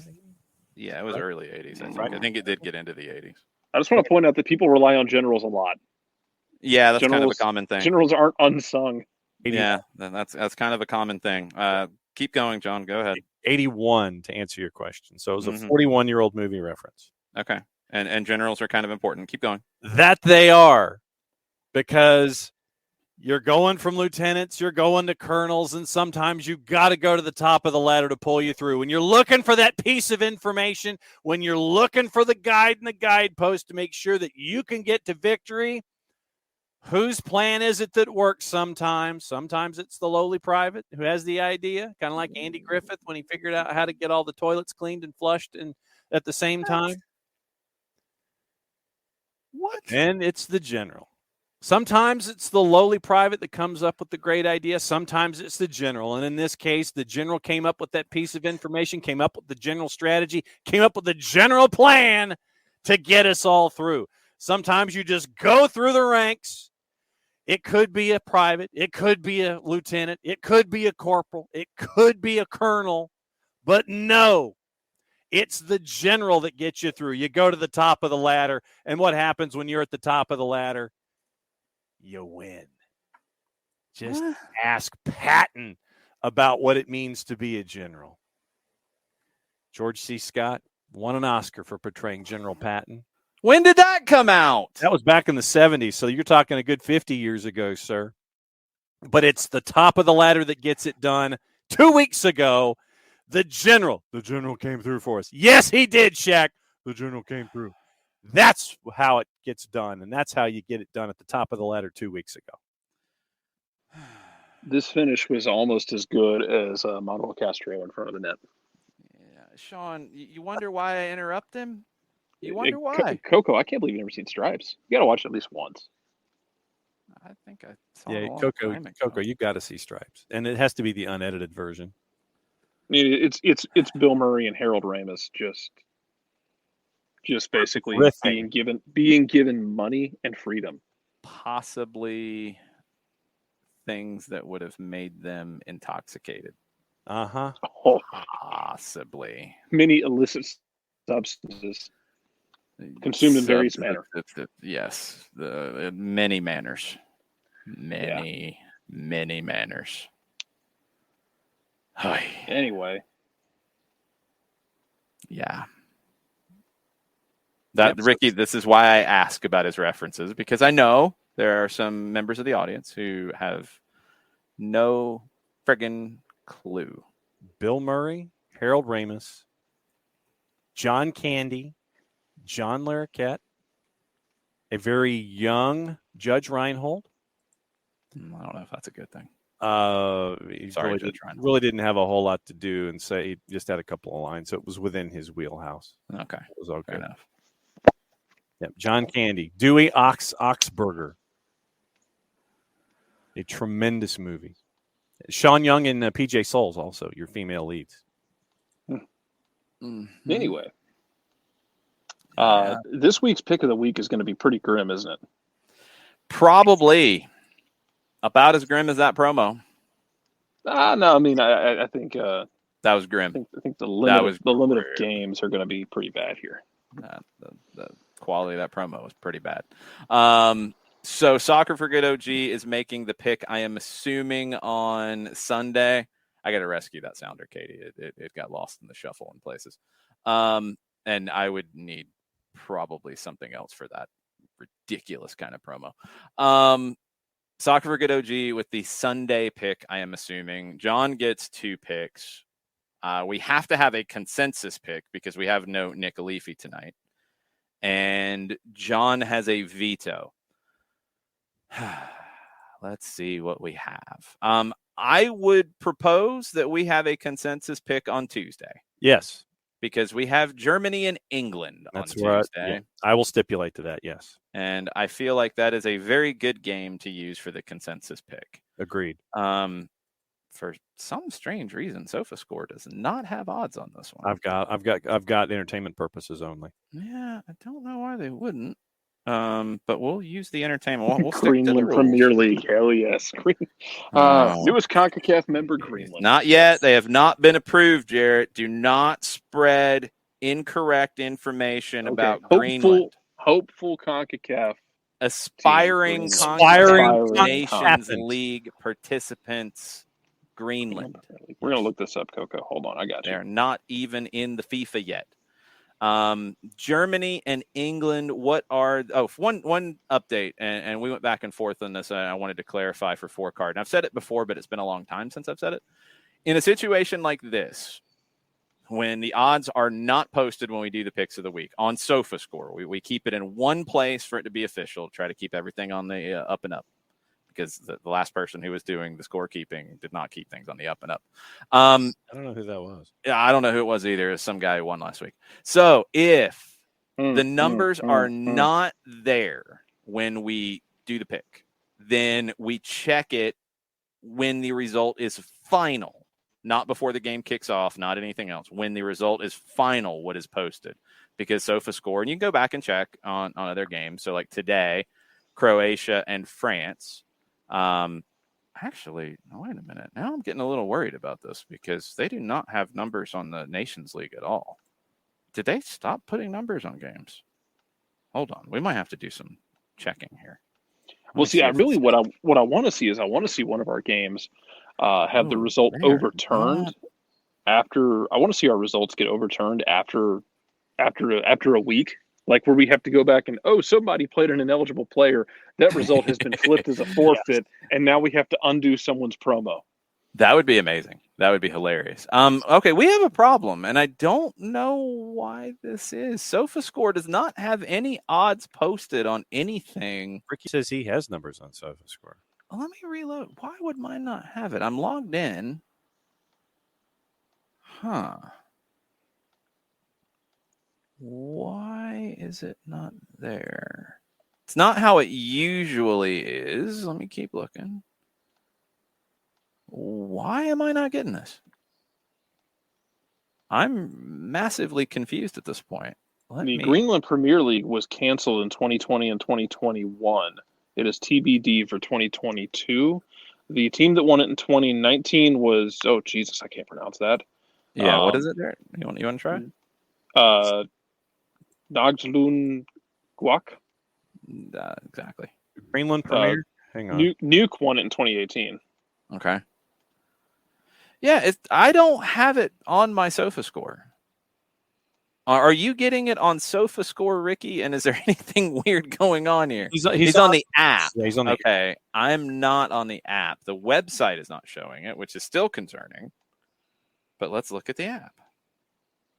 S1: Yeah, it was early 80s. I think it did get into the 80s.
S3: I just want to point out that people rely on generals a lot.
S1: Yeah, that's kind of a common thing.
S3: Generals aren't unsung.
S1: Yeah, that's kind of a common thing. Keep going, John. Go ahead.
S2: 81 to answer your question. So it was a 41-year-old movie reference.
S1: Okay. And generals are kind of important. Keep going.
S2: That they are, because you're going from lieutenants, you're going to colonels, and sometimes you got to go to the top of the ladder to pull you through. When you're looking for that piece of information, when you're looking for the guide and the guidepost to make sure that you can get to victory, whose plan is it that works sometimes? Sometimes it's the lowly private who has the idea, kind of like Andy Griffith when he figured out how to get all the toilets cleaned and flushed and at the same time.
S1: What?
S2: And it's the general. Sometimes it's the lowly private that comes up with the great idea. Sometimes it's the general. And in this case, the general came up with that piece of information, came up with the general strategy, came up with the general plan to get us all through. Sometimes you just go through the ranks. It could be a private. It could be a lieutenant. It could be a corporal. It could be a colonel. But no, it's the general that gets you through. You go to the top of the ladder. And what happens when you're at the top of the ladder? You win. Just ask Patton about what it means to be a general. George C. Scott won an Oscar for portraying General Patton.
S1: When did that come out?
S2: That was back in the 70s, so you're talking a good 50 years ago, sir. But it's the top of the ladder that gets it done. 2 weeks ago, the general came through for us. Yes, he did, Shaq. The general came through. That's how it gets done, and that's how you get it done at the top of the ladder 2 weeks ago.
S3: This finish was almost as good as Manuel Castro in front of the net.
S1: Yeah, Sean, you wonder why I interrupt him? You wonder why?
S3: Coco, I can't believe you've never seen Stripes. You got to watch it at least once.
S1: I think I saw
S2: Yeah,
S1: it a long
S2: Coco,
S1: time ago.
S2: you got to see Stripes, and it has to be the unedited version.
S3: I mean, it's Bill Murray and Harold Ramis Just basically
S2: Riffing.
S3: being given money and freedom.
S1: Possibly things that would have made them intoxicated.
S2: Uh-huh.
S3: Oh,
S1: Possibly.
S3: many illicit substances consumed in various manners.
S1: Yes, the many manners. Many manners.
S3: Anyway.
S1: Yeah. Ricky, this is why I ask about his references, because I know there are some members of the audience who have no friggin' clue.
S2: Bill Murray, Harold Ramis, John Candy, John Larroquette, a very young Judge Reinhold.
S1: I don't know if that's a good thing.
S2: He
S1: Sorry,
S2: really didn't have a whole lot to do and say. He just had a couple of lines, so it was within his wheelhouse.
S1: Okay,
S2: it was okay.
S1: Fair enough.
S2: Yep. John Candy, Dewey Oxburger, a tremendous movie. Sean Young and P.J. Souls also your female leads.
S3: Mm-hmm. Anyway, this week's pick of the week is going to be pretty grim, isn't it?
S1: Probably about as grim as that promo.
S3: No, I mean, I think
S1: that was grim.
S3: I think the limit of games are going to be pretty bad here.
S1: The quality of that promo was pretty bad. So Soccer for Good OG is making the pick, I am assuming, on Sunday. I got to rescue that sounder, Katie. It got lost in the shuffle in places. And I would need probably something else for that ridiculous kind of promo. Soccer for Good OG with the Sunday pick, I am assuming. John gets 2 picks. We have to have a consensus pick because we have no Nick Alifi tonight. And John has a veto. Let's see what we have. I would propose that we have a consensus pick on Tuesday.
S2: Yes.
S1: Because we have Germany and England on Tuesday.
S2: I will stipulate to that, yes.
S1: And I feel like that is a very good game to use for the consensus pick.
S2: Agreed.
S1: For some strange reason, SofaScore does not have odds on this one.
S2: I've got entertainment purposes only.
S1: Yeah, I don't know why they wouldn't. But we'll use the entertainment. We'll stick
S3: Greenland
S1: to the
S3: Premier League. Hell yes. Newest CONCACAF member, Greenland.
S1: Not yet. They have not been approved, Jarrett. Do not spread incorrect information about Greenland.
S3: Hopeful CONCACAF.
S1: Aspiring Nations League participants, Greenland.
S3: We're going to look this up, Coco. Hold on. I got you.
S1: They're not even in the FIFA yet. Germany and England, one update, and we went back and forth on this. I wanted to clarify for 4Card. And I've said it before, but it's been a long time since I've said it. In a situation like this, when the odds are not posted when we do the picks of the week on SofaScore, we keep it in one place for it to be official, try to keep everything on the up and up. Because the last person who was doing the scorekeeping did not keep things on the up and up.
S2: I don't know who that was.
S1: Yeah, I don't know who it was either. It was some guy who won last week. So if the numbers are not there when we do the pick, then we check it when the result is final, not before the game kicks off, not anything else. When the result is final, what is posted. Because SofaScore, and you can go back and check on other games. So like today, Croatia and France. Actually, wait a minute. Now I'm getting a little worried about this because they do not have numbers on the Nations League at all. Did they stop putting numbers on games? Hold on. We might have to do some checking here.
S3: Well, see, what I want to see is I want to see one of our games have the result overturned after. I want to see our results get overturned after a week. Like where we have to go back and, somebody played an ineligible player. That result has been flipped as a forfeit, and now we have to undo someone's promo.
S1: That would be amazing. That would be hilarious. Okay, we have a problem, and I don't know why this is. SofaScore does not have any odds posted on anything.
S2: Ricky says he has numbers on SofaScore.
S1: Let me reload. Why would mine not have it? I'm logged in. Huh. Why is it not there? It's not how it usually is. Let me keep looking. Why am I not getting this? I'm massively confused at this point.
S3: The Greenland Premier League was canceled in 2020 and 2021. It is TBD for 2022. The team that won it in 2019 was, oh Jesus, I can't pronounce that.
S1: Yeah, what is it there? You want to try?
S3: Nagslun Guak.
S1: Exactly.
S2: Greenland Premier. Hang on.
S3: Nuke won it in 2018.
S1: Okay. Yeah, I don't have it on my SofaScore. Are you getting it on SofaScore, Ricky? And is there anything weird going on here?
S2: He's
S1: on the app.
S2: Yeah, he's on the app.
S1: Okay, I'm not on the app. The website is not showing it, which is still concerning. But let's look at the app.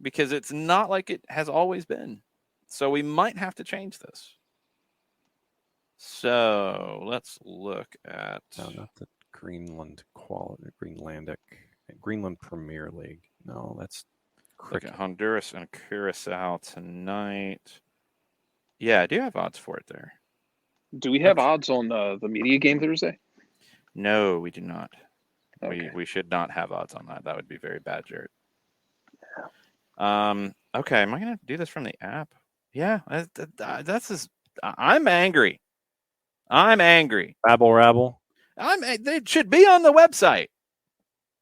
S1: Because it's not like it has always been. So we might have to change this. So let's look at...
S2: No, not the Greenland quality, Greenland Premier League. No, that's...
S1: Look at Honduras and Curacao tonight. Yeah, I do have odds for it there.
S3: Do we have odds on the media game Thursday?
S1: No, we do not.
S3: Okay.
S1: We should not have odds on that. That would be very bad, Jared. Okay, am I going to do this from the app? Yeah, that's just... I'm angry.
S2: Rabble.
S1: They should be on the website.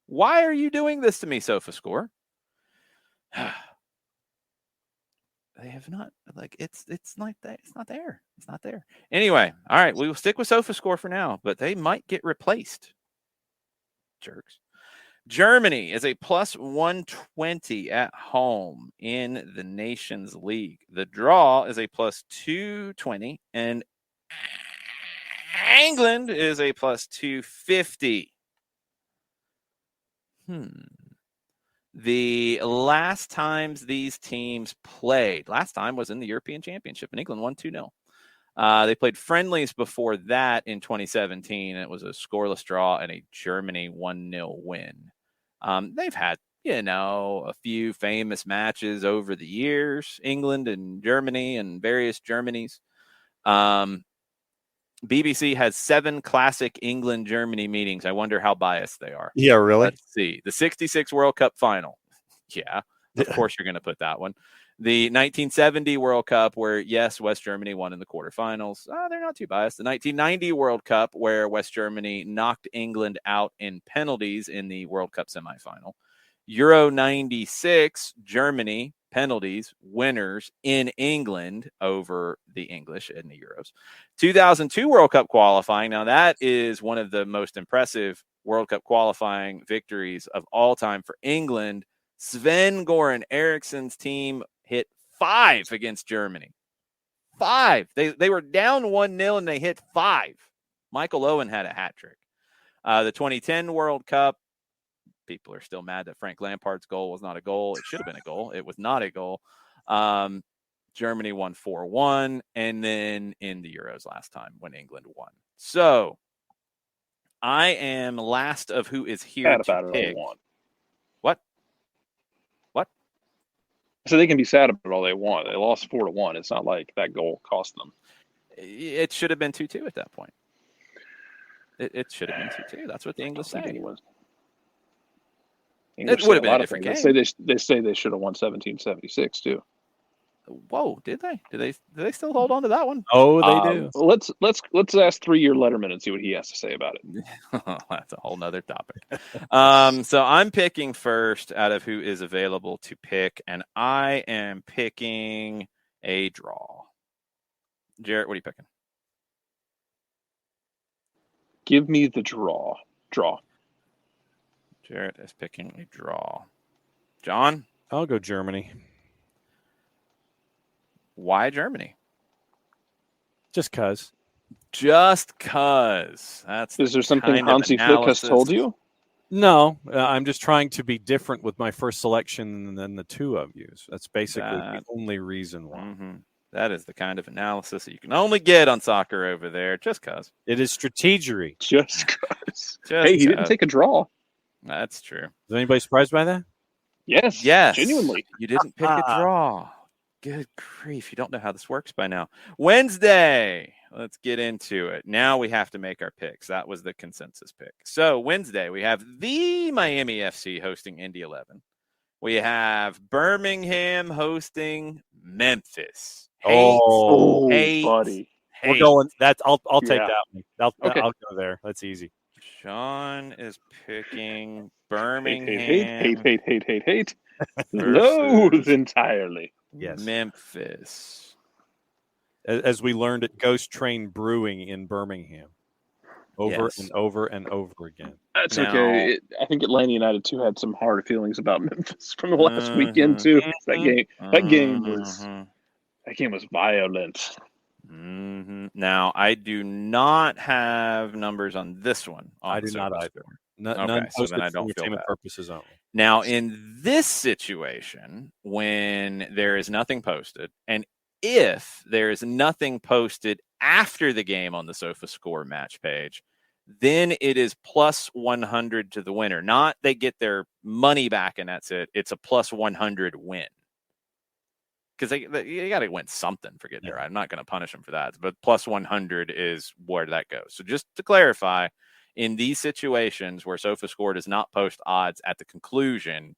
S1: Why are you doing this to me, SofaScore? They have not, like, it's like that. It's not there. It's not there. Anyway, all right, we will stick with SofaScore for now, but they might get replaced. Jerks. Germany is a plus 120 at home in the Nations League. The draw is a plus 220, and England is a plus 250. The last times these teams played, last time was in the European Championship, and England won 2-0. They played friendlies before that in 2017. It was a scoreless draw and a Germany 1-0 win. They've had, a few famous matches over the years, England and Germany and various Germanys. BBC has 7 classic England-Germany meetings. I wonder how biased they are.
S2: Yeah, really?
S1: Let's see. The 66 World Cup final. Yeah, of course you're going to put that one. The 1970 World Cup where, yes, West Germany won in the quarterfinals. They're not too biased. The 1990 World Cup where West Germany knocked England out in penalties in the World Cup semifinal. Euro 96, Germany, penalties, winners in England over the English in the Euros. 2002 World Cup qualifying. Now, that is one of the most impressive World Cup qualifying victories of all time for England. Sven-Goran Eriksson's team hit 5 against Germany. 5. They were down 1-0 and they hit 5. Michael Owen had a hat trick. The 2010 World Cup, people are still mad that Frank Lampard's goal was not a goal. It should have been a goal. It was not a goal. Germany won 4-1, and then in the Euros last time when England won. So I am last of who is here to pick. What?
S3: So they can be sad about it all they want. They lost 4-1. It's not like that goal cost them.
S1: It should have been 2-2 at that point. It should have been 2-2. That's what the English say. It would have been a different game.
S3: They say they should have won 1776 too.
S1: Whoa, did they? Do they still hold on to that one?
S2: Oh, they do.
S3: Let's ask 3-year Letterman and see what he has to say about it.
S1: That's a whole nother topic. So I'm picking first out of who is available to pick, and I am picking a draw. Jarrett, what are you picking?
S3: Give me the draw.
S1: Jarrett is picking a draw. John?
S2: I'll go Germany.
S1: Why Germany?
S2: Just cause.
S3: Is there something Hansi Flick has told you?
S2: No, I'm just trying to be different with my first selection than the two of you. That's basically the only reason why.
S1: Mm-hmm. That is the kind of analysis that you can only get on soccer over there. Just cause.
S2: It is strategery.
S3: Just cause. Hey, he didn't take a draw.
S1: That's true.
S2: Is anybody surprised by that?
S3: Yes. Genuinely.
S1: You didn't pick a draw. Good grief. You don't know how this works by now. Wednesday. Let's get into it. Now we have to make our picks. That was the consensus pick. So Wednesday, we have the Miami FC hosting Indy 11. We have Birmingham hosting Memphis.
S3: Buddy.
S2: We're going. I'll take
S3: Yeah.
S2: that one.
S3: Okay.
S2: I'll go there. That's easy.
S1: Sean is picking Birmingham.
S3: Hate.
S1: versus
S3: Loathe entirely.
S2: Yes.
S1: Memphis.
S2: As we learned at Ghost Train Brewing in Birmingham, over
S1: Yes.
S2: and over and over again.
S3: That's
S1: Now-
S3: okay. I think Atlanta United too had some hard feelings about Memphis from the last weekend too. That game was violent.
S1: Now, I do not have numbers on this one.
S2: I do not either.
S1: Okay, so then I don't feel bad.
S2: Purposes only.
S1: Now, in this situation, when there is nothing posted, and if there is nothing posted after the game on the Sofa Score match page, then it is plus 100 to the winner. Not they get their money back and that's it. It's a plus 100 win. Because you got to win something for getting there. I'm not going to punish them for that. But plus 100 is where that goes. So just to clarify, in these situations where SofaScore does not post odds at the conclusion,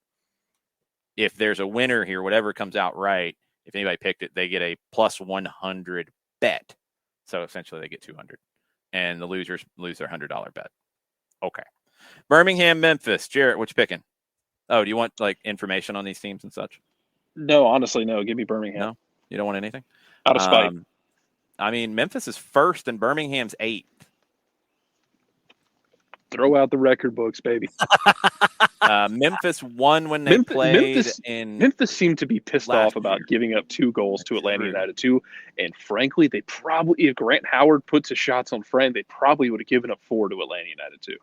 S1: if there's a winner here, whatever comes out right, if anybody picked it, they get a plus 100 bet. So essentially they get 200. And the losers lose their $100 bet. Okay. Birmingham, Memphis. Jarrett, what you picking? Oh, do you want like information on these teams and such?
S3: No, honestly, no. Give me Birmingham.
S1: No? You don't want anything?
S3: Out of spite.
S1: I mean, Memphis is first and Birmingham's 8th.
S3: Throw out the record books, baby.
S1: Memphis won when they played in.
S3: Memphis seemed to be pissed off about giving up 2 goals to Atlanta United too, and frankly, they probably, if Grant Howard puts his shots on Friend, they probably would have given up 4 to Atlanta United too.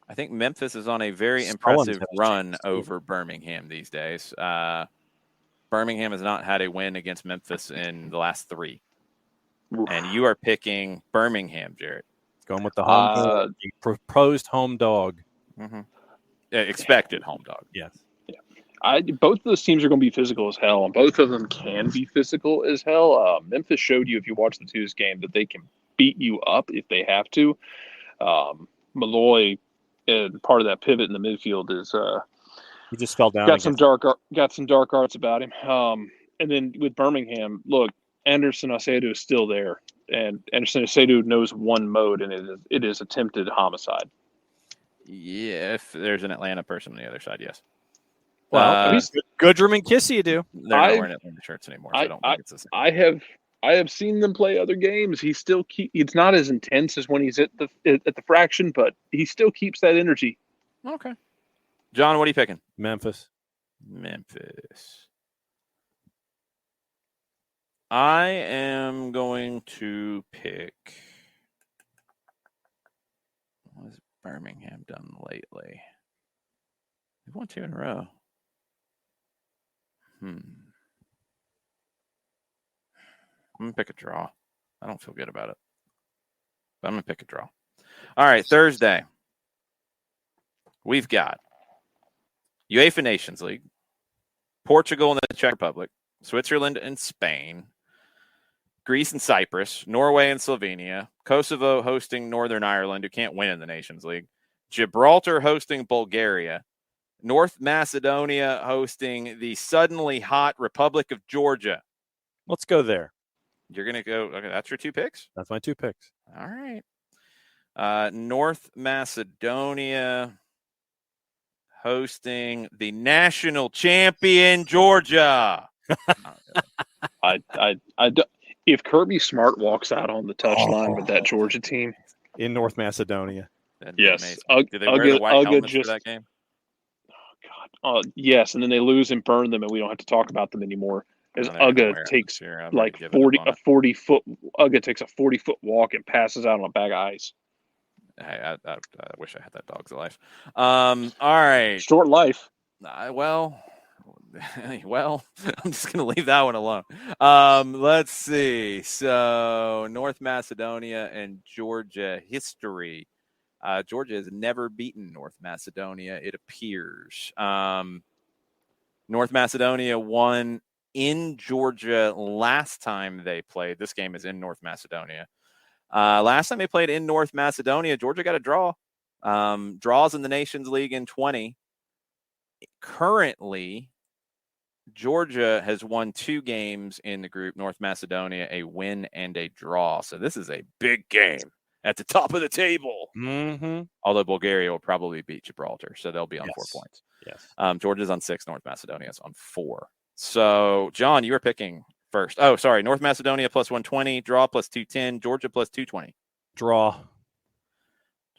S1: I think Memphis is on a very impressive run over Birmingham these days. Birmingham has not had a win against Memphis in the last 3, and you are picking Birmingham, Jarrett.
S2: Going with the home dog, proposed home dog.
S1: Expected home dog.
S2: Yes.
S3: Yeah. Both of those teams are going to be physical as hell, and both of them can be physical as hell. Memphis showed you, if you watch the Tuesday game, that they can beat you up if they have to. Malloy, and part of that pivot in the midfield is
S2: he just fell down.
S3: Got some dark arts about him. And then with Birmingham, look, Anderson Acedo is still there. And Anderson Acedo knows one mode, and it is attempted homicide.
S1: Yeah, if there's an Atlanta person on the other side, yes.
S2: Well, Goodrum and Kissy do.
S1: They're not wearing Atlanta shirts anymore, so I don't think it's the same.
S3: I have seen them play other games. It's not as intense as when he's at the fraction, but he still keeps that energy.
S1: Okay. John, what are you picking?
S2: Memphis.
S1: I am going to pick. What has Birmingham done lately? They've won 2 in a row. I'm going to pick a draw. I don't feel good about it, but I'm going to pick a draw. All right, Thursday. We've got UEFA Nations League, Portugal and the Czech Republic, Switzerland and Spain, Greece and Cyprus, Norway and Slovenia, Kosovo hosting Northern Ireland, who can't win in the Nations League, Gibraltar hosting Bulgaria, North Macedonia hosting the suddenly hot Republic of Georgia.
S2: Let's go there.
S1: You're going to go, okay, that's your 2 picks?
S2: That's my 2 picks.
S1: All right. North Macedonia hosting the national champion Georgia.
S3: If Kirby Smart walks out on the touchline with that Georgia team
S2: in North Macedonia,
S3: yes,
S1: did they wear the white helmets for that game?
S3: Oh God, yes, and then they lose and burn them, and we don't have to talk about them anymore. As Uga takes like 40 foot. Uga takes a 40-foot walk and passes out on a bag of ice.
S1: Hey, I wish I had that dog's life. All right,
S3: short life.
S1: Well, I'm just going to leave that one alone. Let's see. So North Macedonia and Georgia history. Georgia has never beaten North Macedonia, it appears. North Macedonia won in Georgia last time they played. This game is in North Macedonia. Last time they played in North Macedonia, Georgia got a draw. Draws in the Nations League in 20. Currently, Georgia has won 2 games in the group. North Macedonia, a win and a draw. So this is a big game at the top of the table.
S2: Mm-hmm.
S1: Although Bulgaria will probably beat Gibraltar, so they'll be on 4 points.
S2: Yes.
S1: Georgia's on 6. North Macedonia's on 4. So, John, you were picking first. Oh, sorry. North Macedonia plus 120, draw plus 210, Georgia plus 220.
S2: Draw.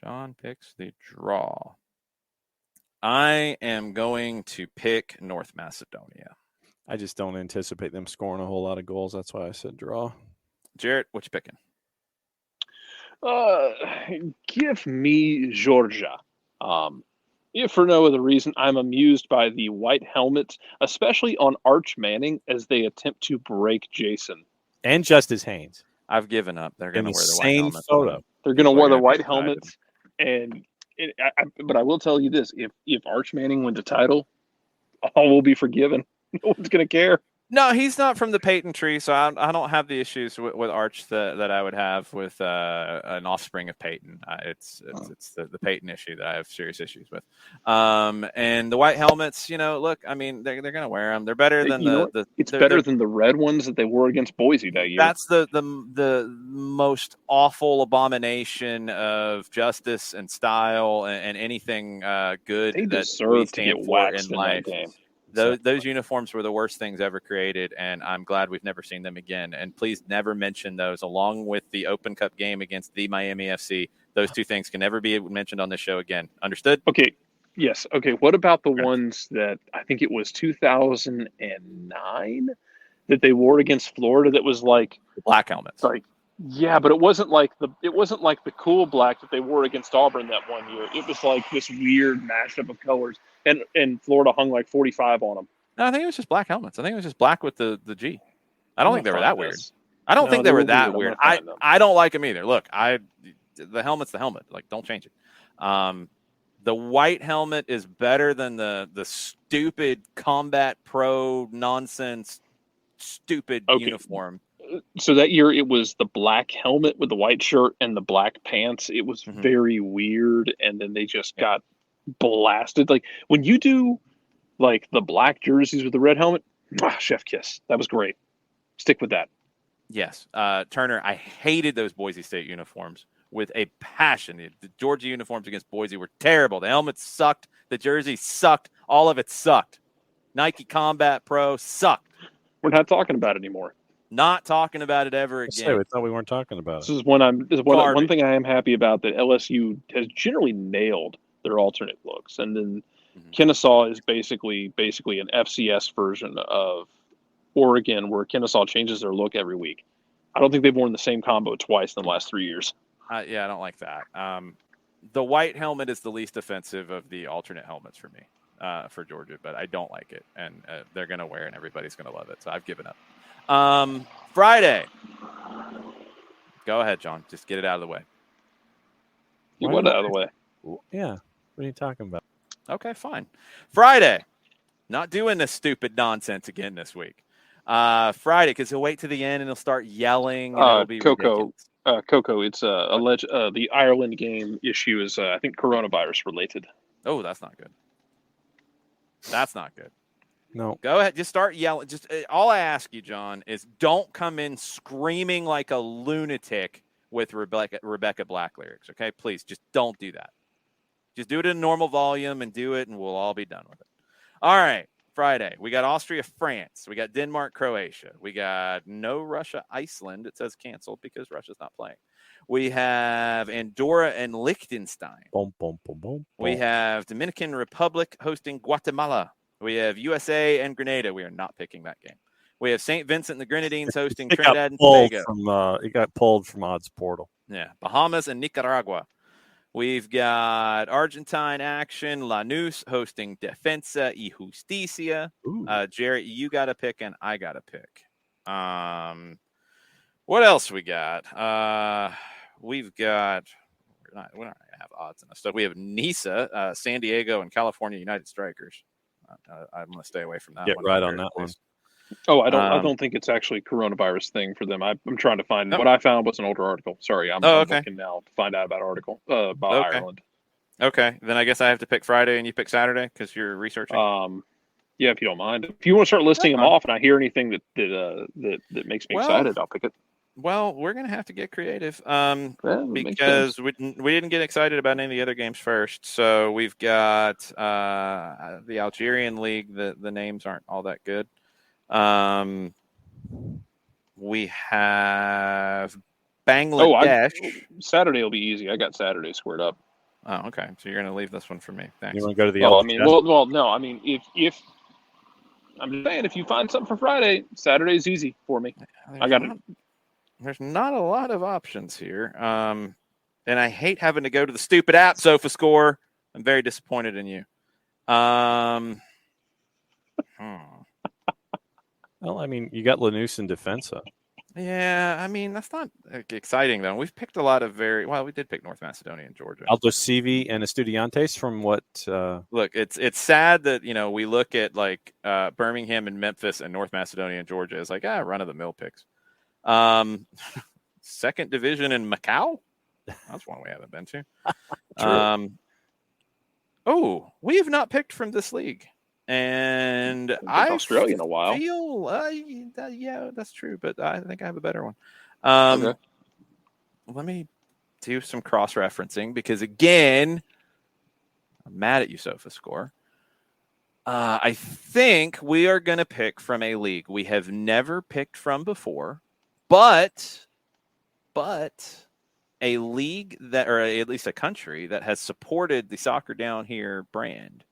S1: John picks the draw. I am going to pick North Macedonia.
S2: I just don't anticipate them scoring a whole lot of goals. That's why I said draw.
S1: Jarrett, what you picking?
S3: Give me Georgia. If for no other reason, I'm amused by the white helmets, especially on Arch Manning as they attempt to break Jason.
S2: And Justice Haynes.
S1: I've given up. They're going to
S2: In the
S1: wear the white
S2: same
S1: helmets.
S2: photo.
S3: They're going to wear the white
S1: excited.
S3: helmets, but I will tell you this: if Arch Manning wins a title, all will be forgiven. No one's going to care.
S1: No, he's not from the Peyton tree, so I don't have the issues with Arch that I would have with an offspring of Peyton. It's the Peyton issue that I have serious issues with. And the white helmets, look, I mean, they're going to wear them. They're better than
S3: It's better than the red ones that they wore against Boise that year.
S1: That's the most awful abomination of justice and style and anything good
S3: they
S1: that
S3: deserve
S1: we
S3: to
S1: stand
S3: get
S1: for
S3: waxed
S1: in
S3: in
S1: life.
S3: that game.
S1: Those uniforms were the worst things ever created, and I'm glad we've never seen them again. And please never mention those, along with the Open Cup game against the Miami FC. Those 2 things can never be mentioned on this show again. Understood?
S3: Okay. Yes. Okay. What about the ones that I think it was 2009 that they wore against Florida? That was like
S1: black helmets.
S3: Yeah, but it wasn't like the cool black that they wore against Auburn that one year. It was like this weird mashup of colors, and Florida hung like 45 on them.
S1: No, I think it was just black helmets. I think it was just black with the G. I don't think they were that weird.
S3: I
S1: don't think they were that weird. I don't like them either. Look, the helmet's the helmet. Like, don't change it. The white helmet is better than the stupid Combat Pro nonsense, stupid uniform.
S3: So that year it was the black helmet with the white shirt and the black pants. It was very weird, and then they just got blasted. Like when you do like the black jerseys with the red helmet, chef kiss. That was great. Stick with that.
S1: Yes. Turner, I hated those Boise State uniforms with a passion. The Georgia uniforms against Boise were terrible. The helmets sucked. The jersey sucked. All of it sucked. Nike Combat Pro sucked.
S3: We're not talking about it anymore.
S1: Not talking about it ever again.
S2: I thought we weren't talking about it.
S3: This is one thing I am happy about, that LSU has generally nailed their alternate looks, and then Kennesaw is basically an FCS version of Oregon, where Kennesaw changes their look every week. I don't think they've worn the same combo twice in the last 3 years.
S1: Yeah, I don't like that. The white helmet is the least offensive of the alternate helmets for me, for Georgia, but I don't like it, and they're going to wear it, and everybody's going to love it, so I've given up. Friday. Go ahead, John. Just get it out of the way.
S3: You went out of the way.
S2: Yeah. What are you talking about?
S1: Okay, fine. Friday. Not doing this stupid nonsense again this week. Friday, because he'll wait to the end and he'll start yelling. And it'll be
S3: Coco, it's alleged the Ireland game issue is I think coronavirus related.
S1: Oh, that's not good. That's not good.
S2: No.
S1: Go ahead. Just start yelling. Just all I ask you, John, is don't come in screaming like a lunatic with Rebecca Black lyrics. Okay, please, just don't do that. Just do it in normal volume and do it, and we'll all be done with it. All right. Friday, we got Austria, France. We got Denmark, Croatia. We got no Russia, Iceland. It says canceled because Russia's not playing. We have Andorra and Liechtenstein.
S2: Boom, boom, boom, boom.
S1: We have Dominican Republic hosting Guatemala. We have USA and Grenada. We are not picking that game. We have St. Vincent and the Grenadines hosting Trinidad and Tobago.
S2: It got pulled from Odds Portal.
S1: Yeah, Bahamas and Nicaragua. We've got Argentine action, Lanús hosting Defensa y Justicia. Jarrett, you got to pick, and I got to pick. What else we got? We've got – we're not going to have odds in this stuff. We have NISA, San Diego, and California United Strikers. I'm going to stay away from that
S2: Get
S1: one.
S2: right on that one.
S3: Oh, I don't think it's actually a coronavirus thing for them. I'm trying to find what I found was an older article. Sorry, I'm looking now to find out about Ireland.
S1: Okay, then I guess I have to pick Friday and you pick Saturday because you're researching.
S3: Yeah, if you don't mind. If you want to start listing them off, and I hear anything that makes me excited, I'll pick it.
S1: Well, we're gonna have to get creative,
S3: because
S1: we didn't get excited about any of the other games first. So we've got the Algerian League. The names aren't all that good. We have Bangladesh.
S3: Saturday will be easy. I got Saturday squared up.
S1: Oh, okay. So you're gonna leave this one for me. Thanks.
S2: You want to go to the?
S3: No. I mean, if I'm just saying, if you find something for Friday, Saturday's easy for me. I got it.
S1: There's not a lot of options here. And I hate having to go to the stupid app, SofaScore. I'm very disappointed in you.
S2: Well, I mean, you got Lanús and Defensa.
S1: Yeah, I mean, that's not exciting, though. We've picked a lot of we did pick North Macedonia and Georgia.
S2: Aldo Civi and Estudiantes from what?
S1: Look, it's sad that, we look at, like, Birmingham and Memphis and North Macedonia and Georgia as, like, run-of-the-mill picks. Second division in Macau? That's one we haven't been to. We have not picked from this league. And
S3: Australia in a while.
S1: Yeah, that's true, but I think I have a better one.
S3: Okay.
S1: Let me do some cross-referencing because, again, I'm mad at you, SofaScore. I think we are going to pick from a league we have never picked from before, but a league that, or at least a country that has supported the Soccer Down Here brand.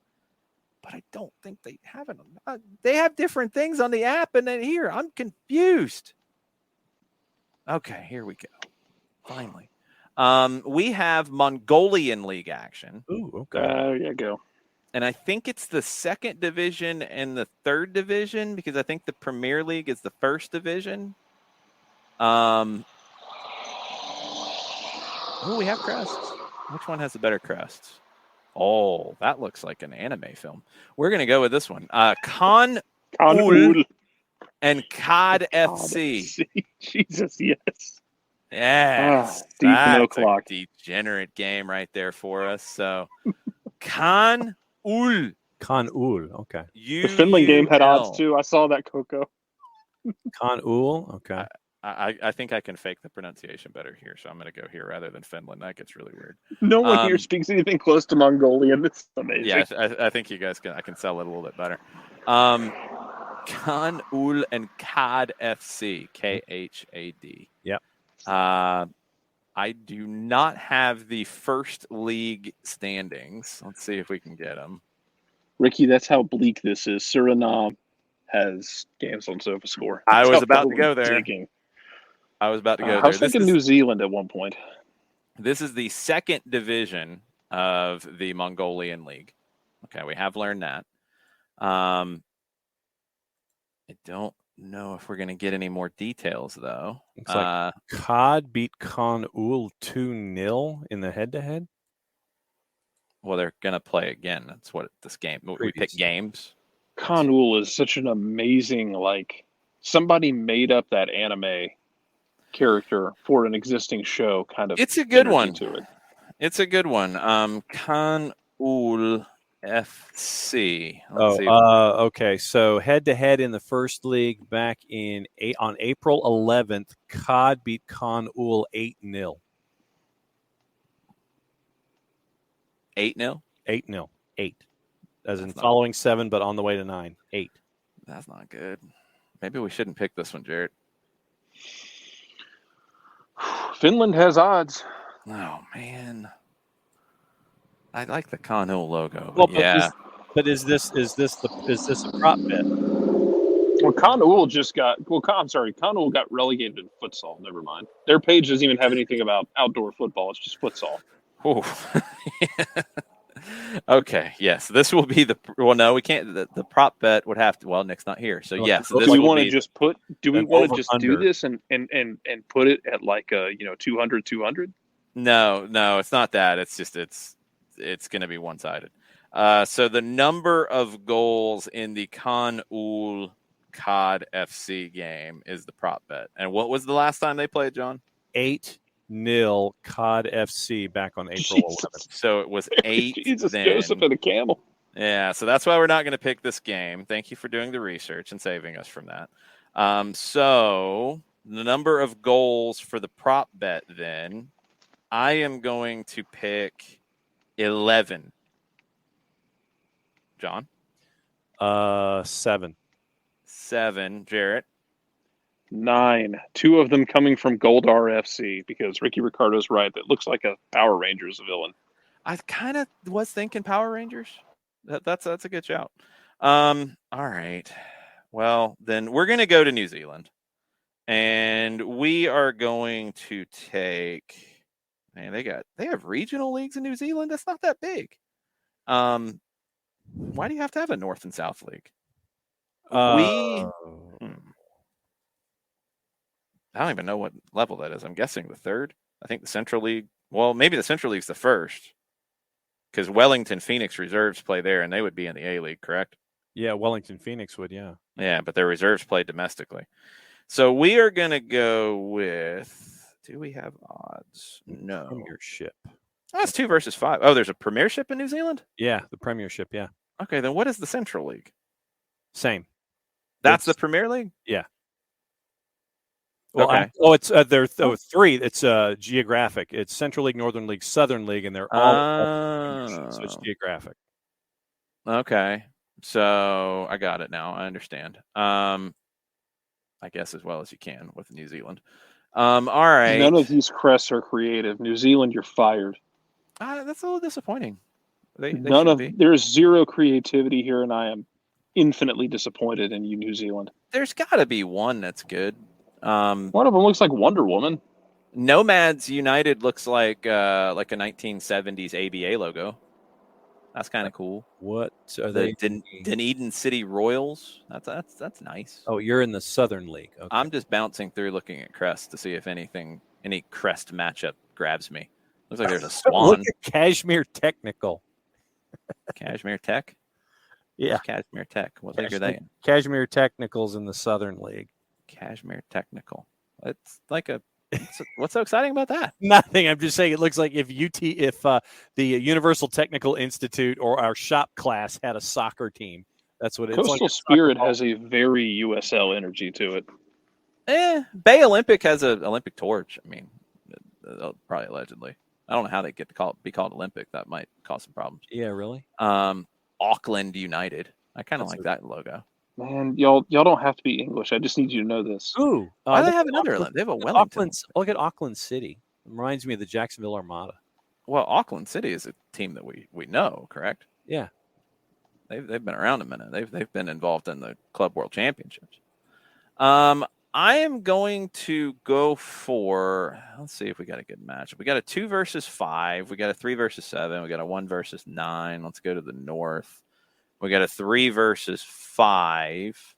S1: But I don't think they have it. They have different things on the app, and then here I'm confused. Okay, here we go. Finally, we have Mongolian League action.
S2: Ooh, okay.
S3: There you go.
S1: And I think it's the second division and the third division because I think the Premier League is the first division. We have crests. Which one has the better crests? Oh, that looks like an anime film. We're going to go with this one. Khan Ul and COD FC.
S3: Jesus, yes.
S1: Yes.
S3: Deep no clock.
S1: Degenerate game right there for us. So, Khan Ul.
S2: Khan Ul, okay.
S3: The Finland game had odds too. I saw that, Coco.
S2: Khan Ul, okay.
S1: I think I can fake the pronunciation better here, so I'm going to go here rather than Finland. That gets really weird.
S3: No one here speaks anything close to Mongolian. It's amazing.
S1: Yeah, I think you guys I can sell it a little bit better. Khan Ul and COD FC, KHAD.
S2: Yep.
S1: I do not have the first league standings. Let's see if we can get them.
S3: Ricky, that's how bleak this is. Suriname has games on SofaScore.
S1: I was about to go there. I was
S3: was thinking New Zealand at one point.
S1: This is the second division of the Mongolian League. Okay, we have learned that. I don't know if we're going to get any more details, though.
S2: Looks like COD beat Khan Ul 2-0 in the head-to-head.
S1: Well, they're going to play again. That's what this game. We pick games.
S3: Khan Ul is such an amazing, somebody made up that anime character for an existing show, kind of.
S1: It's a good one. It's a good one. Khan Ul FC.
S2: Okay. So head-to-head in the first league back on April 11th, COD beat Khan Ul 8-0.
S1: 8-0?
S2: 8-0. 8. As in following 7, but on the way to 9. 8.
S1: That's not good. Maybe we shouldn't pick this one, Jared.
S3: Finland has odds.
S1: Oh, man. I like the Khan Ul logo.
S2: Well, yeah. Is this a prop bet?
S3: Well, Khan Ul Khan Ul got relegated to futsal. Never mind. Their page doesn't even have anything about outdoor football. It's just futsal.
S1: Oh. Okay. Yes, this will be no, we can't. The prop bet would have to. Well, Nick's not here, so yes.
S3: Do we want to just put? Do we want to just do this and put it at 200?
S1: No, it's not that. It's just it's going to be one-sided. So the number of goals in the Khan Ul COD FC game is the prop bet. And what was the last time they played, John?
S2: 8-0 COD FC back on April 11th.
S1: So it was 8.
S3: Jesus,
S1: then.
S3: Joseph and a camel.
S1: Yeah, so that's why we're not going to pick this game. Thank you for doing the research and saving us from that. So the number of goals for the prop bet, then, I am going to pick 11. John?
S2: 7.
S1: 7. Jarrett?
S3: 9. 2 of them coming from Goldar FC because Ricky Ricardo's right. That looks like a Power Rangers villain.
S1: I kind of was thinking Power Rangers. That's a good shout. All right. Well, then we're going to go to New Zealand. And we are going to take, man, they have regional leagues in New Zealand. That's not that big. Why do you have to have a North and South league? I don't even know what level that is. I'm guessing the third. I think the Central League. Well, maybe the Central League's the first, because Wellington Phoenix reserves play there, and they would be in the A League, correct?
S2: Yeah, Wellington Phoenix would, yeah.
S1: Yeah, but their reserves play domestically. So we are going to go with, do we have odds? No.
S2: Premiership.
S1: Oh, that's 2 versus 5. Oh, there's a Premiership in New Zealand?
S2: Yeah, the Premiership, yeah.
S1: Okay, then what is the Central League?
S2: Same.
S1: That's the Premier League?
S2: Yeah. Well,
S1: okay.
S2: It's there are 3. It's geographic. It's Central League, Northern League, Southern League, and they're all so it's geographic.
S1: Okay. So I got it now. I understand. I guess as well as you can with New Zealand. All right.
S3: None of these crests are creative. New Zealand, you're fired.
S1: That's a little disappointing.
S3: There's zero creativity here, and I am infinitely disappointed in you, New Zealand.
S1: There's got to be one that's good.
S3: One of them looks like Wonder Woman.
S1: Nomads United looks like a 1970s ABA logo. That's kind of cool.
S2: What are they?
S1: Dunedin City Royals. That's nice.
S2: Oh, you're in the Southern League. Okay.
S1: I'm just bouncing through looking at crest to see if any crest matchup grabs me. Looks like there's a swan.
S2: Look at Kashmir Technical.
S1: Kashmir Tech?
S2: Yeah.
S1: Kashmir Tech. What league are they in?
S2: Kashmir Technical's in the Southern League.
S1: Kashmir Technical. It's like what's so exciting about that?
S2: Nothing. I'm just saying it looks like if the Universal Technical Institute or our shop class had a soccer team. That's what it's like.
S3: Coastal Spirit has a very USL energy to it.
S1: Bay Olympic has an Olympic torch. I mean, probably allegedly. I don't know how they get to be called Olympic. That might cause some problems.
S2: Yeah, really?
S1: Auckland United. I kind of like that logo.
S3: Man, y'all don't have to be English. I just need you to know this.
S2: Ooh.
S1: Why do they have another? They have a Wellington.
S2: Look at Auckland City. It reminds me of the Jacksonville Armada.
S1: Well, Auckland City is a team that we know, correct?
S2: Yeah.
S1: They've been around a minute. They've been involved in the Club World Championships. I am going to go for, let's see if we got a good matchup. We got a 2 versus 5. We got a 3 versus 7. We got a 1 versus 9. Let's go to the north. We got a 3 versus 5.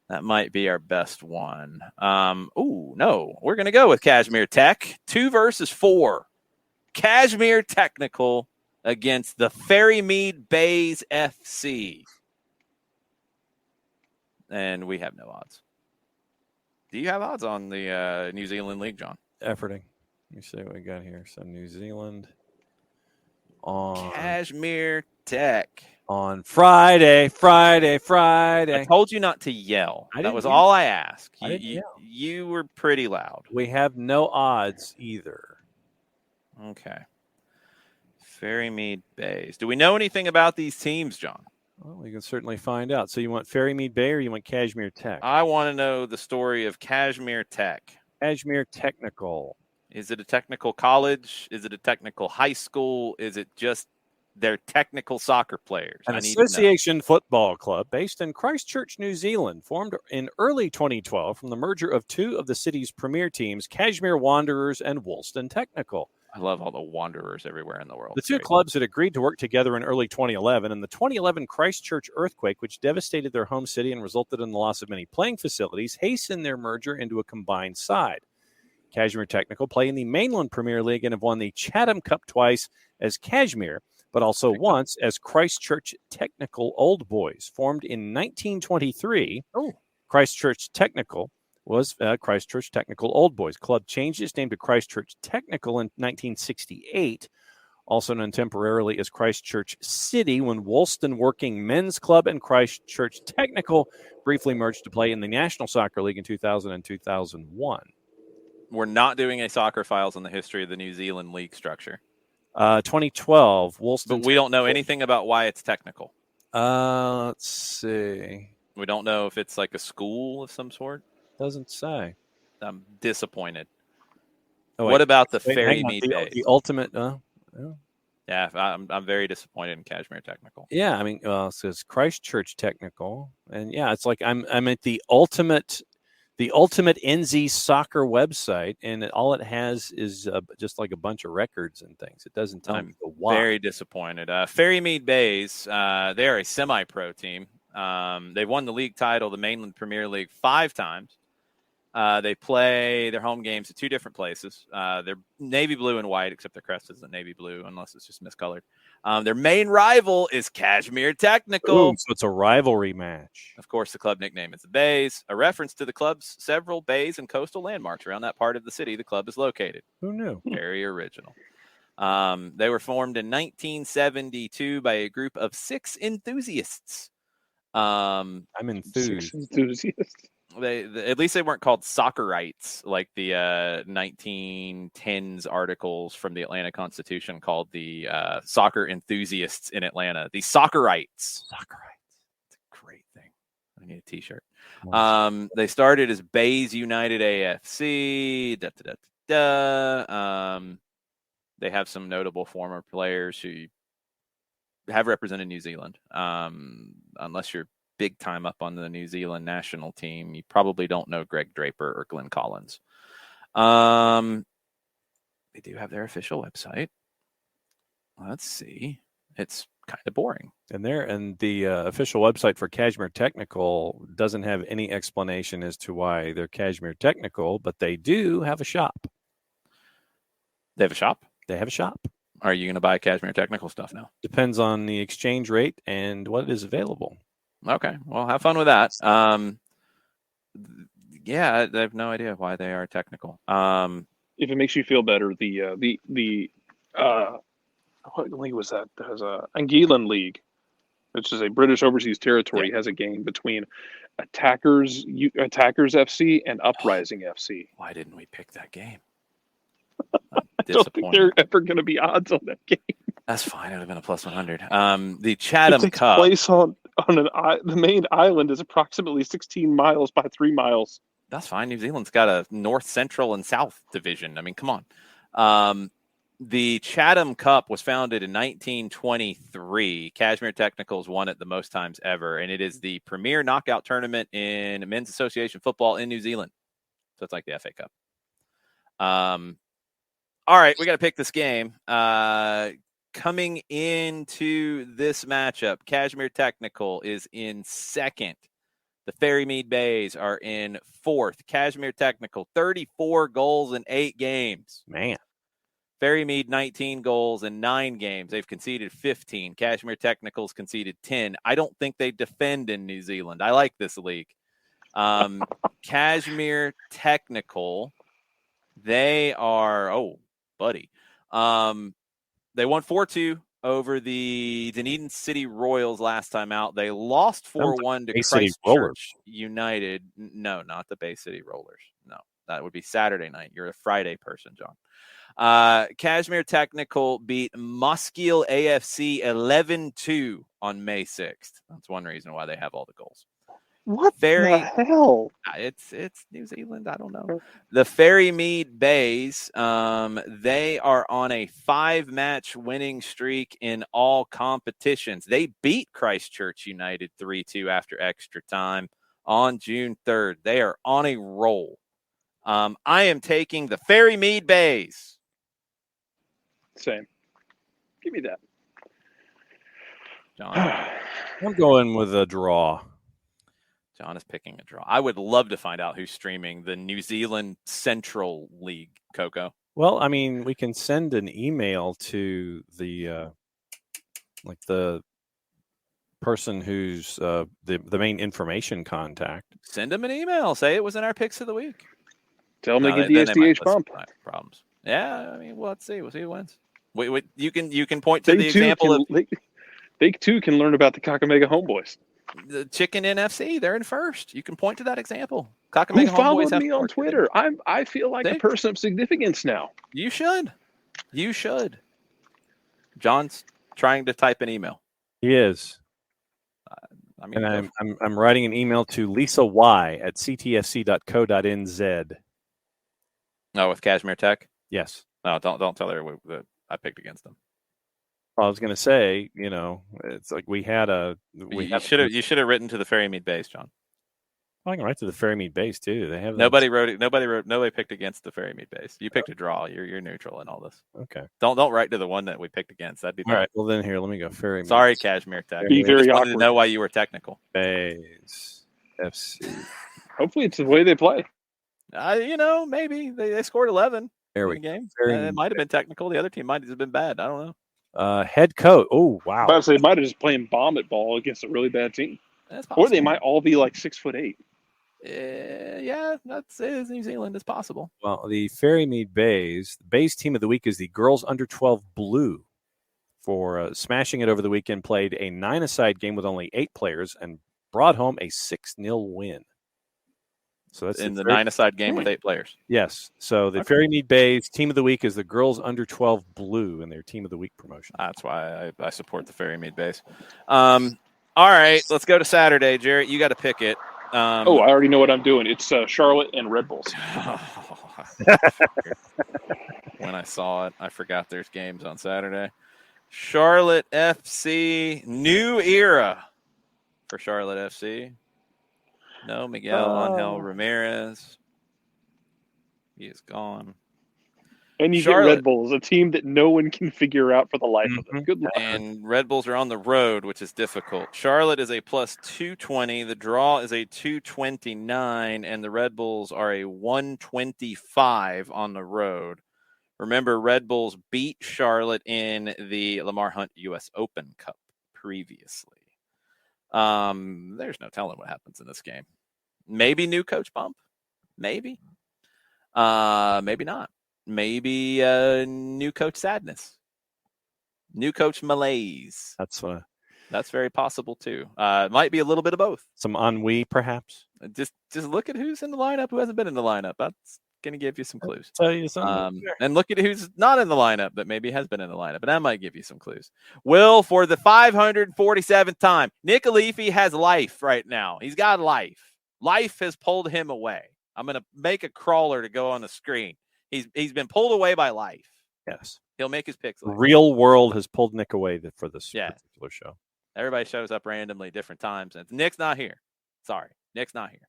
S1: That might be our best one. No. We're going to go with Kashmir Tech. 2 versus 4. Kashmir Technical against the Ferrymead Bays FC. And we have no odds. Do you have odds on the New Zealand League, John?
S2: Efforting. Let me see what we got here. So New Zealand on
S1: Kashmir Tech.
S2: On Friday.
S1: I told you not to yell. That was all I asked. You were pretty loud.
S2: We have no odds either.
S1: Okay. Ferrymead Bays. Do we know anything about these teams, John?
S2: Well, we can certainly find out. So you want Ferrymead Bay or you want Kashmir Tech?
S1: I want to know the story of Kashmir Tech.
S2: Kashmir Technical.
S1: Is it a technical college? Is it a technical high school? Is it just their technical soccer players?
S2: An association football club based in Christchurch, New Zealand, formed in early 2012 from the merger of 2 of the city's premier teams, Kashmir Wanderers and Woolston Technical.
S1: I love all the Wanderers everywhere in the world.
S2: The 2 clubs had agreed to work together in early 2011, and the 2011 Christchurch earthquake, which devastated their home city and resulted in the loss of many playing facilities, hastened their merger into a combined side. Kashmir Technical play in the Mainland Premier League and have won the Chatham Cup twice as Kashmir, but also once as Christchurch Technical Old Boys. Formed in 1923, Christchurch Technical was Christchurch Technical Old Boys. Club changed its name to Christchurch Technical in 1968. also known temporarily as Christchurch City, when Woolston Working Men's Club and Christchurch Technical briefly merged to play in the National Soccer League in 2000 and 2001.
S1: We're not doing a soccer files on the history of the New Zealand league structure.
S2: 2012, Woolston.
S1: But we don't know anything about why it's technical.
S2: Let's see.
S1: We don't know if it's like a school of some sort.
S2: Doesn't say.
S1: I'm disappointed.
S2: Oh,
S1: what about the
S2: Wait,
S1: Ferry Mead Bays?
S2: The ultimate.
S1: Yeah, I'm very disappointed in Cashmere Technical.
S2: Yeah, I mean, it says Christchurch Technical, and yeah, it's like I'm at the ultimate NZ soccer website, and all it has is just like a bunch of records and things. It doesn't tell me the why.
S1: Very disappointed. Ferry Mead Bays, they are a semi-pro team. They've won the league title, the Mainland Premier League, 5 times. They play their home games at 2 different places. They're navy blue and white, except their crest isn't navy blue unless it's just miscolored. Their main rival is Cashmere Technical.
S2: Ooh, so it's a rivalry match.
S1: Of course, the club nickname is the Bays, a reference to the club's several bays and coastal landmarks around that part of the city the club is located.
S2: Who knew?
S1: Very original. They were formed in 1972 by a group of 6 enthusiasts.
S2: I'm enthused.
S3: 6 enthusiasts.
S1: At least they weren't called Soccerites like the 1910s articles from the Atlanta Constitution called the soccer enthusiasts in Atlanta. The Soccerites. It's a great thing. I need a T-shirt. Nice. They started as Bays United AFC. They have some notable former players who have represented New Zealand. Unless you're big time up on the New Zealand national team, you probably don't know Greg Draper or Glenn Collins. They do have their official website. Let's see. It's kind of boring.
S2: And the official website for Cashmere Technical doesn't have any explanation as to why they're Cashmere Technical, but they do have a shop.
S1: They have a shop?
S2: They have a shop.
S1: Are you going to buy Cashmere Technical stuff now?
S2: Depends on the exchange rate and what is available.
S1: Okay, well, have fun with that. Yeah, I have no idea why they are technical.
S3: If it makes you feel better, the what league was that? There's a Anguillan League, which is a British overseas territory, has a game between Attackers FC and Uprising FC.
S1: Why didn't we pick that game?
S3: I don't think they're ever going to be odds on that game.
S1: That's fine. It would have been a plus 100. The Chatham
S3: it takes
S1: Cup.
S3: Place on the main island is approximately 16 miles by 3 miles.
S1: That's fine. New Zealand's got a north, central, and south division. I mean, come on. The Chatham Cup was founded in 1923. Cashmere Technicals won it the most times ever, and it is the premier knockout tournament in men's association football in New Zealand. So it's like the FA Cup. All right, we got to pick this game. Coming into this matchup, Cashmere Technical is in 2nd. The Ferry Mead Bays are in 4th. Cashmere Technical, 34 goals in 8 games.
S2: Man.
S1: Ferry Mead, 19 goals in 9 games. They've conceded 15. Cashmere Technical's conceded 10. I don't think they defend in New Zealand. I like this league. Cashmere Technical, they are, buddy. They won 4-2 over the Dunedin City Royals last time out. They lost 4-1 to Christchurch United. No, not the Bay City Rollers. No, that would be Saturday night. You're a Friday person, John. Cashmere Technical beat Moskiel AFC 11-2 on May 6th. That's one reason why they have all the goals.
S3: What the hell?
S1: It's New Zealand. I don't know. The Ferry Mead Bays, they are on a 5-match winning streak in all competitions. They beat Christchurch United 3-2 after extra time on June 3rd. They are on a roll. I am taking the Ferry Mead Bays.
S3: Same. Give me that.
S1: John.
S2: I'm going with a draw.
S1: John is picking a draw. I would love to find out who's streaming the New Zealand Central League, Coco.
S2: Well, I mean, we can send an email to the the person who's the main information contact.
S1: Send them an email. Say it was in our picks of the week.
S3: Tell them to get the SDH bump.
S1: Problems. Yeah, I mean, well, let's see. We'll see who wins. You can point to the example of
S3: they too can learn about the Kakamega Homeboys.
S1: the Chicken NFC. They're in first. You can point to that example.
S3: Who
S1: Kakamega Homeboys
S3: followed
S1: have
S3: me on Twitter? I feel like a person of significance now.
S1: You should. John's trying to type an email.
S2: He is.
S1: I'm
S2: writing an email to Lisa Y at ctfc.co.nz.
S1: Oh, with Kashmir Tech?
S2: Yes.
S1: No, don't tell her that I picked against them.
S2: I was going to say, it's like you
S1: should have written to the Ferrymead base, John.
S2: I can write to the Ferrymead base too. They have
S1: nobody picked against the Ferrymead base. You picked a draw. You're neutral in all this.
S2: Okay.
S1: Don't write to the one that we picked against. That'd be
S2: all right. Well, then here, let me go Ferrymead.
S1: Sorry, Kashmir Tech.
S3: Be very
S1: just
S3: awkward.
S1: Wanted to know why you were technical.
S2: Base FC.
S3: Hopefully, it's the way they play.
S1: Maybe they scored 11
S2: in
S1: the game. It might have been technical. The other team might have been bad. I don't know.
S2: Head coach. Oh, wow.
S3: But they might have just playing vomit ball against a really bad team. Or they might all be like 6'8".
S1: Yeah, that's New Zealand. It's possible.
S2: Well, the Ferrymead base team of the week is the girls under 12 blue for smashing it over the weekend. Played a 9-a-side game with only 8 players and brought home a 6-0 win. So that's
S1: in the 9-a-side game with 8 players.
S2: Yes. So the Ferrymead Bays team of the week is the girls under 12 blue in their team of the week promotion.
S1: That's why I support the Ferrymead Bays. All right, let's go to Saturday, Jarrett. You got to pick it.
S3: I already know what I'm doing. It's Charlotte and Red Bulls.
S1: When I saw it, I forgot there's games on Saturday. Charlotte FC, new era for Charlotte FC. No, Miguel Angel Ramirez. He is gone.
S3: And you
S1: Charlotte,
S3: get Red Bulls, a team that no one can figure out for the life of them. Good luck.
S1: And Red Bulls are on the road, which is difficult. Charlotte is a plus 220. The draw is a 229, and the Red Bulls are a 125 on the road. Remember, Red Bulls beat Charlotte in the Lamar Hunt U.S. Open Cup previously. There's no telling what happens in this game. Maybe new coach bump. Maybe. Maybe not. Maybe new coach sadness. New coach malaise. That's very possible too. It might be a little bit of both.
S2: Some ennui, perhaps.
S1: Just look at who's in the lineup, who hasn't been in the lineup. That's going to give you some clues.
S2: I'll tell you something.
S1: And look at who's not in the lineup, but maybe has been in the lineup. And that might give you some clues. Will, for the 547th time, Nick Alifi has life right now. He's got life. Life has pulled him away. I'm going to make a crawler to go on the screen. He's been pulled away by life.
S2: Yes.
S1: He'll make his picks later.
S2: Real world has pulled Nick away for this particular show.
S1: Everybody shows up randomly different times. And Nick's not here. Sorry. Nick's not here.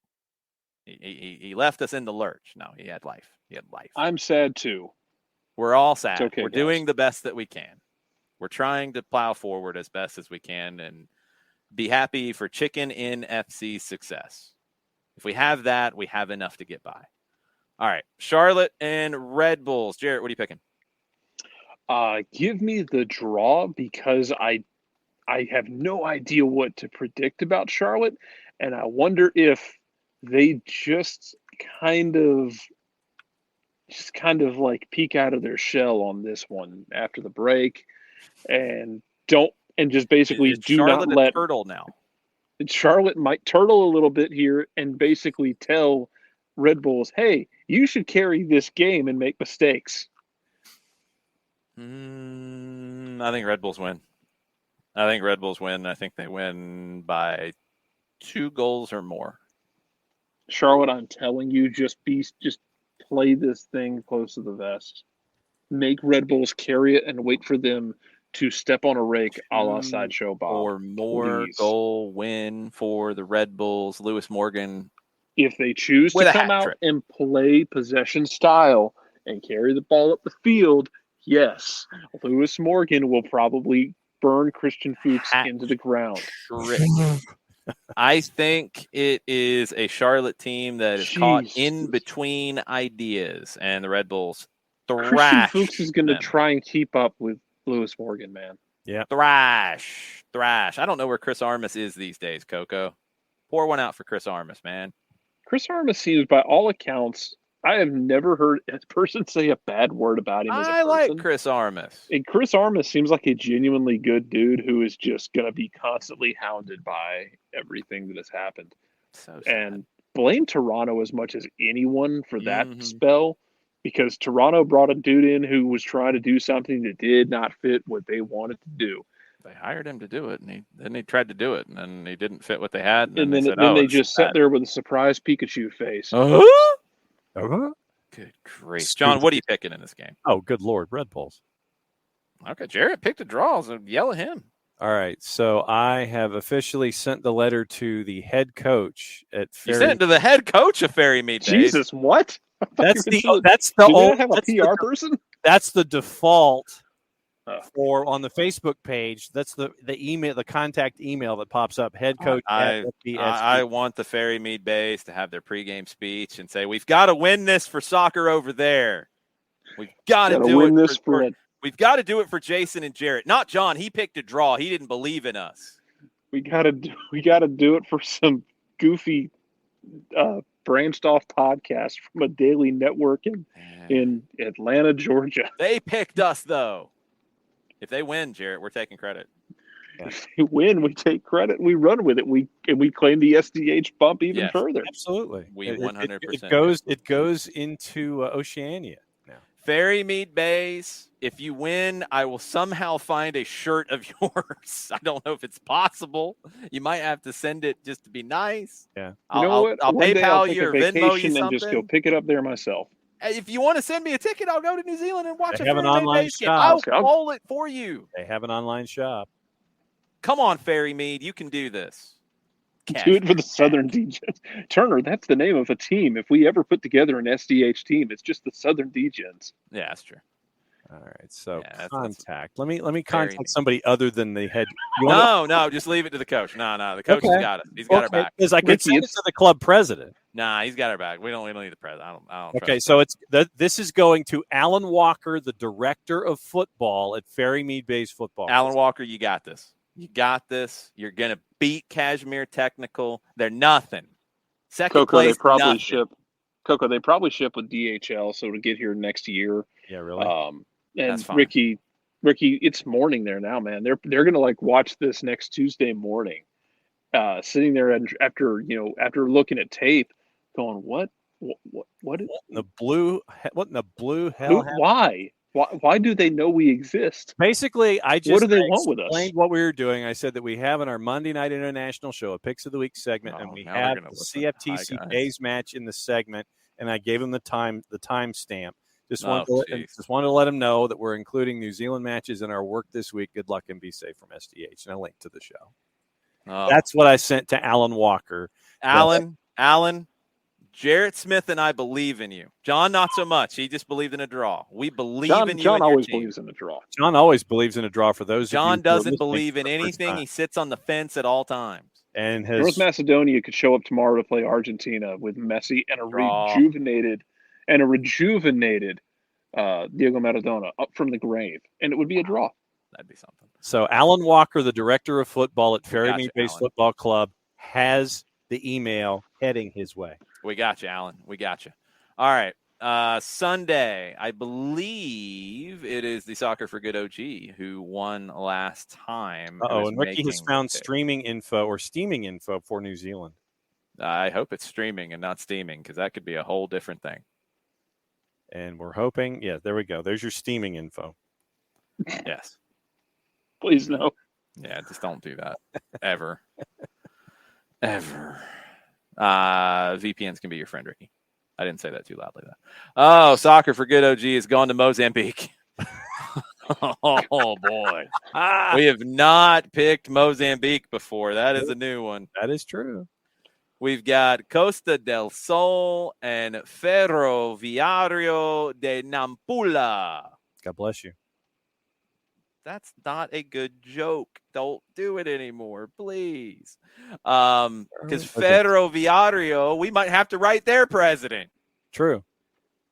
S1: He left us in the lurch. No, he had life.
S3: I'm sad too.
S1: We're all sad.
S3: Okay,
S1: we're doing the best that we can. We're trying to plow forward as best as we can and be happy for Chicken in FC's success. If we have that, we have enough to get by. All right, Charlotte and Red Bulls. Jarrett, what are you picking?
S3: Give me the draw because I have no idea what to predict about Charlotte, and I wonder if they just kind of like peek out of their shell on this one after the break, and just basically do
S1: Charlotte
S3: not let
S1: turtle now.
S3: Charlotte might turtle a little bit here and basically tell Red Bulls, hey, you should carry this game and make mistakes.
S1: I think Red Bulls win. I think they win by 2 goals or more.
S3: Charlotte, I'm telling you, just play this thing close to the vest. Make Red Bulls carry it and wait for them to step on a rake a la Sideshow Bob.
S1: Or more goal win for the Red Bulls. Lewis Morgan.
S3: If they choose to come out and play possession style and carry the ball up the field, yes, Lewis Morgan will probably burn Christian Fuchs into the ground.
S1: I think it is a Charlotte team that is caught in between ideas, and the Red Bulls
S3: Christian Fuchs is going to try and keep up with Lewis Morgan, man.
S2: Yeah.
S1: Thrash. I don't know where Chris Armas is these days, Coco. Pour one out for Chris Armas, man.
S3: Chris Armas seems, by all accounts, I have never heard a person say a bad word about him as a
S1: I like
S3: person.
S1: Chris Armas.
S3: And Chris Armas seems like a genuinely good dude who is just going to be constantly hounded by everything that has happened.
S1: So sad.
S3: And blame Toronto as much as anyone for that
S1: Mhm.
S3: spell, because Toronto brought a dude in who was trying to do something that did not fit what they wanted to do.
S1: They hired him to do it, and he tried to do it, and then he didn't fit what they had, and then
S3: And
S1: they
S3: then,
S1: said,
S3: then
S1: "Oh,
S3: they
S1: it's
S3: just
S1: bad."
S3: sat there with a surprise Pikachu face.
S1: Good grief, John! What are you picking in this game?
S2: Oh, good Lord, Red Bulls.
S1: Okay, Jarrett picked a draw, so yell at him.
S2: All right, so I have officially sent the letter to the head coach at
S1: You
S2: Ferry.
S1: sent it to the head coach of Ferry Mead Bays.
S3: Jesus, what?
S2: That's the
S3: Do they
S2: old,
S3: not have a
S2: that's
S3: PR
S2: the,
S3: person?
S2: that's the default
S3: Oh.
S2: for on the Facebook page. That's the email, the contact email that pops up. Head coach.
S1: I want the Ferry Mead Bays to have their pregame speech and say, "We've got to win this for soccer over there. We've got to do
S3: win
S1: it
S3: this for it.
S1: We've got to do it for Jason and Jarrett, not John. He picked a draw. He didn't believe in us.
S3: We gotta do it for some goofy branched off podcast from a daily network in Atlanta, Georgia.
S1: They picked us though. If they win, Jarrett, we're taking credit.
S3: If they win, we take credit. We run with it. We claim the SDH bump even further.
S2: Absolutely.
S1: We 100%.
S2: It goes into Oceania now.
S1: Ferry Mead Bays. If you win, I will somehow find a shirt of yours. I don't know if it's possible. You might have to send it just to be nice.
S2: Yeah.
S3: You know what?
S1: I'll
S3: One day
S1: PayPal
S3: take
S1: you
S3: a
S1: or Venmo you
S3: vacation
S1: something.
S3: and just go pick it up there myself.
S1: If you want to send me a ticket, I'll go to New Zealand and watch
S2: They
S1: a
S2: have an
S1: Ferry Mead
S2: online
S1: Bays game.
S2: shop.
S1: I'll roll it for you.
S2: They have an online shop.
S1: Come on, Ferry Mead. You can do this.
S3: Do it for the Southern Degens. Turner, that's the name of a team. If we ever put together an SDH team, it's just the Southern Degens.
S1: Yeah, that's true.
S2: All right, so
S1: Yeah,
S2: contact. Let me contact somebody other than the head.
S1: No, just leave it to the coach. No, the coach has got it. He's got our back.
S2: Because I can send it to the club president.
S1: Nah, he's got our back. We don't need the president. I don't
S2: okay, so this is going to Alan Walker, the director of football at Ferry Mead Bays Football.
S1: Alan Walker, you got this. You got this. You're gonna beat Kashmir Technical. They're nothing. Second
S3: Coco,
S1: place.
S3: they probably
S1: nothing.
S3: ship. Coco, they probably ship with DHL, so to get here next year.
S2: Yeah, really.
S3: And
S1: That's fine.
S3: Ricky, it's morning there now, man. They're gonna watch this next Tuesday morning, sitting there and after looking at tape, going, what in
S2: the blue hell?
S3: Why do they know we exist?
S2: Basically, I just
S3: what do they want with us?
S2: Explained what we were doing. I said that we have in our Monday Night International show a Picks of the Week segment, and we have the CFTC Bays match in the segment, and I gave them the timestamp. Just wanted to let them know that we're including New Zealand matches in our work this week. Good luck and be safe from SDH. And a link to the show. That's what I sent to Alan Walker.
S1: Alan, Jarrett Smith and I believe in you. John, not so much. He just believed in a draw. We believe in you.
S3: John always believes in a draw.
S2: John always believes in a draw for those.
S1: John doesn't believe in anything. He sits on the fence at all times.
S2: And
S3: North Macedonia could show up tomorrow to play Argentina with Messi and a rejuvenated Diego Maradona up from the grave, and it would be a draw.
S1: That'd be something.
S2: So Alan Walker, the director of football at Ferry Mead Bays Football Club, has the email heading his way.
S1: We got you, Alan. We got you. All right. Sunday, I believe it is the Soccer for Good OG who won last time.
S2: And Ricky has found streaming info or steaming info for New Zealand.
S1: I hope it's streaming and not steaming, because that could be a whole different thing.
S2: And we're hoping, there we go. There's your steaming info.
S1: Yes.
S3: Please no.
S1: Yeah, just don't do that. Ever. Ever. VPNs can be your friend, Ricky. I didn't say that too loudly, though. Oh, Soccer for Good OG has gone to Mozambique. Oh, boy. We have not picked Mozambique before. That is a new one.
S2: That is true.
S1: We've got Costa del Sol and Ferroviario de Nampula.
S2: God bless you.
S1: That's not a good joke. Don't do it anymore, please. Because Ferroviario, we might have to write their president.
S2: True.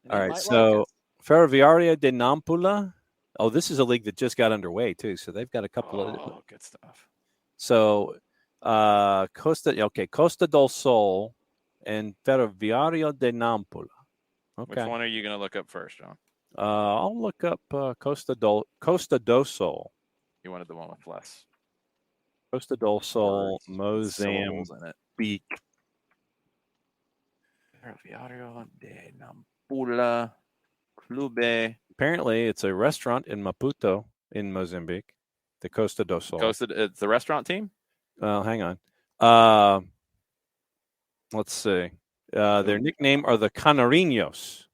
S2: All right, so Ferroviario de Nampula. Oh, this is a league that just got underway, too. So they've got a couple of
S1: good stuff.
S2: So Costa del Sol and Ferroviario de Nampula. Okay.
S1: Which one are you going to look up first, John?
S2: I'll look up Costa do Sol.
S1: You wanted the one with less.
S2: Costa del Sol,
S1: syllables in it.
S2: Mozambique.
S1: Ferroviario de Nampula Clube.
S2: Apparently, it's a restaurant in Maputo in Mozambique. The Costa do Sol.
S1: It's the restaurant team?
S2: Well, hang on. Let's see. Their nickname are the Canarinos.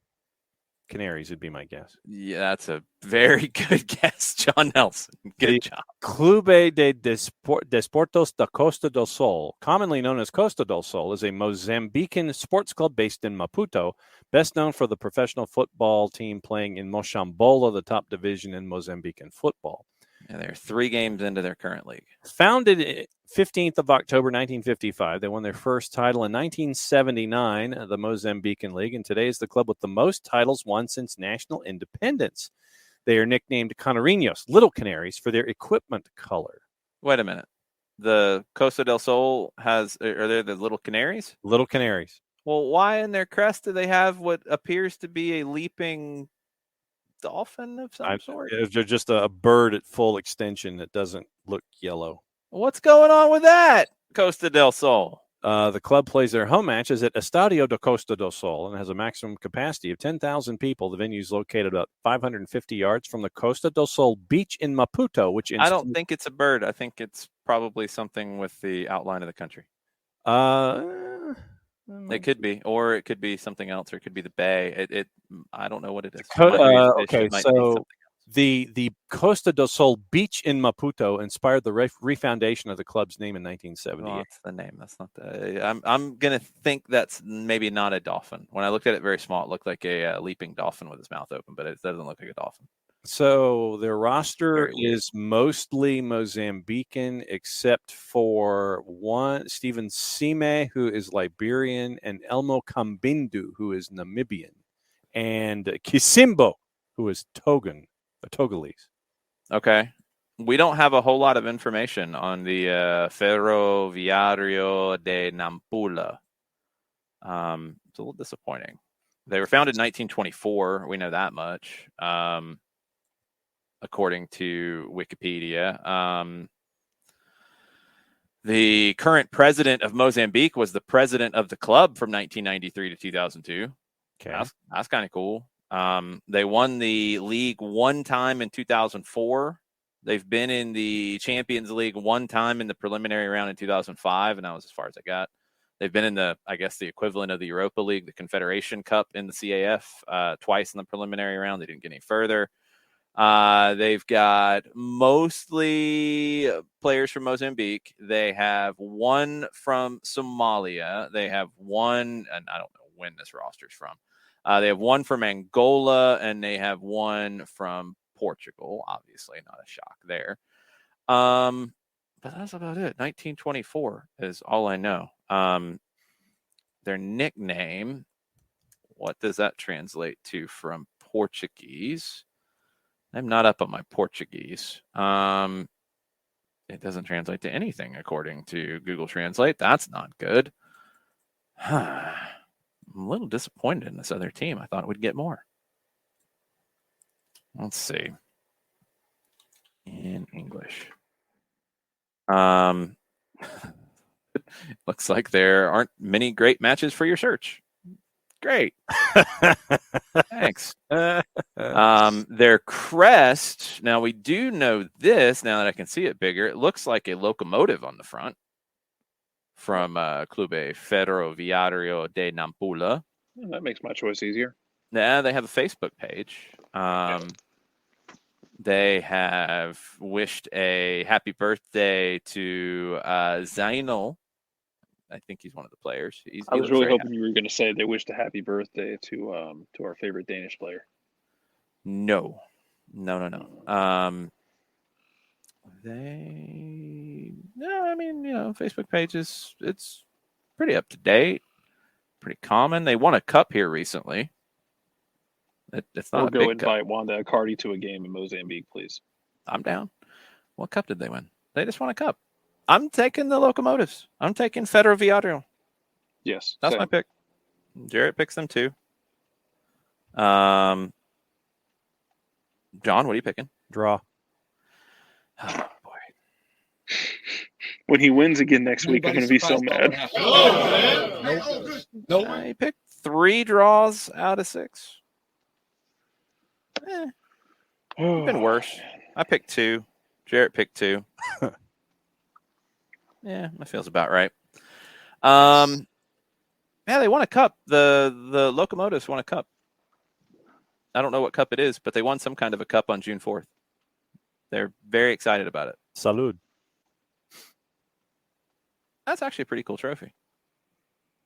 S2: Canaries would be my guess.
S1: Yeah, that's a very good guess, John Nelson. Good job.
S2: Clube de Desportos da Costa del Sol, commonly known as Costa del Sol, is a Mozambican sports club based in Maputo, best known for the professional football team playing in Mochambola, the top division in Mozambican football.
S1: And they're 3 games into their current league.
S2: Founded 15th of October 1955, they won their first title in 1979, the Mozambican League, and today is the club with the most titles won since national independence. They are nicknamed Canarinos, Little Canaries, for their equipment color.
S1: Wait a minute. The Costa del Sol are they the Little Canaries?
S2: Little Canaries.
S1: Well, why in their crest do they have what appears to be a leaping dolphin of some sort?
S2: They're just a bird at full extension that doesn't look yellow.
S1: What's going on with that, Costa del Sol?
S2: The club plays their home matches at Estadio da Costa del Sol and has a maximum capacity of 10,000 people. The venue is located about 550 yards from the Costa del Sol beach in Maputo,
S1: I don't think it's a bird. I think it's probably something with the outline of the country. It could be, or it could be something else, or it could be the bay. I don't know what it is.
S2: Okay, so the Costa del Sol beach in Maputo inspired the refoundation of the club's name in 1978.
S1: Oh, that's the name. That's not the. I'm gonna think that's maybe not a dolphin. When I looked at it very small, it looked like a leaping dolphin with his mouth open, but it doesn't look like a dolphin.
S2: So their roster is mostly Mozambican, except for one, Stephen Sime, who is Liberian, and Elmo Kambindu, who is Namibian, and Kisimbo, who is Togolese.
S1: Okay. We don't have a whole lot of information on the Ferroviario de Nampula. It's a little disappointing. They were founded in 1924. We know that much. According to Wikipedia. The current president of Mozambique was the president of the club from 1993 to 2002.
S2: Okay.
S1: That's kind of cool. They won the league one time in 2004. They've been in the Champions League one time in the preliminary round in 2005, and that was as far as I got. They've been in the equivalent of the Europa League, the Confederation Cup in the CAF, twice in the preliminary round. They didn't get any further. They've got mostly players from Mozambique. They have one from Somalia. They have one, and I don't know when this roster's from. They have one from Angola, and they have one from Portugal. Obviously, not a shock there. But that's about it. 1924 is all I know. Their nickname, what does that translate to from Portuguese? I'm not up on my Portuguese. It doesn't translate to anything according to Google Translate. That's not good. I'm a little disappointed in this other team. I thought we'd get more. Let's see. In English. Looks like there aren't many great matches for your search. Great. Thanks. Their crest, now we do know this, now that I can see it bigger, it looks like a locomotive on the front from Clube Ferroviario de Nampula.
S3: That makes my choice easier.
S1: Yeah, they have a Facebook page. They have wished a happy birthday to Zainal. I think he's one of the players.
S3: I was really hoping you were going to say they wished a happy birthday to our favorite Danish player.
S1: No. Facebook page it's pretty up to date, pretty common. They won a cup here recently. It's not
S3: or
S1: a
S3: go
S1: big
S3: invite
S1: cup.
S3: Wanda Cardi to a game in Mozambique, please.
S1: I'm down. What cup did they win? They just won a cup. I'm taking the Locomotives. I'm taking Ferroviario.
S3: Yes.
S1: That's my pick. Jarrett picks them too. John, what are you picking?
S2: Draw.
S1: Oh, boy.
S3: When he wins again next week, I'm going to be so mad.
S1: Nope. I picked 3 draws out of 6. It's been worse. I picked 2. Jarrett picked 2. Yeah, that feels about right. Yeah, they won a cup. The Locomotives won a cup. I don't know what cup it is, but they won some kind of a cup on June 4th. They're very excited about it.
S2: Salud.
S1: That's actually a pretty cool trophy.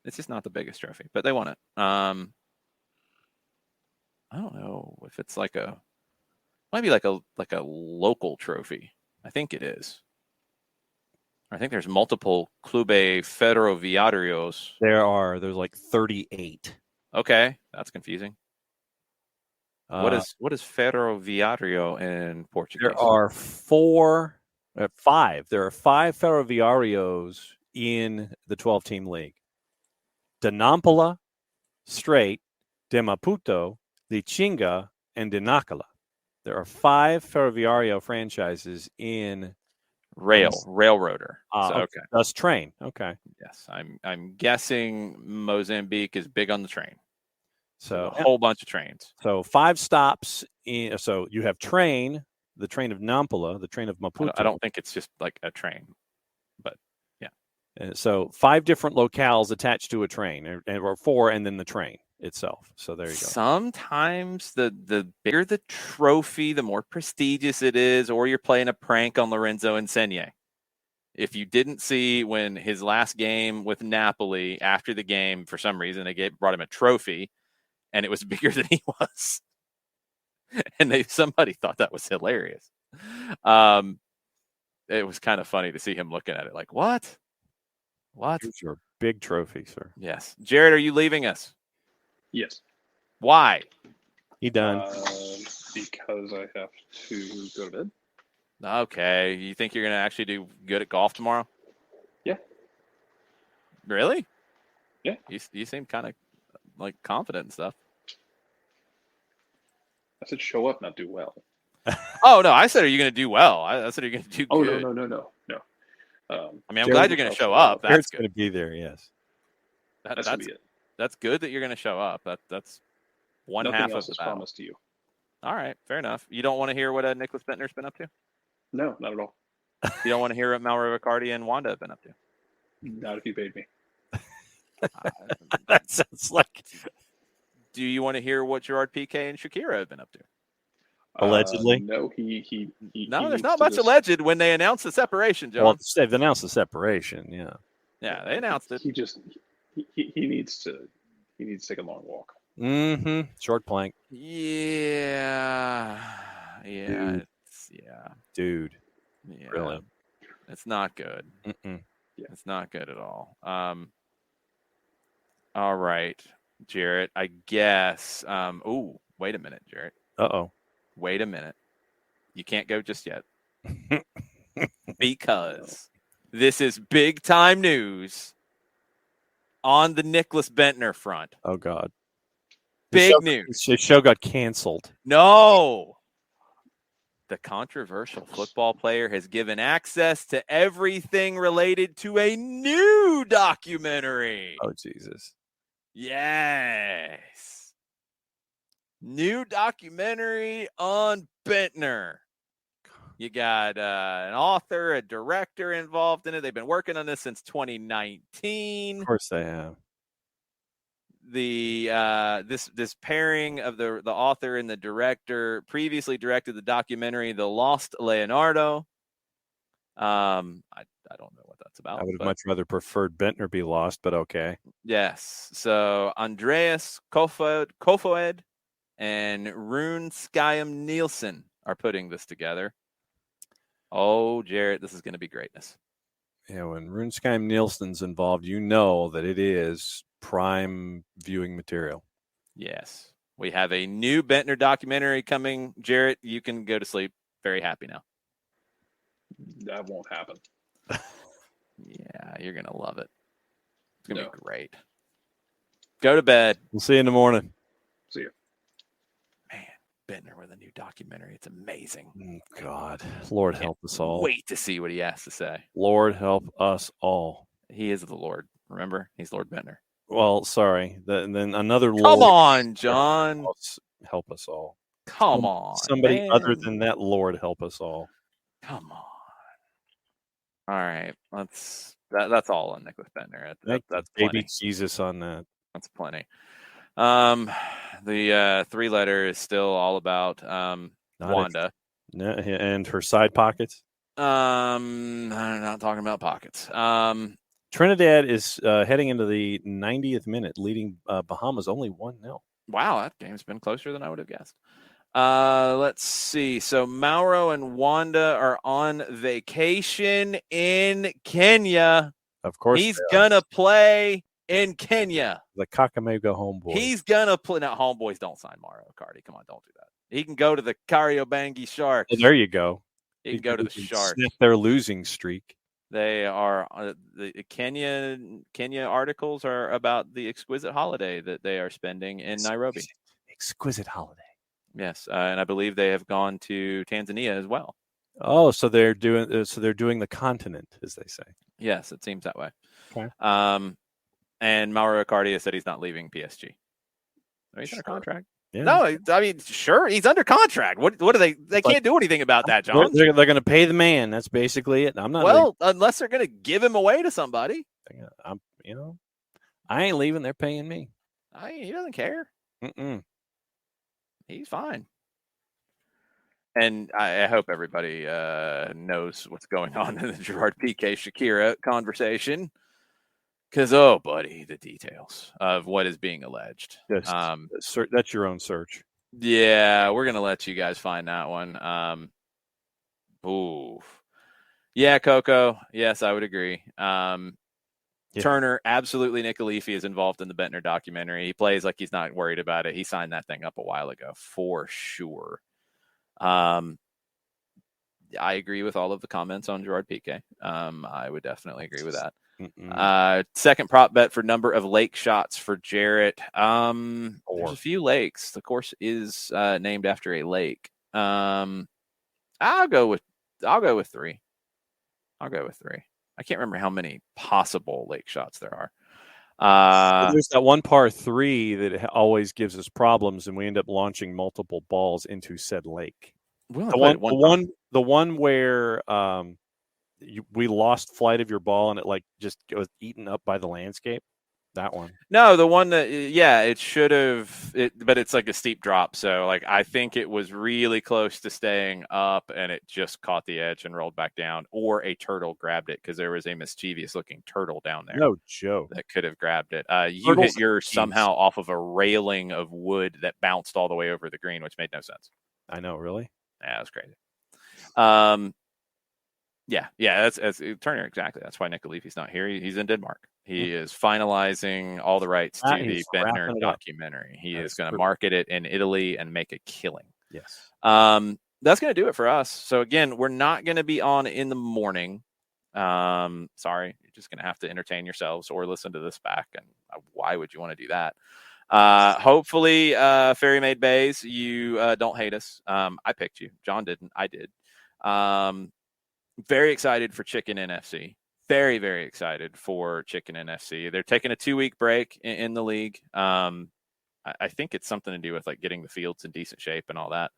S1: It's just not the biggest trophy, but they won it. I don't know if it's might be like a local trophy. I think it is. I think there's multiple Clube Ferroviarios.
S2: There's like 38.
S1: Okay, that's confusing. What is ferroviario in Portuguese?
S2: There are 5. There are 5 ferroviarios in the 12-team league. De Nampula, Strait, de Maputo, Lichinga, and de Nacala. There are 5 ferroviario franchises in
S1: railroader. Okay.
S2: That's train. Okay.
S1: Yes, I'm guessing Mozambique is big on the train.
S2: So
S1: a whole bunch of trains.
S2: So 5 stops. So you have train, the train of Nampula, the train of Maputo.
S1: I don't think it's just like a train, but yeah.
S2: So 5 different locales attached to a train, or 4, and then the train itself. So there you go.
S1: Sometimes the bigger the trophy, the more prestigious it is, or you're playing a prank on Lorenzo Insigne. If you didn't see when his last game with Napoli, after the game, for some reason, they brought him a trophy, and it was bigger than he was. And somebody thought that was hilarious. It was kind of funny to see him looking at it like, what?
S2: Here's your big trophy, sir.
S1: Yes. Jared, are you leaving us?
S3: Yes.
S1: Why?
S2: He done.
S3: Because I have to go to bed.
S1: Okay. You think you're going to actually do good at golf tomorrow?
S3: Yeah.
S1: Really?
S3: Yeah.
S1: You seem kind of like confident and stuff.
S3: I said show up, not do well.
S1: Oh, no. I said, are you going to do well? I said, are you going to do good?
S3: No.
S1: I mean, I'm glad you're going to show up. That's good.
S2: Going to be there, yes.
S3: That's going to be it.
S1: That's good that you're going to show up. That's one
S3: Nothing
S1: half
S3: else
S1: of the
S3: is
S1: battle.
S3: promised to you.
S1: All right, fair enough. You don't want to hear what Nicholas Bentner's been up to?
S3: No, not at all.
S1: You don't want to hear what Mauro Riccardi and Wanda have been up to?
S3: Not if you paid me.
S2: That sounds like.
S1: Do you want to hear what Gerard Piqué and Shakira have been up to?
S2: Allegedly?
S3: No,
S1: No, there's not much alleged when they announced the separation, John.
S2: Well, they've announced the separation, yeah.
S1: Yeah, they announced it.
S3: He needs to take a long walk.
S2: Mm-hmm. Short plank.
S1: Yeah.
S2: Dude.
S1: Yeah.
S2: Really?
S1: It's not good.
S2: Mm-mm.
S1: Yeah. It's not good at all. All right, Jarrett, I guess. Wait a minute, Jarrett.
S2: Uh-oh.
S1: Wait a minute. You can't go just yet. Because this is big time news on the Nicholas Bentner front.
S2: Oh, God.
S1: Big news.
S2: The show got canceled.
S1: No. The controversial football player has given access to everything related to a new documentary.
S2: Oh, Jesus.
S1: Yes. New documentary on Bentner. You got an author, a director involved in it. They've been working on this since 2019.
S2: Of course they have.
S1: This pairing of the author and the director previously directed the documentary The Lost Leonardo. I don't know what that's about.
S2: I would have much rather preferred Bentner be lost, but okay.
S1: Yes. So Andreas Kofoed and Rune Skyam Nielsen are putting this together. Oh, Jarrett, this is going to be greatness.
S2: Yeah, when Rune Skyam Nielsen's involved, you know that it is prime viewing material.
S1: Yes. We have a new Bentner documentary coming. Jarrett, you can go to sleep very happy now.
S3: That won't happen.
S1: Yeah, you're going to love it. It's going to be great. Go to bed.
S2: We'll see you in the morning.
S3: See you.
S1: Bentner with a new documentary. It's amazing.
S2: God, Lord help us all.
S1: Wait to see what he has to say.
S2: Lord help us all.
S1: He is the Lord. Remember, he's Lord Bentner.
S2: Well, sorry. Then another
S1: Come
S2: Lord.
S1: on, John.
S2: Help us all.
S1: Come on.
S2: Somebody
S1: man.
S2: other than that Lord help us all.
S1: Come on. All right. That's all on Nicholas Bentner. That's
S2: baby
S1: plenty.
S2: Jesus on that.
S1: That's plenty. The 3-letter is still all about Wanda.
S2: And her side pockets.
S1: I'm not talking about pockets.
S2: Trinidad is heading into the 90th minute, leading Bahamas only 1-0.
S1: Wow, that game's been closer than I would have guessed. Let's see. So Mauro and Wanda are on vacation in Kenya.
S2: Of course,
S1: he's gonna play in Kenya.
S2: The Kakamega homeboy.
S1: He's gonna play. Now, homeboys don't sign Mauro Icardi. Come on, don't do that. He can go to the Kariobangi Sharks.
S2: Well, there you go.
S1: He can go to the Sharks.
S2: Sniff their losing streak.
S1: They are the Kenya articles are about the exquisite holiday that they are spending in Nairobi.
S2: Exquisite holiday.
S1: Yes, and I believe they have gone to Tanzania as well.
S2: Oh, so they're doing the continent, as they say.
S1: Yes, it seems that way.
S2: Okay.
S1: And Mauro Icardi said he's not leaving PSG. He's under contract.
S2: Yeah.
S1: No, I mean, sure, he's under contract. What are they? They can't do anything about that, John.
S2: They're going to pay the man. That's basically it. I'm not.
S1: Well, unless they're going to give him away to somebody.
S2: I ain't leaving. They're paying me.
S1: He doesn't care.
S2: Mm-mm.
S1: He's fine. And I hope everybody knows what's going on in the Gerard Piqué Shakira conversation. Because, oh, buddy, the details of what is being alleged.
S2: Yes, that's your own search.
S1: Yeah, we're going to let you guys find that one. Ooh. Yeah, Coco. Yes, I would agree. Turner, absolutely. Nick Khalifi is involved in the Bentner documentary. He plays like he's not worried about it. He signed that thing up a while ago, for sure. I agree with all of the comments on Gerard Piqué. I would definitely agree with that. Second prop bet for number of lake shots for Jarrett. There's a few lakes. The course is named after a lake. I'll go with 3. I'll go with 3. I can't remember how many possible lake shots there are.
S2: There's that one par 3 that always gives us problems, and we end up launching multiple balls into said lake. The one where we lost flight of your ball and it just was eaten up by the landscape. That one.
S1: No, the one that it should have. But it's like a steep drop, so I think it was really close to staying up, and it just caught the edge and rolled back down, or a turtle grabbed it because there was a mischievous-looking turtle down there.
S2: No joke.
S1: That could have grabbed it. You hit yours somehow off of a railing of wood that bounced all the way over the green, which made no sense.
S2: I know, really.
S1: Yeah, that was crazy. That's Turner, exactly. That's why Nick Khalifi's not here. He's in Denmark. He is finalizing all the rights to the Bentner documentary. He is going to market it in Italy and make a killing.
S2: Yes.
S1: That's going to do it for us. So again, we're not going to be on in the morning. Sorry, you're just going to have to entertain yourselves or listen to this back. And why would you want to do that? Hopefully, Fairy Maid Bays, you don't hate us. I picked you. John didn't. I did. Very excited for Chicken NFC. Very, very excited for Chicken NFC. They're taking a 2-week break in the league. I think it's something to do with getting the fields in decent shape and all that.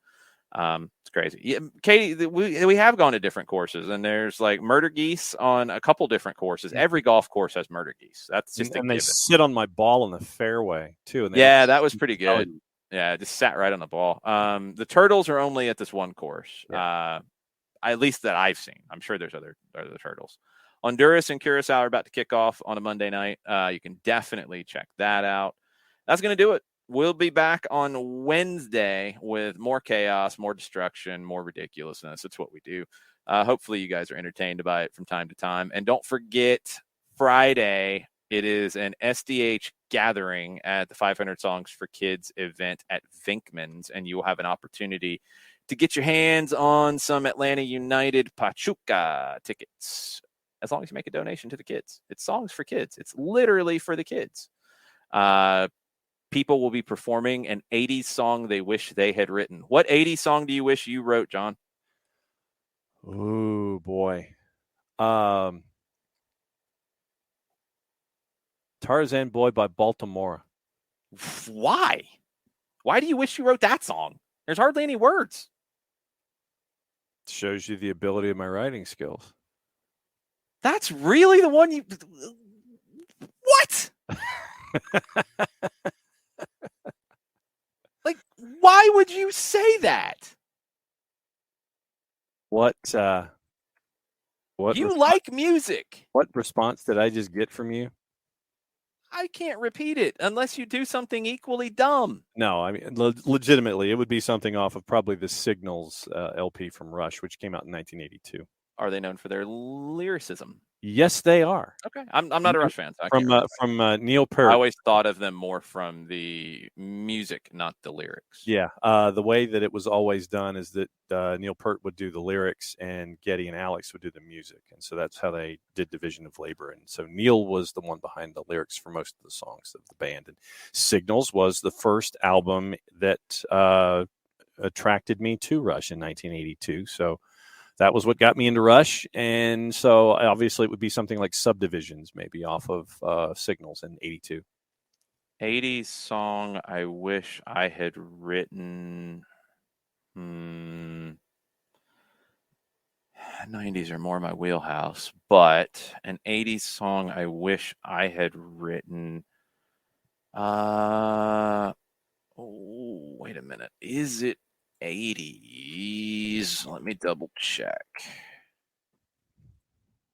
S1: It's crazy. Yeah, Katie, we have gone to different courses, and there's murder geese on a couple different courses. Every golf course has murder geese. That's just
S2: and they sit on my ball in the fairway too. And
S1: that was pretty good. Yeah, just sat right on the ball. The turtles are only at this one course. Yeah. At least that I've seen. I'm sure there's other turtles. Honduras and Curacao are about to kick off on a Monday night. You can definitely check that out. That's going to do it. We'll be back on Wednesday with more chaos, more destruction, more ridiculousness. It's what we do. Hopefully you guys are entertained by it from time to time. And don't forget, Friday, it is an SDH gathering at the 500 Songs for Kids event at Vinkman's, and you will have an opportunity to get your hands on some Atlanta United Pachuca tickets, as long as you make a donation to the kids. It's Songs for Kids. It's literally for the kids. people will be performing an 80s song they wish they had written. What 80s song do you wish you wrote, John?
S2: Oh boy. Tarzan Boy by Baltimore.
S1: Why? Why do you wish you wrote that song? There's hardly any words.
S2: Shows you the ability of my writing skills.
S1: That's really the one you... What? Like, why would you say that?
S2: What
S1: you like music.
S2: What response did I just get from you?
S1: I can't repeat it unless you do something equally dumb.
S2: No, I mean, legitimately, it would be something off of probably the Signals LP from Rush, which came out in 1982.
S1: Are they known for their lyricism?
S2: Yes, they are.
S1: Okay, I'm not a Rush fan. So
S2: from Neil Peart.
S1: I always thought of them more from the music, not the lyrics.
S2: Yeah, the way that it was always done is that Neil Peart would do the lyrics and Geddy and Alex would do the music, and so that's how they did division of labor. And so Neil was the one behind the lyrics for most of the songs of the band. And Signals was the first album that attracted me to Rush in 1982. So that was what got me into Rush. And so obviously it would be something like Subdivisions, maybe off of Signals in 82.
S1: 80s song I wish I had written. 90s are more my wheelhouse, but an 80s song I wish I had written. Wait a minute. Is it 80s? Let me double check.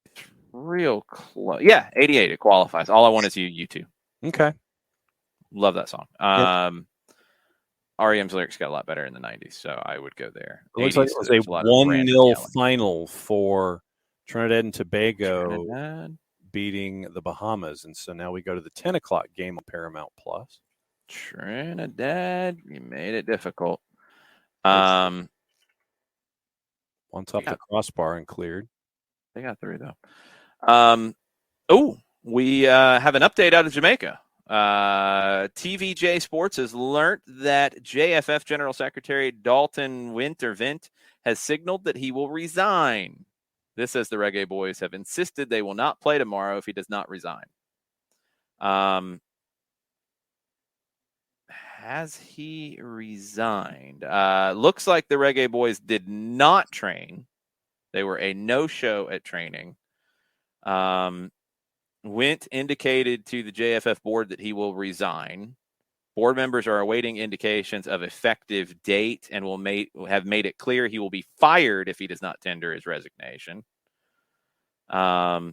S1: It's real close. Yeah, 88. It qualifies. All I Want Is You two.
S2: Okay.
S1: Love that song.
S2: Yep.
S1: REM's lyrics got a lot better in the 90s, so I would go there.
S2: It looks like it was a 1-0 final for Trinidad and Tobago beating the Bahamas. And so now we go to the 10 o'clock game on Paramount Plus.
S1: Trinidad, you made it difficult.
S2: Once off the crossbar and cleared.
S1: They got through, though. We have an update out of Jamaica. TVJ Sports has learned that JFF General Secretary Dalton Wintervint has signaled that he will resign. This as the Reggae Boys have insisted they will not play tomorrow if he does not resign. Has he resigned? Looks like the Reggae Boys did not train. They were a no-show at training. Wint indicated to the JFF board that he will resign. Board members are awaiting indications of effective date and will have made it clear he will be fired if he does not tender his resignation. A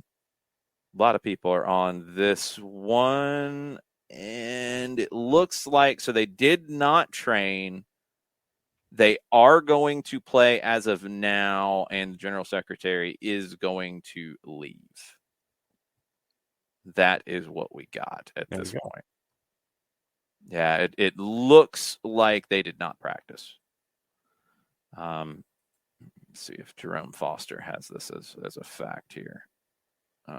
S1: lot of people are on this one, and it looks like so they did not train. They are going to play as of now, and the general secretary is going to leave. That is what we got at this point. Yeah, it looks like they did not practice. Let's see if Jerome Foster has this as a fact here. They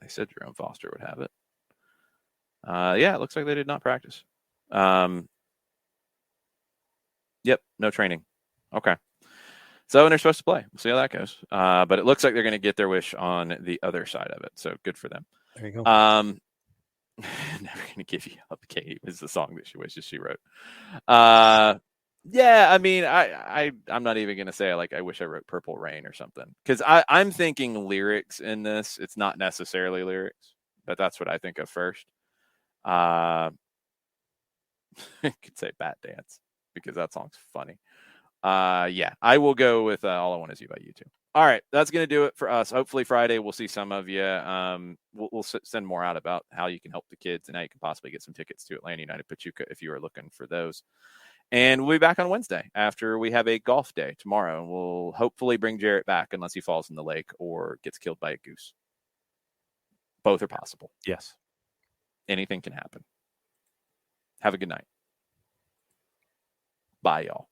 S1: said Jerome Foster would have it. Yeah, it looks like they did not practice. Yep, no training. Okay. So, and they're supposed to play. We'll see how that goes. But it looks like they're going to get their wish on the other side of it. So good for them.
S2: There you go.
S1: Never going to give you up, Kate, is the song that she wishes she wrote. Yeah, I mean, I'm not even going to say I wish I wrote Purple Rain or something. Because I'm thinking lyrics in this. It's not necessarily lyrics, but that's what I think of first. I could say Bat Dance because that song's funny. Yeah, I will go with All I Want Is You by U2. All right, that's going to do it for us. Hopefully Friday we'll see some of you. We'll send more out about how you can help the kids and how you can possibly get some tickets to Atlanta United Pachuca if you are looking for those. And we'll be back on Wednesday after we have a golf day tomorrow. And we'll hopefully bring Jarrett back unless he falls in the lake or gets killed by a goose. Both are possible.
S2: Yes.
S1: Anything can happen. Have a good night. Bye, y'all.